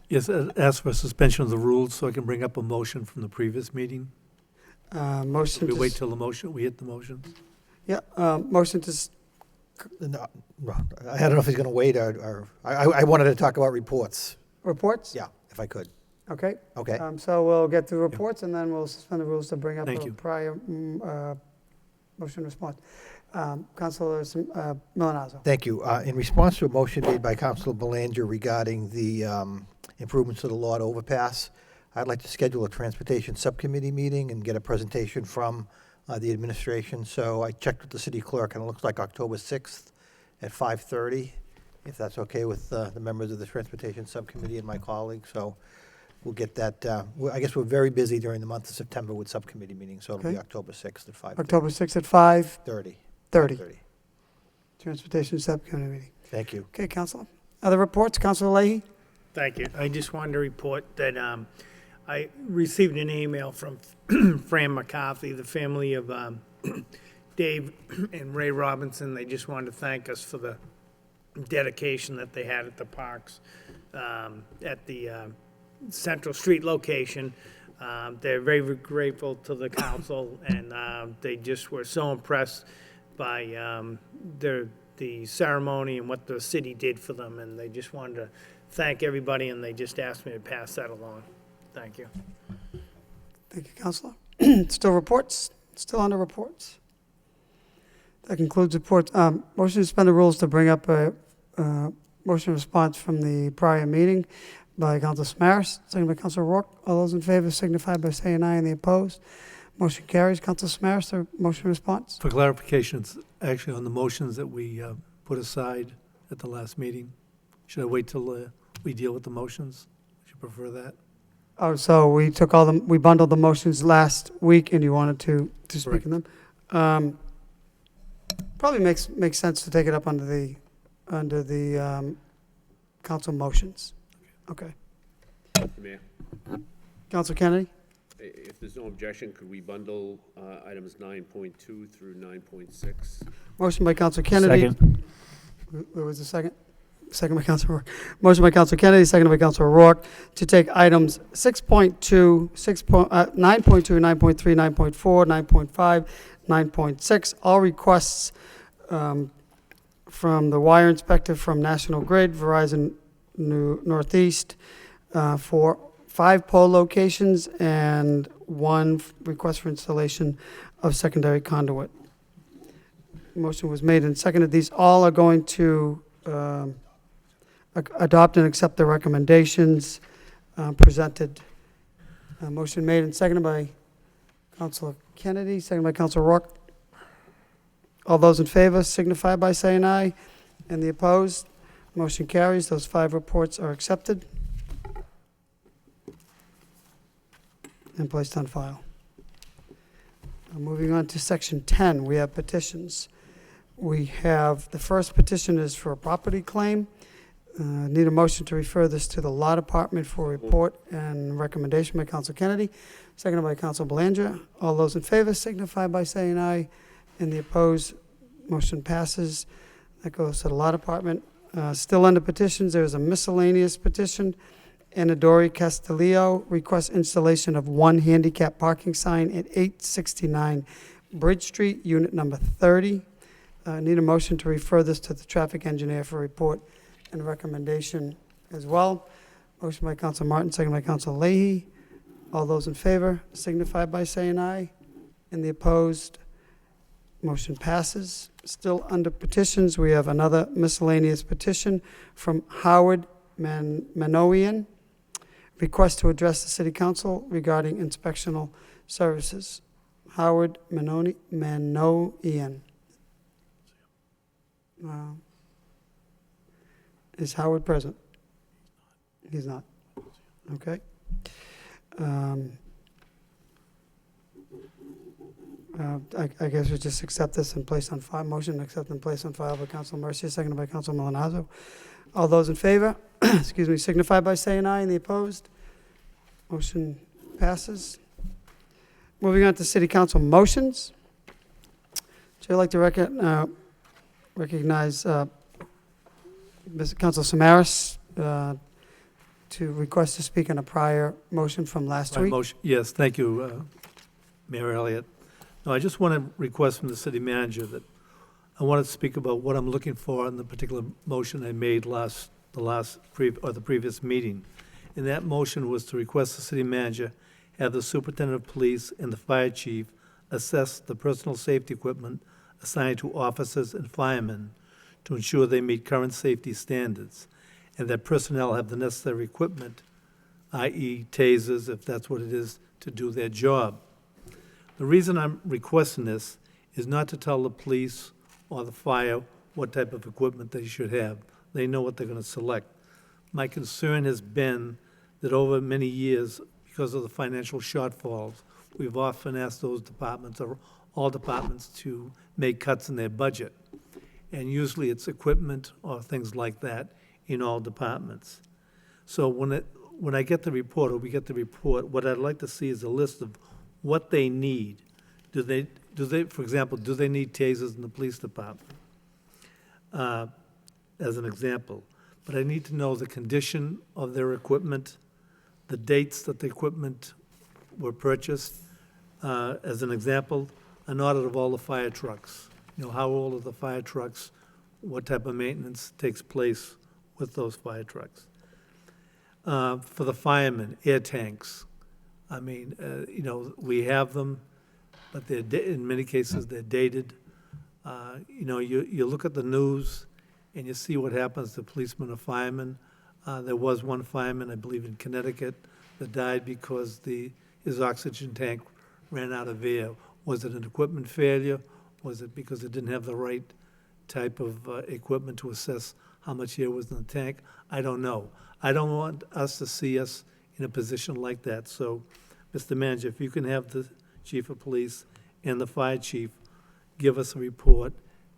Yes, ask for suspension of the rules so I can bring up a motion from the previous meeting. Motion We to wait till the motion, we hit the motions? Yeah, motion to No, I don't know if he's going to wait, or I wanted to talk about reports. reports? Yeah, if I could. Okay. Okay. So we'll get through reports, and then we'll suspend the rules to bring up Thank a you. prior motion response. Councilor Milonazo. Thank you. In response to a motion made by Councilor Belanger regarding the improvements to the Lord overpass, I'd like to schedule a transportation subcommittee meeting and get a presentation from the administration. So I checked with the city clerk, and it looks like October 6th at 5:30, if that's okay with the members of the transportation subcommittee and my colleagues. So we'll get that. I guess we're very busy during the month of September with subcommittee meetings, so it'll be Okay. October 6th at 5:30. October 6th at 5:30. 30. Transportation Subcommittee meeting. Thank you. Okay, Councilor. Other reports? Councilor Leahy? Thank you. I just wanted to report that I received an email from Fran McCarthy, the family of Dave and Ray Robinson. They just wanted to thank us for the dedication that they had at the parks, at the Central Street location. They're very, very grateful to the council, and they just were so impressed by the ceremony and what the city did for them, and they just wanted to thank everybody, and they just asked me to pass that along. Thank you. Thank you, Counselor. Still reports? Still under reports? That concludes reports. Motion to suspend the rules to bring up a motion response from the prior meeting by Councilor Samaras, second by Councilor Rourke. All those in favor signify by saying aye, and the opposed. Motion carries. Councilor Samaras, the motion response. For clarification, it's actually on the motions that we put aside at the last meeting. Should I wait till we deal with the motions? Would you prefer that? Oh, so we took we bundled the motions last week, and you wanted to speak on them. Probably makes sense to take it up under the council motions. Okay. Mayor, Councilor Kennedy? if there's no objection, could we bundle items 9.2 through 9.6? Motion by Councilor Kennedy. Second. Where was the second? Second by Councilor Rourke. Motion by Councilor Kennedy, second by Councilor Rourke, to take items 6.2, 9.2, 9.3, 9.4, 9.5, 9.6, all requests from the wire inspector from National Grid, Verizon Northeast, for 5 pole locations and 1 request for installation of secondary conduit. Motion was made and seconded. These all are going to adopt and accept the recommendations presented. Motion made and seconded by Councilor Kennedy, seconded by Councilor Rourke. All those in favor signify by saying aye. And the opposed, motion carries. Those 5 reports are accepted and placed on file. Moving on to section 10, we have petitions. We have, the first petition is for a property claim. Need a motion to refer this to the law department for report and recommendation by Councilor Kennedy, seconded by Councilor Belanger. All those in favor signify by saying aye. And the opposed, motion passes. That goes to the law department. Still under petitions, there is a miscellaneous petition. Anadori Castillo requests installation of 1 handicap parking sign at 869 Bridge Street, unit number 30. Need a motion to refer this to the traffic engineer for report and recommendation as well. Motion by Councilor Martin, second by Councilor Leahy. All those in favor signify by saying aye. And the opposed, motion passes. Still under petitions, we have another miscellaneous petition from Howard Manoian. Request to address the City Council regarding inspectional services. Howard Manoian. Is Howard present? He's not. Okay. I guess we just accept this and place on file. Motion to accept and place on file by Councilor Mercia, seconded by Councilor Milonazo. All those in favor, excuse me, signify by saying aye. And the opposed, motion passes. Moving on to City Council motions. Chair, I'd like to recognize Mr. Councilor Samaras to request to speak on a prior motion from last week. Yes, thank you, Mayor Elliott. No, I just want to request from the city manager that I want to speak about what I'm looking for in the particular motion I made the previous meeting. And that motion was to request the city manager have the superintendent of police and the fire chief assess the personal safety equipment assigned to officers and firemen to ensure they meet current safety standards, and that personnel have the necessary equipment, i.e. tasers, if that's what it is, to do their job. The reason I'm requesting this is not to tell the police or the fire what type of equipment they should have. They know what they're going to select. My concern has been that over many years, because of the financial shortfalls, we've often asked those departments, or all departments, to make cuts in their budget. And usually it's equipment or things like that in all departments. So when I get the report, or we get the report, what I'd like to see is a list of what they need. Do they, for example, do they need tasers in the police department? As an example. But I need to know the condition of their equipment, the dates that the equipment were purchased. As an example, an audit of all the fire trucks. You know, how old are the fire trucks? What type of maintenance takes place with those fire trucks? For the firemen, air tanks. I mean, you know, we have them, but they're, in many cases, they're dated. You know, you look at the news and you see what happens to policemen or firemen. There was one fireman, I believe in Connecticut, that died because his oxygen tank ran out of air. Was it an equipment failure? Was it because it didn't have the right type of equipment to assess how much air was in the tank? I don't know. I don't want us to see us in a position like that. So, Mr. Manager, if you can have the chief of police and the fire chief give us a report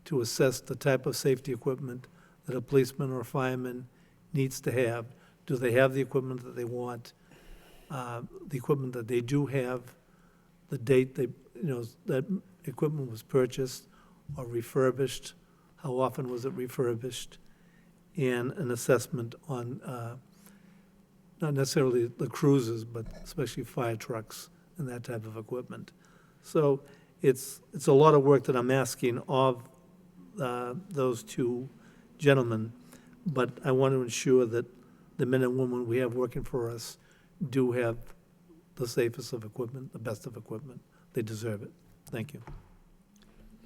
to assess the type of safety equipment that a policeman or a fireman needs to have. Do they have the equipment that they want? The equipment that they do have, the date they, you know, that equipment was purchased or refurbished, how often was it refurbished, and an assessment on not necessarily the cruisers, but especially fire trucks and that type of equipment. So it's a lot of work that I'm asking of those two gentlemen, but I want to ensure that the men and women we have working for us do have the safest of equipment, the best of equipment. They deserve it. Thank you.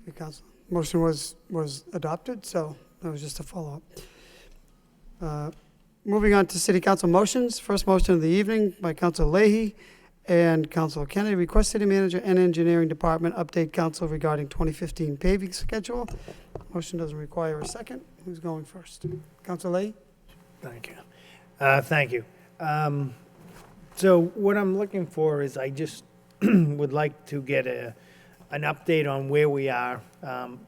Okay, Council. Motion was adopted, so that was just a follow-up. Moving on to City Council motions. First motion of the evening by Council Leahy and Council Kennedy. Request City Manager and Engineering Department update Council regarding 2015 paving schedule. Motion doesn't require a second. Who's going first? Council Leahy? Thank you. Thank you. So what I'm looking for is I just would like to get an update on where we are.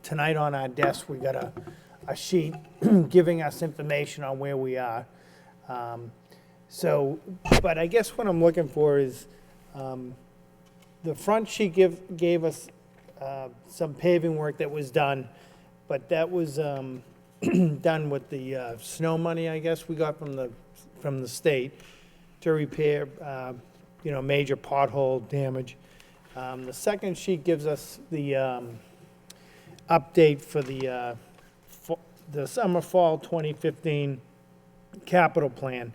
Tonight on our desk, we got a sheet giving us information on where we are. But I guess what I'm looking for is the front sheet gave us some paving work that was done, but that was done with the snow money, I guess, we got from the state to repair, major pothole damage. The second sheet gives us the update for the summer-fall 2015 capital plan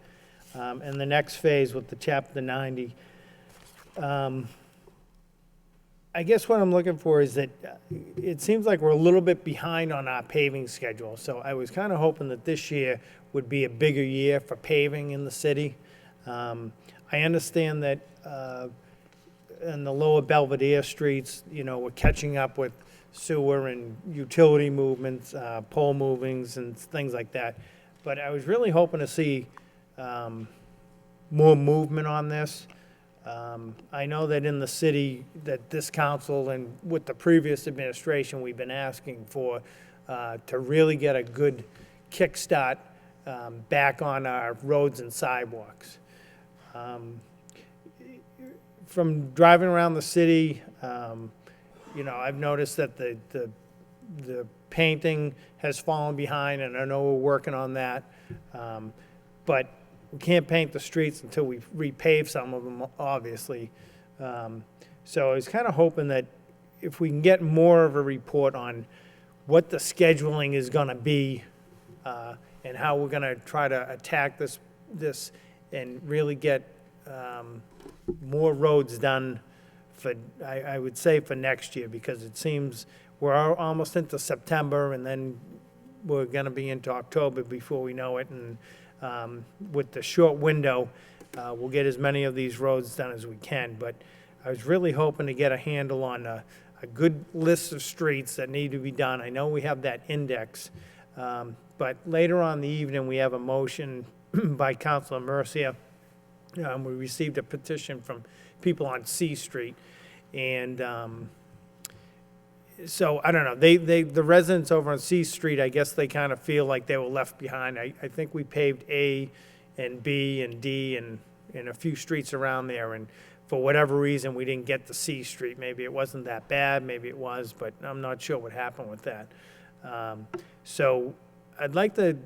and the next phase with the Chapter 90. I guess what I'm looking for is that it seems like we're a little bit behind on our paving schedule. So I was kind of hoping that this year would be a bigger year for paving in the city. I understand that in the lower Belvedere streets, we're catching up with sewer and utility movements, pole movings and things like that. But I was really hoping to see more movement on this. I know that in the city, that this council and with the previous administration, we've been asking for to really get a good kickstart back on our roads and sidewalks. From driving around the city, I've noticed that the painting has fallen behind, and I know we're working on that. But we can't paint the streets until we repave some of them, obviously. So I was kind of hoping that if we can get more of a report on what the scheduling is going to be and how we're going to try to attack this and really get more roads done for, I would say, for next year, because it seems we're almost into September, and then we're going to be into October before we know it. And with the short window, we'll get as many of these roads done as we can. But I was really hoping to get a handle on a good list of streets that need to be done. I know we have that index, but later on in the evening, we have a motion by Councilor Mercia. We received a petition from people on C Street, and so I don't know. The residents over on C Street, I guess they kind of feel like they were left behind. I think we paved A and B and D and a few streets around there. And for whatever reason, we didn't get to C Street. Maybe it wasn't that bad, maybe it was, but I'm not sure what happened with that. So I'd like to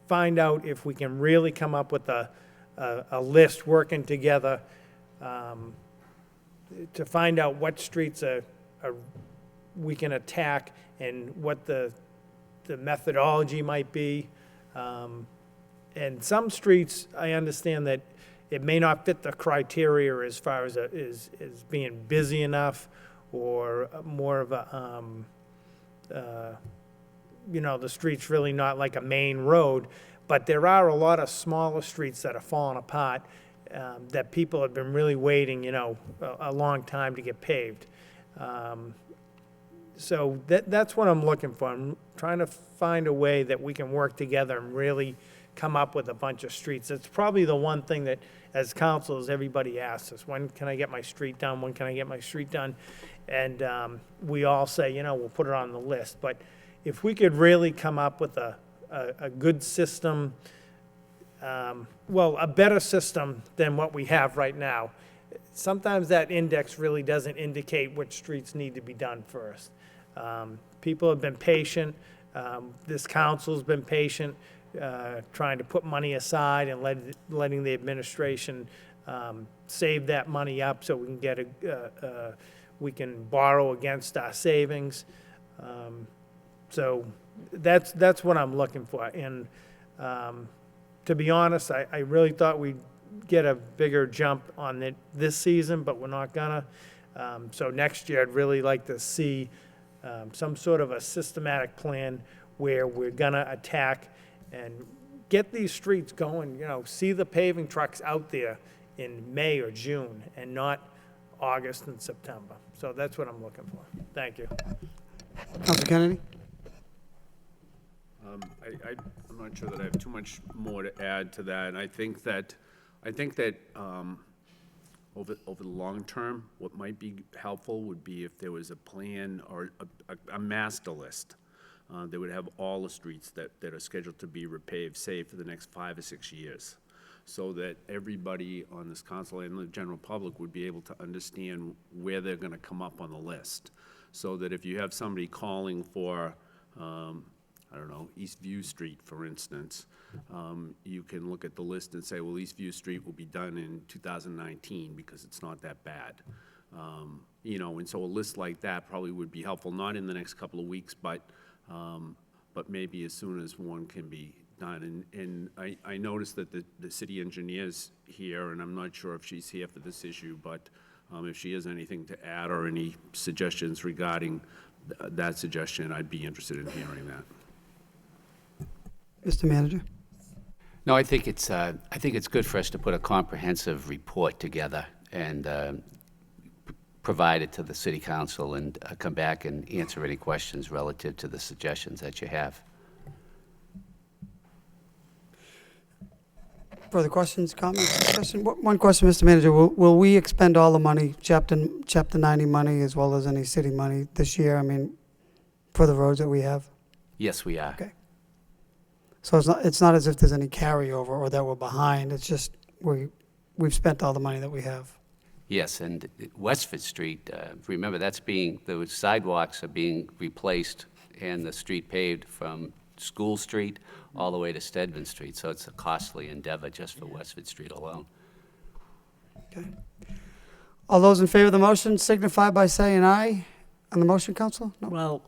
find out if we can really come up with a list working together to find out what streets we can attack and what the methodology might be. And some streets, I understand that it may not fit the criteria as far as being busy enough or more of a, the street's really not like a main road, but there are a lot of smaller streets that are falling apart that people have been really waiting, a long time to get paved. So that's what I'm looking for. I'm trying to find a way that we can work together and really come up with a bunch of streets. It's probably the one thing that, as councils, everybody asks us, when can I get my street done? When can I get my street done? And we all say, we'll put it on the list. But if we could really come up with a good system, a better system than what we have right now. Sometimes that index really doesn't indicate which streets need to be done first. People have been patient. This council's been patient, trying to put money aside and letting the administration save that money up so we can get we can borrow against our savings. So that's what I'm looking for. And to be honest, I really thought we'd get a bigger jump on it this season, but we're not gonna. So next year, I'd really like to see some sort of a systematic plan where we're gonna attack and get these streets going, see the paving trucks out there in May or June and not August and September. So that's what I'm looking for. Thank you. Councilor Kennedy? I'm not sure that I have too much more to add to that. I think that over the long term, what might be helpful would be if there was a plan or a master list that would have all the streets that are scheduled to be repaved, say, for the next 5 or 6 years, so that everybody on this council and the general public would be able to understand where they're going to come up on the list. So that if you have somebody calling for, I don't know, Eastview Street, for instance, you can look at the list and say, well, Eastview Street will be done in 2019 because it's not that bad. And so a list like that probably would be helpful, not in the next couple of weeks, but maybe as soon as one can be done. And I noticed that the city engineer's here, and I'm not sure if she's here for this issue, but if she has anything to add or any suggestions regarding that suggestion, I'd be interested in hearing that. Mr. Manager? No, I think it's good for us to put a comprehensive report together and provide it to the city council and come back and answer any questions relative to the suggestions that you have. Further questions, comments, discussion? One question, Mr. Manager. Will we expend all the money, Chapter 90 money, as well as any city money this year? I mean, for the roads that we have? Yes, we are. Okay. So it's not as if there's any carryover or that we're behind. It's just we've spent all the money that we have. Yes, and Westford Street, remember the sidewalks are being replaced and the street paved from School Street all the way to Stedman Street. So it's a costly endeavor just for Westford Street alone. Okay. All those in favor of the motion signify by saying aye. On the motion, Council? No? Well,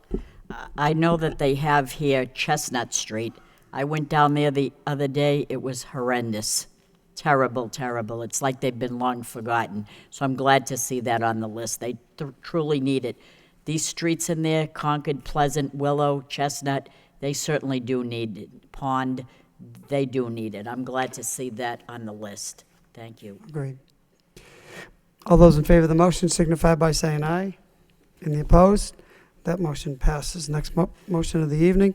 I know that they have here Chestnut Street. I went down there the other day. It was horrendous. Terrible, terrible. It's like they've been long forgotten. So I'm glad to see that on the list. They truly need it. These streets in there, Concord, Pleasant, Willow, Chestnut, they certainly do need it. Pond, they do need it. I'm glad to see that on the list. Thank you. Agreed. All those in favor of the motion signify by saying aye. Any opposed? That motion passes. Next motion of the evening.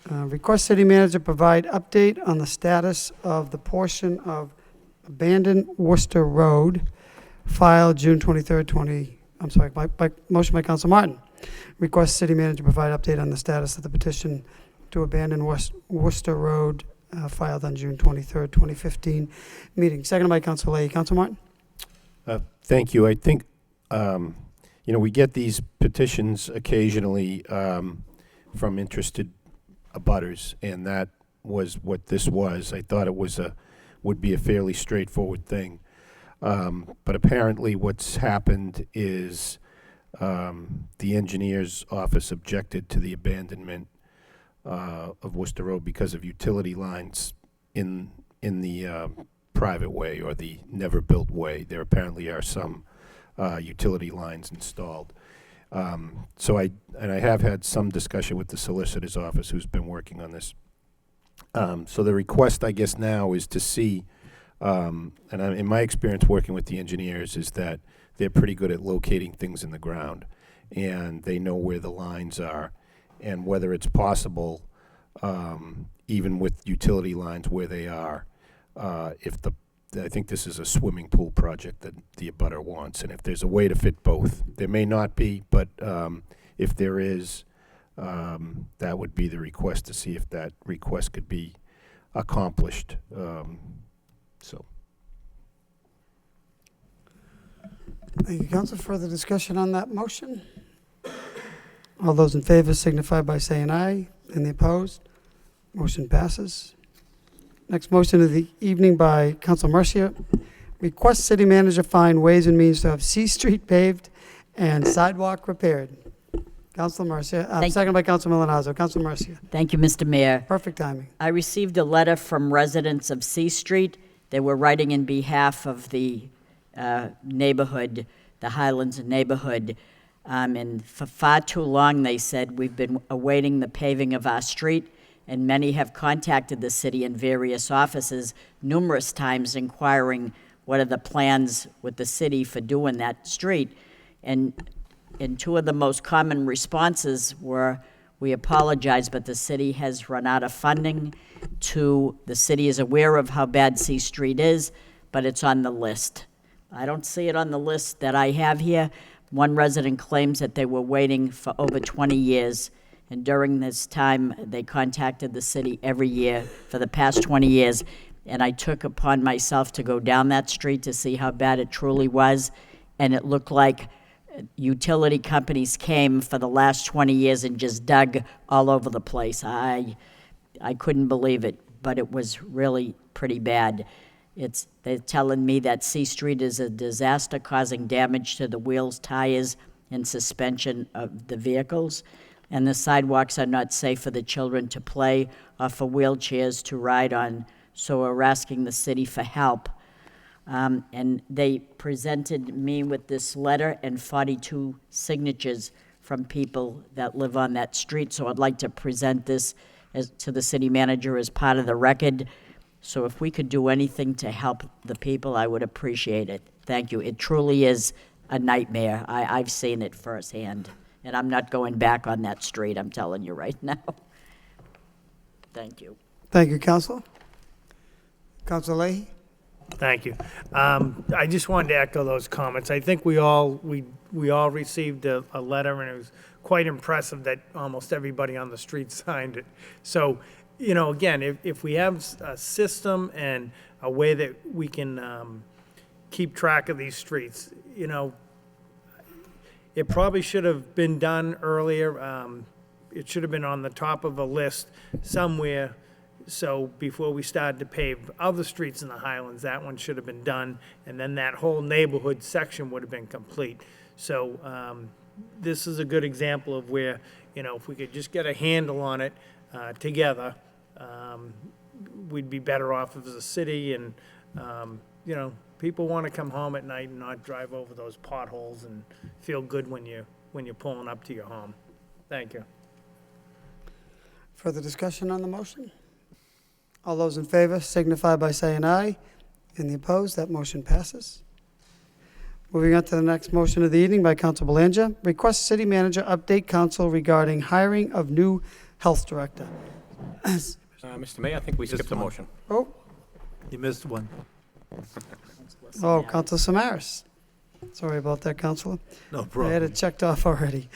Request city manager provide update on the status of the portion of abandoned Worcester Road filed June 23rd, motion by Council Martin. Request city manager provide update on the status of the petition to abandon Worcester Road filed on June 23rd, 2015 meeting. Seconded by Council Leahy. Council Martin? Thank you. I think, we get these petitions occasionally from interested abutters, and that was what this was. I thought it would be a fairly straightforward thing. But apparently what's happened is the engineer's office objected to the abandonment of Worcester Road because of utility lines in the private way or the never-built way. There apparently are some utility lines installed. So I have had some discussion with the solicitor's office who's been working on this. So the request, I guess, now is to see, in my experience working with the engineers, is that they're pretty good at locating things in the ground, and they know where the lines are, and whether it's possible, even with utility lines where they are, I think this is a swimming pool project that the abutter wants, and if there's a way to fit both, there may not be, but if there is, that would be the request, to see if that request could be accomplished. So. Thank you, Council. Further discussion on that motion? All those in favor signify by saying aye. Any opposed? Motion passes. Next motion of the evening by Council Mercia. Request city manager find ways and means to have C Street paved and sidewalk repaired. Council Mercia, second by Council Milonazo. Council Mercia. Thank you, Mr. Mayor. Perfect timing. I received a letter from residents of C Street. They were writing in behalf of the neighborhood, the Highlands neighborhood. And for far too long, they said, we've been awaiting the paving of our street, and many have contacted the city in various offices numerous times inquiring what are the plans with the city for doing that street. And two of the most common responses were, we apologize, but the city has run out of funding. The city is aware of how bad C Street is, but it's on the list. I don't see it on the list that I have here. One resident claims that they were waiting for over 20 years, and during this time, they contacted the city every year for the past 20 years, and I took upon myself to go down that street to see how bad it truly was, and it looked like utility companies came for the last 20 years and just dug all over the place. I couldn't believe it, but it was really pretty bad. They're telling me that C Street is a disaster, causing damage to the wheels, tires, and suspension of the vehicles. And the sidewalks are not safe for the children to play or for wheelchairs to ride on. So we're asking the city for help. And they presented me with this letter and 42 signatures from people that live on that street. So I'd like to present this to the city manager as part of the record. So if we could do anything to help the people, I would appreciate it. Thank you. It truly is a nightmare. I've seen it firsthand, and I'm not going back on that street, I'm telling you right now. Thank you. Thank you, Council. Council Leahy? Thank you. I just wanted to echo those comments. I think we all received a letter, and it was quite impressive that almost everybody on the street signed it. So, again, if we have a system and a way that we can keep track of these streets, it probably should have been done earlier. It should have been on the top of a list somewhere. So before we started to pave other streets in the Highlands, that one should have been done, and then that whole neighborhood section would have been complete. So this is a good example of where, if we could just get a handle on it together, we'd be better off as a city, and, people want to come home at night and not drive over those potholes and feel good when you're pulling up to your home. Thank you. Further discussion on the motion? All those in favor signify by saying aye. Any opposed? That motion passes. Moving on to the next motion of the evening by Council Belanja. Request city manager update council regarding hiring of new health director. Mr. Mayor, I think we skipped a motion. Oh, You missed one. Council Samaras. Sorry about that, Counselor. No I had problem. it checked off already.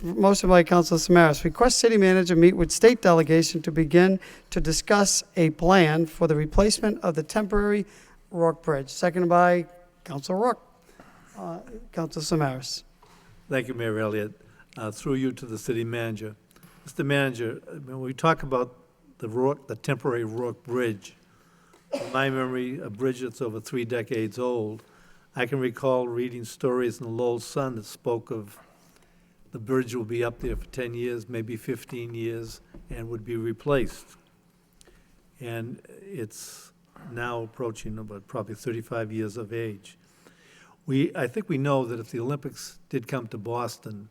Motion by Counselor Samaras. Request city manager meet with state delegation to begin to discuss a plan for the replacement of the temporary Rourke Bridge. Seconded by Counselor Rourke. Counselor Samaras. Thank you, Mayor Elliott. Through you to the city manager. Mr. Manager, when we talk about the temporary Rourke Bridge, in my memory, a bridge that's over 3 decades old, I can recall reading stories in the Lowell Sun that spoke of the bridge will be up there for 10 years, maybe 15 years, and would be replaced. And it's now approaching about probably 35 years of age. I think we know that if the Olympics did come to Boston,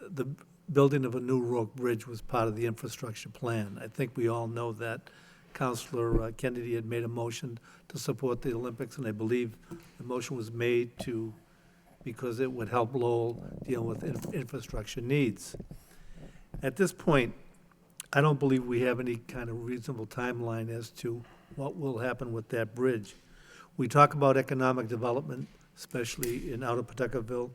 the building of a new Rourke Bridge was part of the infrastructure plan. I think we all know that. Councilor Kennedy had made a motion to support the Olympics, and I believe the motion was made because it would help Lowell deal with infrastructure needs. At this point, I don't believe we have any kind of reasonable timeline as to what will happen with that bridge. We talk about economic development, especially in outer Pawtuckaville.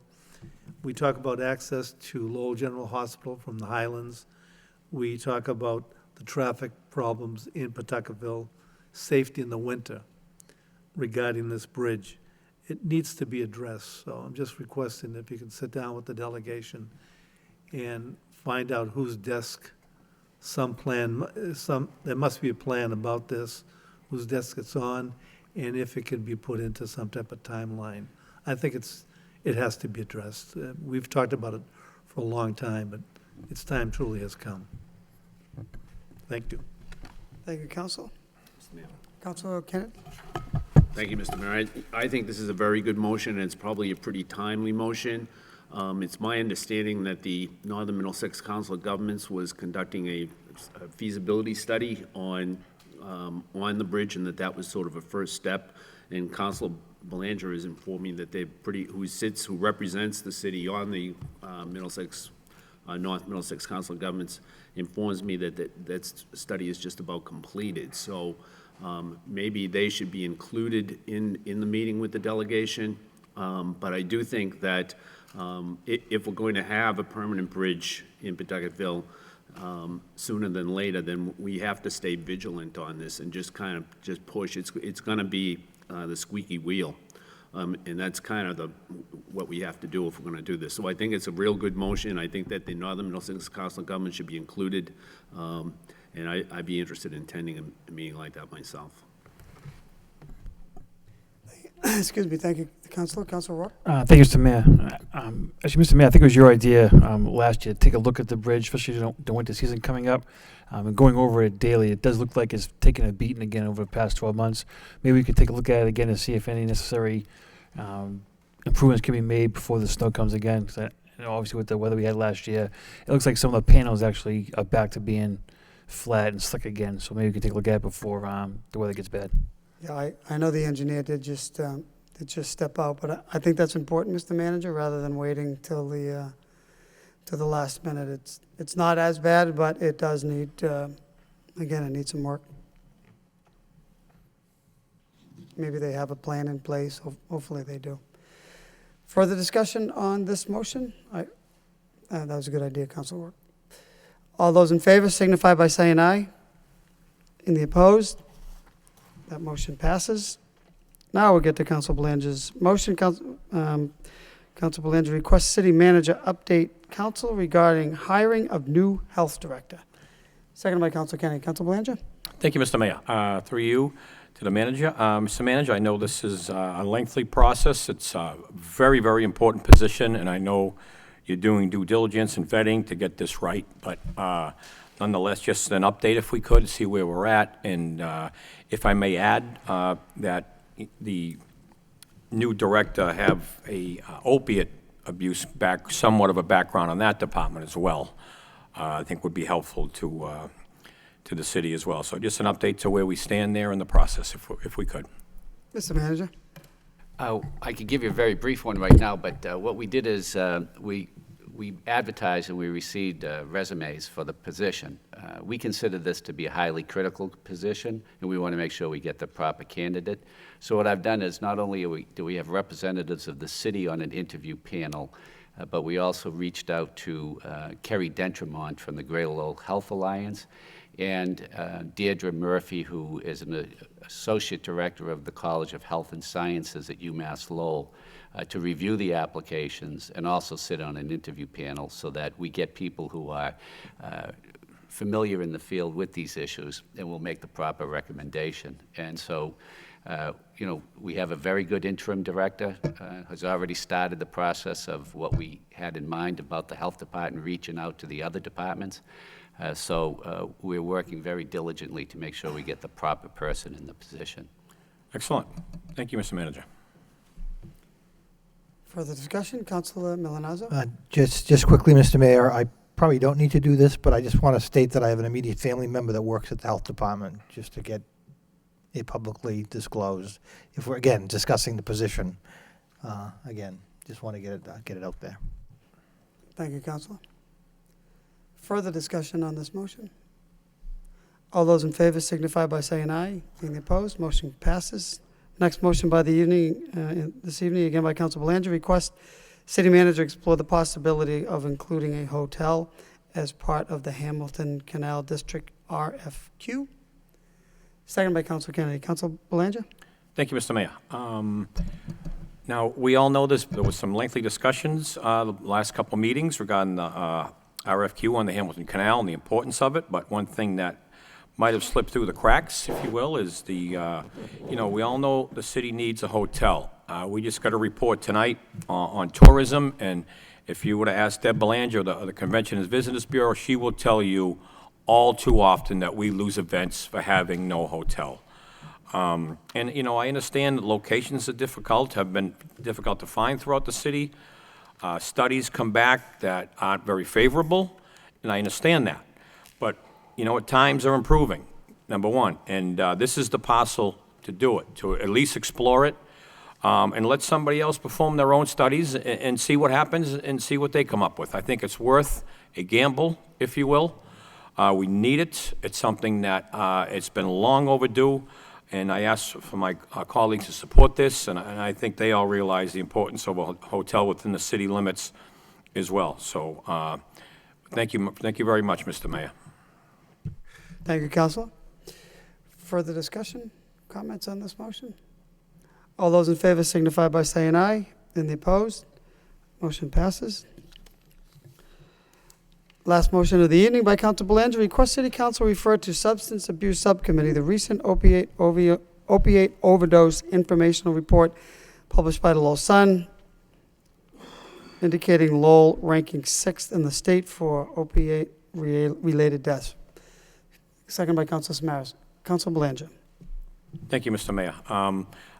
We talk about access to Lowell General Hospital from the Highlands. We talk about the traffic problems in Pawtuckaville, safety in the winter regarding this bridge. It needs to be addressed, so I'm just requesting if you can sit down with the delegation and find out whose desk there must be a plan about this, whose desk it's on, and if it can be put into some type of timeline. I think it has to be addressed. We've talked about it for a long time, but its time truly has come. Thank you. Thank you, Counsel. Councilor Kennedy. Thank you, Mr. Mayor. I think this is a very good motion, and it's probably a pretty timely motion. It's my understanding that the Northern Middlesex Council of Governments was conducting a feasibility study on the bridge, and that was sort of a first step. And Councilor Belanger has informed me that who represents the city on the North Middlesex Council of Governments, informs me that study is just about completed. So maybe they should be included in the meeting with the delegation. But I do think that if we're going to have a permanent bridge in Pawtuckaville sooner than later, then we have to stay vigilant on this and just push. It's going to be the squeaky wheel. And that's kind of what we have to do if we're going to do this. So I think it's a real good motion. I think that the Northern Middlesex Council of Governments should be included. And I'd be interested in attending a meeting like that myself. Excuse me. Thank you, Councilor. Councilor Rourke. Thank you, Mr. Mayor. Actually, Mr. Mayor, I think it was your idea last year to take a look at the bridge, especially the winter season coming up. And going over it daily, it does look like it's taken a beating again over the past 12 months. Maybe we could take a look at it again and see if any necessary improvements can be made before the snow comes again. Because obviously with the weather we had last year, it looks like some of the panels actually are back to being flat and slick again. So maybe we can take a look at it before the weather gets bad. Yeah, I know the engineer did just step out, but I think that's important, Mr. Manager, rather than waiting till the last minute. It's not as bad, but it does need again, it needs some work. Maybe they have a plan in place. Hopefully they do. Further discussion on this motion? That was a good idea, Councilor Rourke. All those in favor signify by saying aye. Any opposed? That motion passes. Now we'll get to Council Belanger's motion. Council Belanger requests city manager update council regarding hiring of new health director. Seconded by Council Kennedy. Council Belanger. Thank you, Mr. Mayor. Through you to the manager. Mr. Manager, I know this is a lengthy process. It's a very, very important position, and I know you're doing due diligence and vetting to get this right. But nonetheless, just an update if we could, see where we're at. And if I may add that the new director have a opiate abuse somewhat of a background on that department as well. I think would be helpful to the city as well. So just an update to where we stand there in the process, if we could. Mr. Manager. I could give you a very brief one right now, but what we did is we we advertised and we received resumes for the position. We consider this to be a highly critical position, and we want to make sure we get the proper candidate. So what I've done is not only do we have representatives of the city on an interview panel, but we also reached out to Kerry Dentremont from the Greater Lowell Health Alliance and Deirdre Murphy, who is an associate director of the College of Health and Sciences at UMass Lowell, to review the applications and also sit on an interview panel so that we get people who are familiar in the field with these issues, and we'll make the proper recommendation. And so, you know, we have a very good interim director, has already started the process of what we had in mind about the health department reaching out to the other departments. So we're working very diligently to make sure we get the proper person in the position. Excellent. Thank you, Mr. Manager. Further discussion, Councilor Milonazo? Just quickly, Mr. Mayor, I probably don't need to do this, but I just want to state that I have an immediate family member that works at the health department, just to get it publicly disclosed. If we're, again, discussing the position, again, just want to get it out there. Thank you, Councilor. Further discussion on this motion? All those in favor signify by saying aye. Any opposed? Motion passes. Next motion by the evening, this evening, again by Council Belanger, request City Manager explore the possibility of including a hotel as part of the Hamilton Canal District RFQ. Second by Council Kennedy. Council Belanger? Thank you, Mr. Mayor. Now, we all know this. There was some lengthy discussions the last couple of meetings regarding the RFQ on the Hamilton Canal and the importance of it, but one thing that might have slipped through the cracks, if you will, is the, you know, we all know the city needs a hotel. We just got a report tonight on tourism, and if you were to ask Deb Belanger of the Convention and Visitors Bureau, she will tell you all too often that we lose events for having no hotel. And, you know, I understand that locations are difficult, have been difficult to find throughout the city. Studies come back that aren't very favorable, and I understand that. But, you know, times are improving, number one, and this is the parcel to do it, to at least explore it, and let somebody else perform their own studies and see what happens and see what they come up with. I think it's worth a gamble, if you will. We need it. It's something that it's been long overdue, and I ask for my colleagues to support this, and I think they all realize the importance of a hotel within the city limits as well. So thank you very much, Mr. Mayor. Thank you, Councilor. Further discussion, comments on this motion? All those in favor signify by saying aye. Any opposed? Motion passes. Last motion of the evening by Council Belanger, request City Council refer to Substance Abuse Subcommittee the recent opiate overdose informational report published by the Lowell Sun, indicating Lowell ranking 6th in the state for opiate-related deaths. Second by Council Samaras. Council Belanger. Thank you, Mr. Mayor.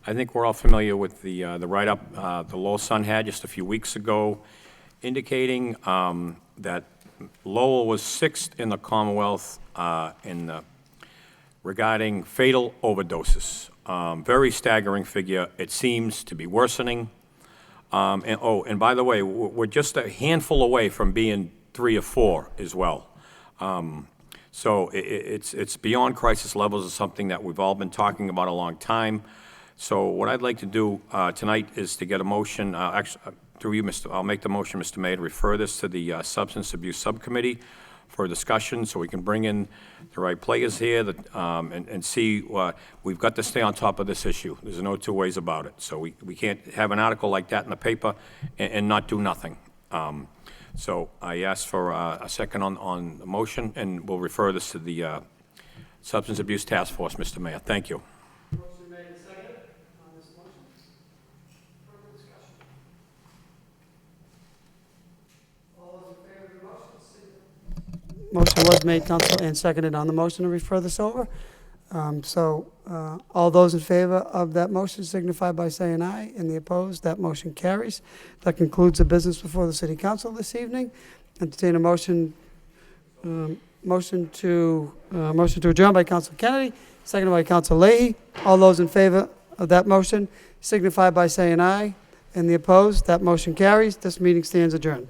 I think we're all familiar with the write-up the Lowell Sun had just a few weeks ago, indicating that Lowell was 6th in the Commonwealth regarding fatal overdoses. Very staggering figure. It seems to be worsening. And by the way, we're just a handful away from being 3 or 4 as well. So it's beyond crisis levels. It's something that we've all been talking about a long time. So what I'd like to do tonight is to get a motion, through you, I'll make the motion, Mr. Mayor, to refer this to the Substance Abuse Subcommittee for discussion, so we can bring in the right players here and see, we've got to stay on top of this issue. There's no two ways about it. So we can't have an article like that in the paper and not do nothing. So I ask for a second on the motion, and we'll refer this to the Substance Abuse Task Force, Mr. Mayor. Thank you. Motion made and seconded on this motion. Further discussion. All those in favor of the motion? Motion was made, Council, and seconded on the motion to refer this over. All those in favor of that motion signify by saying aye. And the opposed, that motion carries. That concludes the business before the City Council this evening. Entertain a motion to adjourn by Council Kennedy, seconded by Council Leahy. All those in favor of that motion signify by saying aye. And the opposed, that motion carries. This meeting stands adjourned.